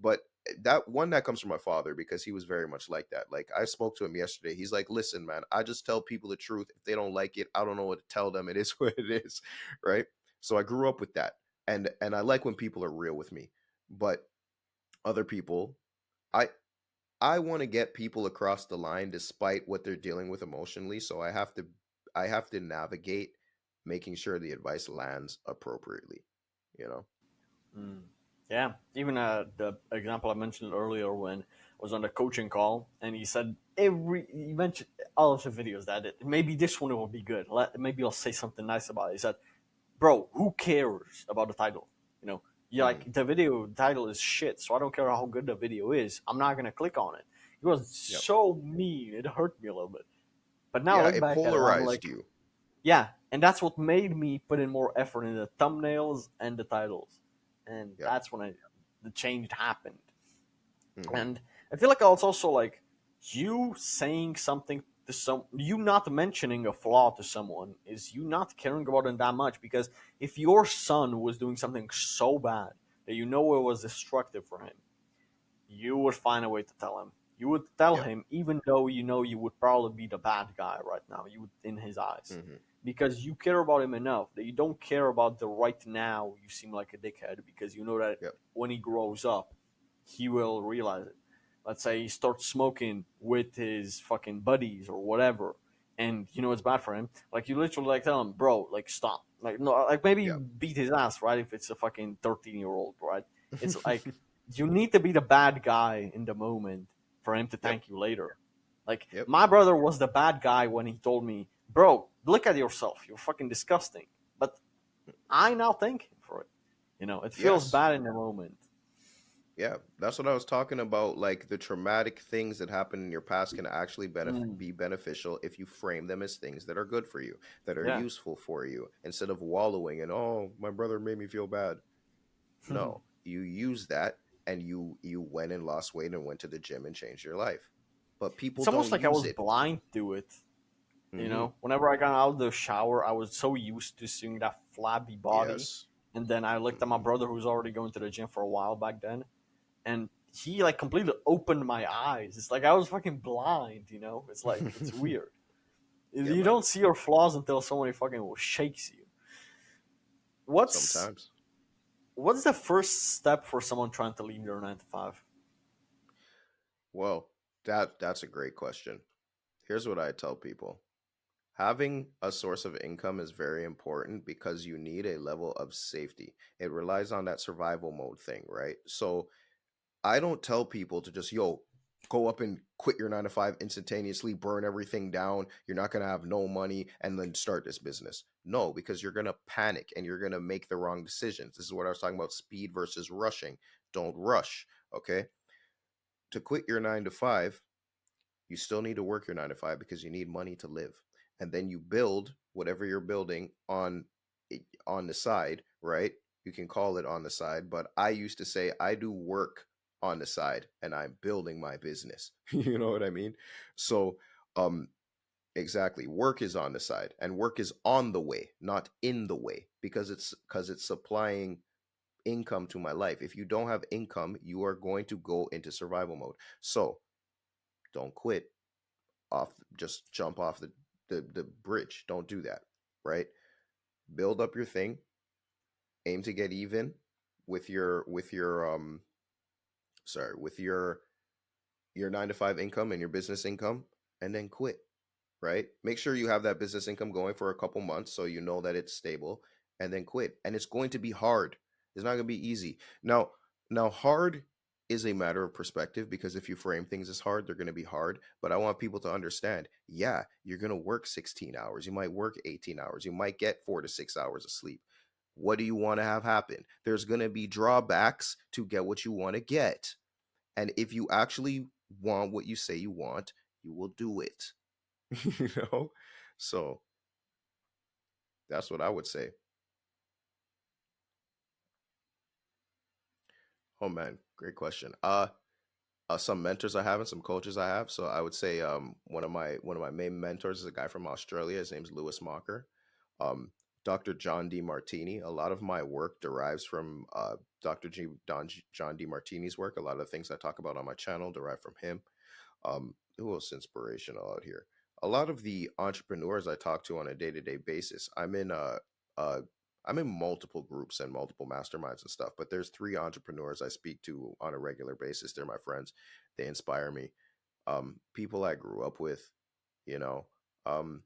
But that one that comes from my father because he was very much like that. Like I spoke to him yesterday. He's like, listen, man, I just tell people the truth. If they don't like it, I don't know what to tell them. It is what it is, right? So I grew up with that. And I like when people are real with me. But other people, I I want to get people across the line despite what they're dealing with emotionally, so I have to navigate making sure the advice lands appropriately, you know. Mm. Yeah, even the example I mentioned earlier when I was on the coaching call, and he said he mentioned all of the videos that maybe this one will be good. Maybe I'll say something nice about it. He said, "Bro, who cares about the title? You know, you Mhm. like the video title is shit, so I don't care how good the video is. I'm not gonna click on it." He was Yep. so mean; it hurt me a little bit. But now Yeah, look it back at it, I'm polarized like, you. yeah, and that's what made me put in more effort in the thumbnails and the titles, and Yep. that's when the change happened. Mhm. And I feel like it's also like you saying something to you not mentioning a flaw to someone is you not caring about them that much, because if your son was doing something so bad that you know it was destructive for him, you would find a way to tell him. You would tell Yep. him, even though you know you would probably be the bad guy right now. You would, in his eyes, Mhm. because you care about him enough that you don't care about the right now. You seem like a dickhead because you know that Yep. when he grows up, he will realize it. Let's say he starts smoking with his fucking buddies or whatever, and you know it's bad for him. Like you literally like tell him, bro, like stop. Like no, like maybe Yep. beat his ass, right? If it's a fucking 13-year-old, right? It's like you need to be the bad guy in the moment for him to Yep. thank you later. Like Yep. my brother was the bad guy when he told me, "Bro, look at yourself. You're fucking disgusting." But I now thank him for it. You know, it feels Yes. bad in the moment. Yeah, that's what I was talking about. Like the traumatic things that happen in your past can actually Mm, be beneficial if you frame them as things that are good for you, that are yeah. useful for you, instead of wallowing in, oh, my brother made me feel bad. No, you use that and you went and lost weight and went to the gym and changed your life. But people It's almost don't like I use was it. blind to it. You Hmm. know, whenever I got out of the shower, I was so used to seeing that flabby body. Yes. And then I looked at my Hmm. brother, who was already going to the gym for a while back then, and he like completely opened my eyes. It's like I was fucking blind, you know? It's like it's weird. Yeah, You man. don't see your flaws until somebody fucking shakes you. What's Sometimes. what's the first step for someone trying to leave their 9 to 5? Well, that's a great question. Here's what I tell people. Having a source of income is very important because you need a level of safety. It relies on that survival mode thing, right? So I don't tell people to just, yo, go up and quit your 9 to 5 instantaneously, burn everything down. You're not going to have no money and then start this business. No, because you're going to panic and you're going to make the wrong decisions. This is what I was talking about, speed versus rushing. Don't rush, okay? To quit your 9 to 5, you still need to work your 9 to 5 because you need money to live. And then you build whatever you're building on the side, right? You can call it on the side, but I used to say I do work on the side and I'm building my business. You know what I mean? So, um exactly, work is on the side and work is on the way, not in the way, because it's supplying income to my life. If you don't have income, you are going to go into survival mode. So, don't quit off, just jump off the bridge. Don't do that, right? build up your thing, aim to get even with your sorry, with your 9 to 5 income and your business income, and then quit, right? Make sure you have that business income going for a couple months so you know that it's stable, and then quit. And it's going to be hard. It's not going to be easy. Now hard is a matter of perspective, because if you frame things as hard, they're going to be hard. But I want people to understand, yeah, you're going to work 16 hours. You might work 18 hours. You might get 4 to 6 hours of sleep. What do you want to have happen? There's going to be drawbacks to get what you want to get. And if you actually want what you say you want, you will do it. you know? So that's what I would say. Oh man, great question. Some mentors I have and some coaches I have. So I would say one of my main mentors is a guy from Australia. His name's Lewis Mocker. Um, Dr. John D. Martini. A lot of my work derives from John D. Martini's work. A lot of the things I talk about on my channel derive from him. Who else inspirational out here? A lot of the entrepreneurs I talk to on a day-to-day basis, uh I'm in multiple groups and multiple masterminds and stuff, but there's three entrepreneurs I speak to on a regular basis. They're my friends. They inspire me. People I grew up with, you know. Um,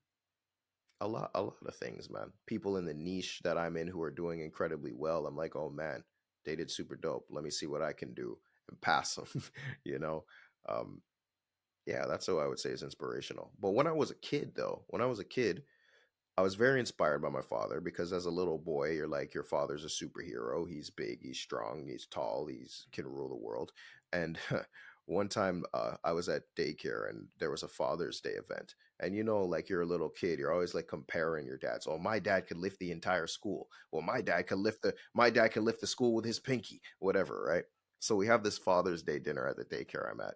a lot of things, man. People in the niche that I'm in who are doing incredibly well. I'm like, oh man, they did super dope. Let me see what I can do and pass them, you know. Um, yeah, that's what I would say is inspirational. But when I was a kid, though, when I was a kid, I was very inspired by my father, because as a little boy, you're like, your father's a superhero. He's big, he's strong, he's tall, he's can rule the world. And one time I was at daycare and there was a Father's Day event. And like you're a little kid, you're always like comparing your dads. Oh, my dad could lift the entire school. Well, my dad could lift the school with his pinky, whatever, right? So we have this Father's Day dinner at the daycare I'm at.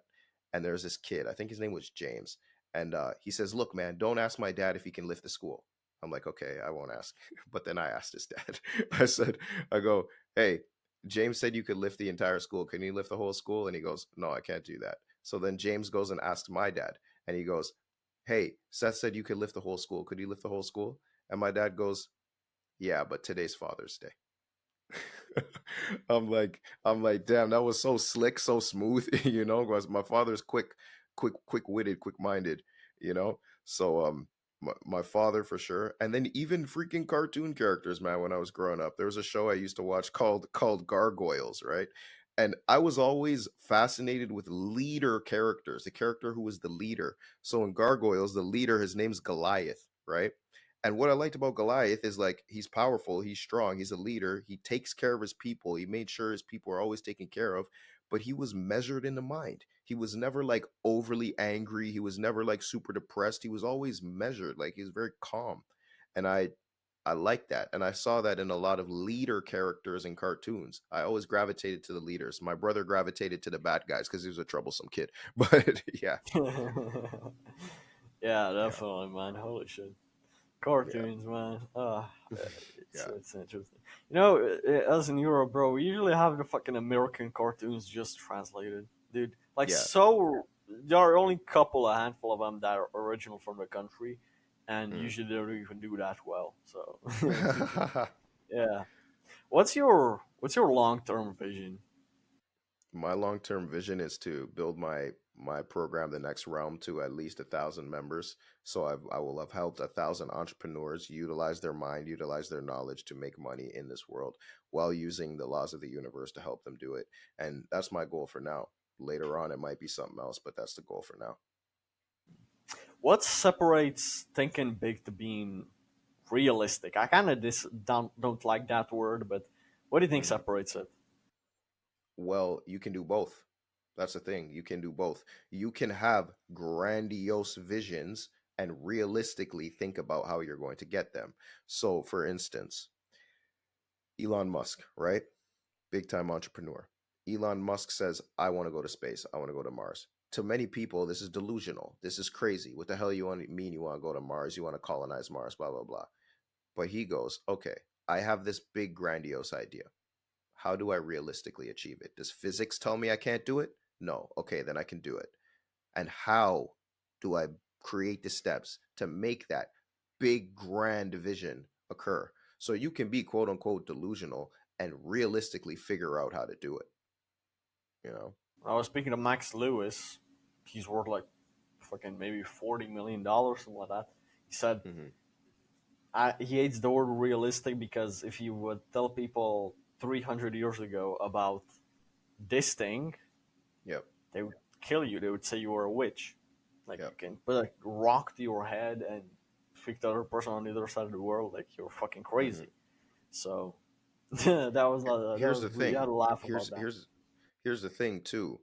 And there's this kid, I think his name was James. And he says, look, man, don't ask my dad if he can lift the school. I'm like, okay, I won't ask. But then I asked his dad. I go, hey, James said you could lift the entire school. Can you lift the whole school? And he goes, no, I can't do that. So then James goes and asks my dad, and he goes, hey, Seth said you could lift the whole school. Could you lift the whole school? And my dad goes, yeah, but today's Father's Day. I'm like, damn, that was so slick, so smooth, because my father's quick-witted, quick-minded, you know. So my father for sure. And then even freaking cartoon characters, man, when I was growing up. There was a show I used to watch called Gargoyles, right? And I was always fascinated with leader characters, the character who was the leader. So in Gargoyles, the leader, his name's Goliath, right? And what I liked about Goliath is like he's powerful, he's strong, he's a leader, he takes care of his people, he made sure his people are always taken care of, but he was measured in the mind. He was never like overly angry, he was never like super depressed. He was always measured, like he was very calm. And I like that. And I saw that in a lot of leader characters in cartoons. I always gravitated to the leaders. My brother gravitated to the bad guys because he was a troublesome kid. But yeah, Yeah, yeah, definitely, man. Holy shit. yeah, Cartoons, man. It's yeah, it's interesting. As in Europe, bro, we usually have the fucking American cartoons just translated, dude. Like, yeah. so there are only a handful of them that are original from the country, and Mm. usually they don't even do that well. So, yeah. What's your long term vision? My long-term vision is to build my program, the next realm, to at least 1,000 members. So I will have helped 1,000 entrepreneurs utilize their mind, utilize their knowledge to make money in this world while using the laws of the universe to help them do it. And that's my goal for now. Later on, it might be something else, but that's the goal for now. What separates thinking big to being realistic? I kind of don't like that word, but what do you think Mhm. separates it? Well, you can do both. That's the thing. You can do both. You can have grandiose visions and realistically think about how you're going to get them. So, for instance, Elon Musk, right? Big time entrepreneur. Elon Musk says, I want to go to space. I want to go to Mars. To many people, this is delusional. This is crazy. What the hell you want mean you want to go to Mars? You want to colonize Mars, blah, blah, blah. But he goes, okay, I have this big grandiose idea. How do I realistically achieve it? Does physics tell me I can't do it? No. Okay, then I can do it. And how do I create the steps to make that big grand vision occur? So you can be quote unquote delusional and realistically figure out how to do it, you know? I was speaking to Max Lewis. He's worth like fucking maybe $40 million, something like that. He said Hmm. he hates the word realistic because if you would tell people 300 years ago about this thing, Yep. they would kill you. They would say you were a witch. Like you Yep. can put a rock to your head and freak the other person on the other side of the world. Like you're fucking Hmm. crazy. So Here's the we had thing. to laugh about Here's that. here's here's the thing too.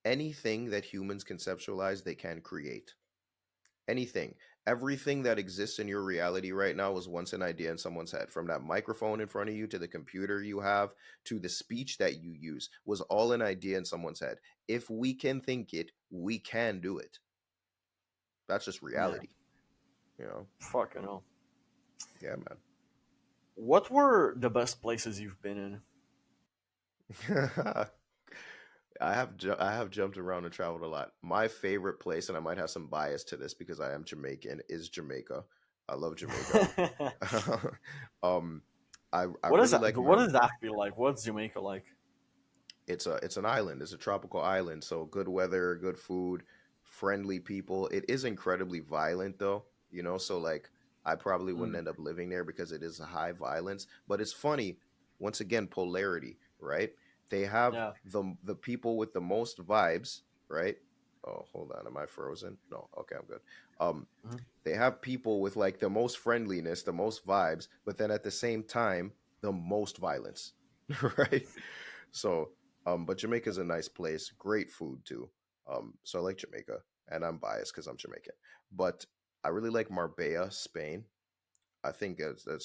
Anything that humans conceptualize, they can create. Anything. Everything that exists in your reality right now was once an idea in someone's head. From that microphone in front of you to the computer you have to the speech that you use was all an idea in someone's head. If we can think it, we can do it. That's just Yeah, reality, you know? fucking hell. Yeah, man. What were the best places you've been in? I have jumped around and traveled a lot. My favorite place, and I might have some bias to this because I am Jamaican, is Jamaica. I love Jamaica. um, I What is really that? like What does that feel like? What's Jamaica like? it's an island. It's a tropical island, so good weather, good food, friendly people. It is incredibly violent though, you know, so like I probably wouldn't Mm, end up living there because it is a high violence, but it's funny, once again polarity, right? They have yeah. the people with the most vibes, right? Oh, hold on, am I frozen? No. Okay, I'm good. Um Mhm. they have people with like the most friendliness, the most vibes, but then at the same time, the most violence, right? So, but Jamaica's a nice place, great food too. So I like Jamaica, and I'm biased because I'm Jamaican, but I really like Marbella, Spain. I think that's a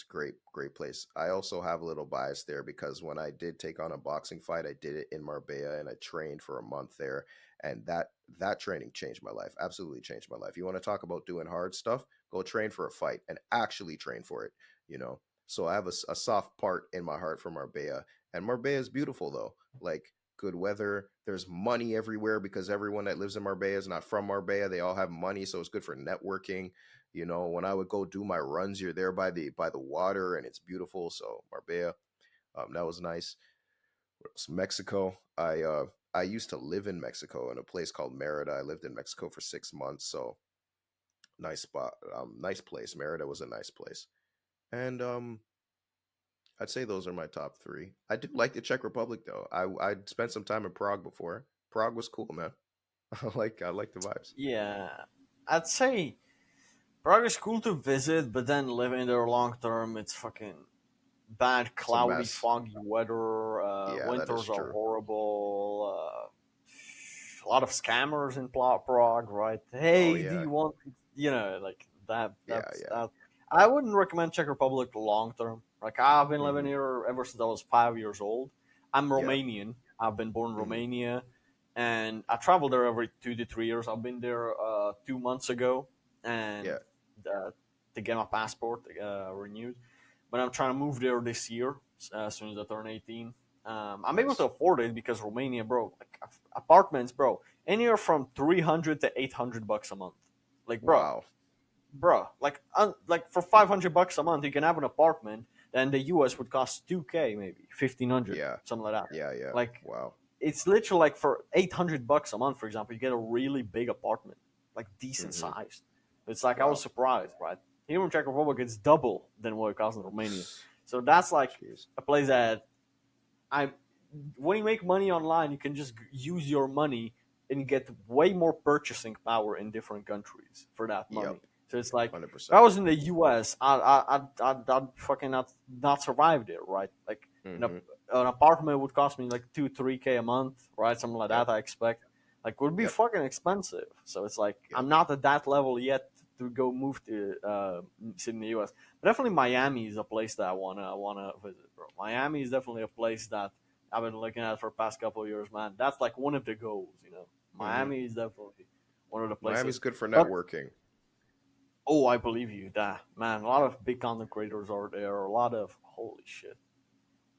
great place. I also have a little bias there because when I did take on a boxing fight, I did it in Marbella and I trained for a month there, and that training changed my life. Absolutely changed my life. You want to talk about doing hard stuff? Go train for a fight and actually train for it. You know. So I have a soft part in my heart for Marbella, and Marbella is beautiful though. Like good weather. There's money everywhere because everyone that lives in Marbella is not from Marbella. They all have money, so it's good for networking. You know, when I would go do my runs, you're there by the water and it's beautiful. So Marbella, that was nice. Mexico. I used to live in Mexico in a place called Merida. I lived in Mexico for 6 months, so nice spot, nice place. Merida was a nice place, and I'd say those are my top three. I do like the Czech Republic though. I spent some time in Prague before. Prague was cool, man. I like the vibes. Yeah, I'd say Prague is cool to visit, but then living there long term, it's fucking bad, It's a cloudy, mess. foggy weather. Yeah, that is Winters are true. horrible. A lot of scammers in Prague, right? Oh Hey, do yeah, you want, like that? yeah, yeah. I wouldn't recommend Czech Republic long term. Like I've been living Hmm. here ever since I was 5 years old. I'm Yeah. Romanian. I've been born in Hmm. Romania, and I travel there every 2 to 3 years. I've been there 2 months ago, and Yeah. uh, to get my passport renewed. But I'm trying to move there this year as soon as I turn 18. I'm able to Nice. afford it because Romania, bro, like apartments, bro, anywhere from 300 to $800 a month. Like, Wow. like, like for $500 a month, you can have an apartment. Then the US would cost 2K, maybe 1,500, Yeah. something like that. Yeah. Yeah. Like, Wow. it's literally like for $800 a month, for example, you get a really big apartment, like decent Hmm. sized. It's like I was Wow. surprised, right? Here in Czech Republic, it's double than what it costs in Romania. So that's like Jeez. a place that I, when you make money online, you can just use your money and get way more purchasing power in different countries for that Yep. money. So it's like if I 100%. was in the US, I'd fucking not survive there, right? Like an, Hmm. an apartment would cost me like 2 3K a month, right? Something like Yep. that. I expect like would be Yep. fucking expensive. So it's like Yep. I'm not at that level yet to go move to sit in the US. Definitely Miami is a place that I wanna visit, bro. Miami is definitely a place that I've been looking at for the past couple of years, man. That's like one of the goals. Hmm. Miami is definitely one of the Miami's places. good for But networking. oh, I believe you. That man, a lot of big content creators are there. A lot of holy shit.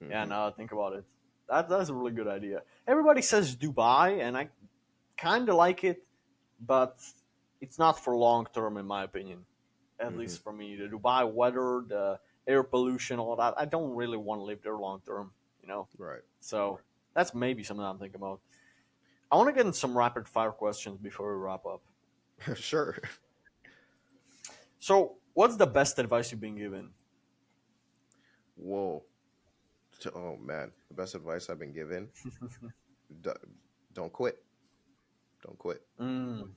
Yeah, Hmm. now I think about it. That's a really good idea. Everybody says Dubai, and I kind of like it, but it's not for long term, in my opinion. At Hmm. least for me, the Dubai weather, air pollution, all that. I don't really want to live there long term, you know. Right. So that's maybe something I'm thinking about. I want to get in some rapid fire questions before we wrap up. Sure. So, what's the best advice you've been given? Whoa. Oh man, the best advice I've been given: d- don't quit. Don't quit. Mm.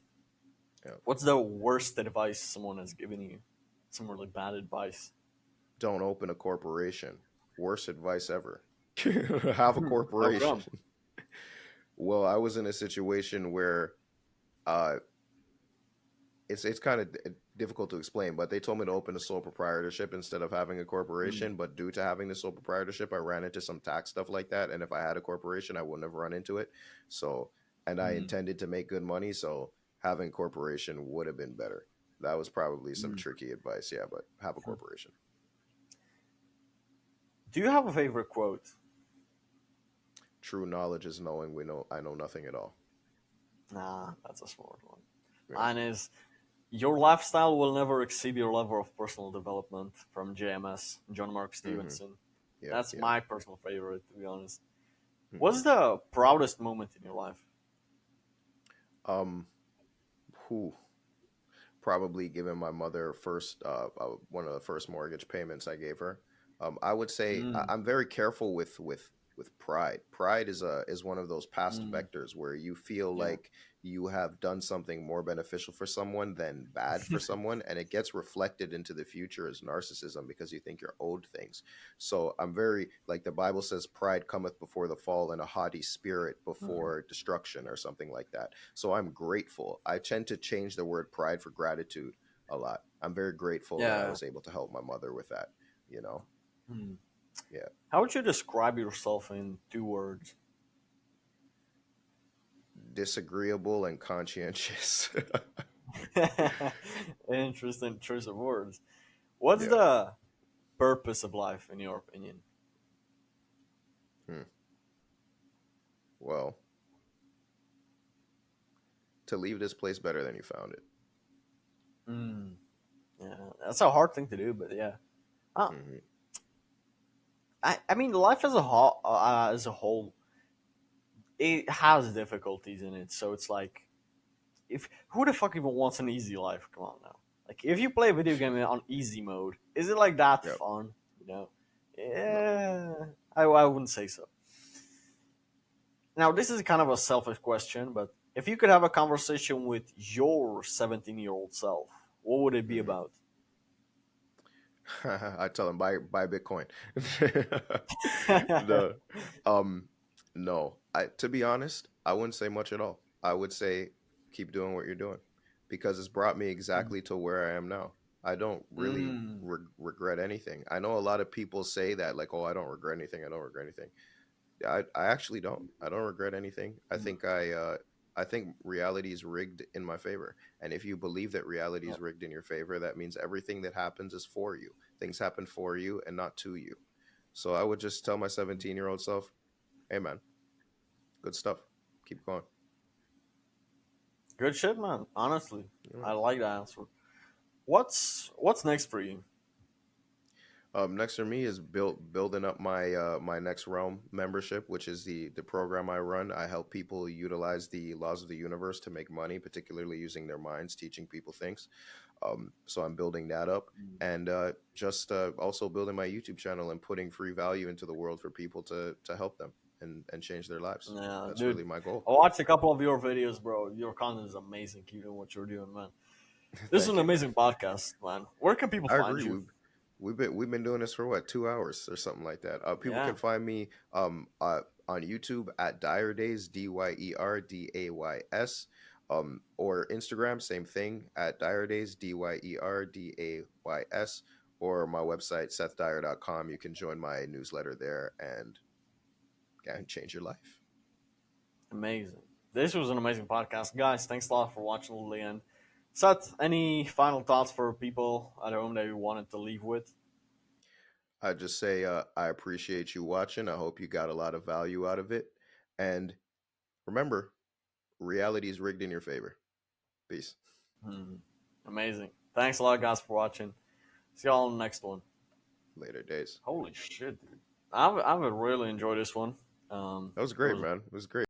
Yeah. What's the worst advice someone has given you? Some really bad advice. Don't open a corporation. Worst advice ever. Have a How corporation. come? Well, I was in a situation where uh, it's kind of difficult to explain, but they told me to open a sole proprietorship instead of having a Mm. corporation. But due to having the sole proprietorship, I ran into some tax stuff like that. And if I had a corporation, I wouldn't have run into it. So, and I Mm. intended to make good money, so having a corporation would have been better. That was probably some Mm. tricky advice, yeah, but have a corporation. Do you have a favorite quote? True knowledge is knowing we know I know nothing at all. Nah, that's a smart one. Yeah. Mine is your lifestyle will never exceed your level of personal development from JMS, John Mark Mm-hmm. Stevenson. Yep. That's Yep. my personal favorite, to be honest. Mm-hmm. What's the proudest moment in your life? Um. Who? Probably giving my mother first one of the first mortgage payments I gave her. I would say Mm. I'm very careful with pride. Pride is one of those past Mm. vectors where you feel Yeah. like you have done something more beneficial for someone than bad for someone, and it gets reflected into the future as narcissism because you think you're owed things. So I'm very like the Bible says, pride cometh before the fall, and a haughty spirit Mm. before destruction, or something like that. So I'm grateful. I tend to change the word pride for gratitude a lot. I'm very grateful that I Yeah. was able to help my mother with that, you know? Mm. Yeah. How would you describe yourself in 2 words? Disagreeable and conscientious. Interesting choice of words. What's Yeah. the purpose of life, in your opinion? Hmm. Well, to leave this place better than you found it. Mm. Yeah, that's a hard thing to do, but yeah. Uh, Hmm. I mean, life as a whole, it has difficulties in it. So it's like, if who the fuck even wants an easy life? Come on now. Like, if you play a video game on easy mode, is it like that Yep. fun? You know? No. Yeah, I wouldn't say so. Now, this is kind of a selfish question, but if you could have a conversation with your 17-year-old self, what would it be Hmm. about? I tell them buy Bitcoin. No, um, no. I to be honest, I wouldn't say much at all. I would say keep doing what you're doing because it's brought me exactly to where I am now. I don't really Mm. regret anything. I know a lot of people say that like, oh, I don't regret anything. I don't regret anything. I actually don't. I don't regret anything. I think reality is rigged in my favor. And if you believe that reality Yeah. is rigged in your favor, that means everything that happens is for you. Things happen for you and not to you. So I would just tell my 17-year-old self, "Hey man, good stuff. Keep going." Good shit, man. Honestly, You I know? like that answer. What's next for you? Next for me is building up my next realm membership, which is the program I run. I help people utilize the laws of the universe to make money, particularly using their minds, teaching people things. So I'm building that up, and just also building my YouTube channel and putting free value into the world for people to help them and change their lives. Yeah, That's dude. really my goal. I watched a couple of your videos, bro. Your content is amazing. Keep doing what you're doing, man. This is Thank an you, man. amazing podcast, man. Where can people I find agree. you? We've been doing this for what 2 hours or something like that. People Yeah. can find me on YouTube at Dyer Days, DYERDAYS, or Instagram, same thing at Dyer Days, DYERDAYS, or my website sethdyer.com. You can join my newsletter there and change your life. Amazing. This was an amazing podcast. Guys, thanks a lot for watching till the end. Seth, any final thoughts for people at home that you wanted to leave with? I just say I appreciate you watching. I hope you got a lot of value out of it, and remember, reality is rigged in your favor. Peace. Hmm. Amazing. Thanks a lot, guys, for watching. See y'all on the next one. later days. Holy shit, dude! I would really enjoy this one. That was It great, was man. It was great.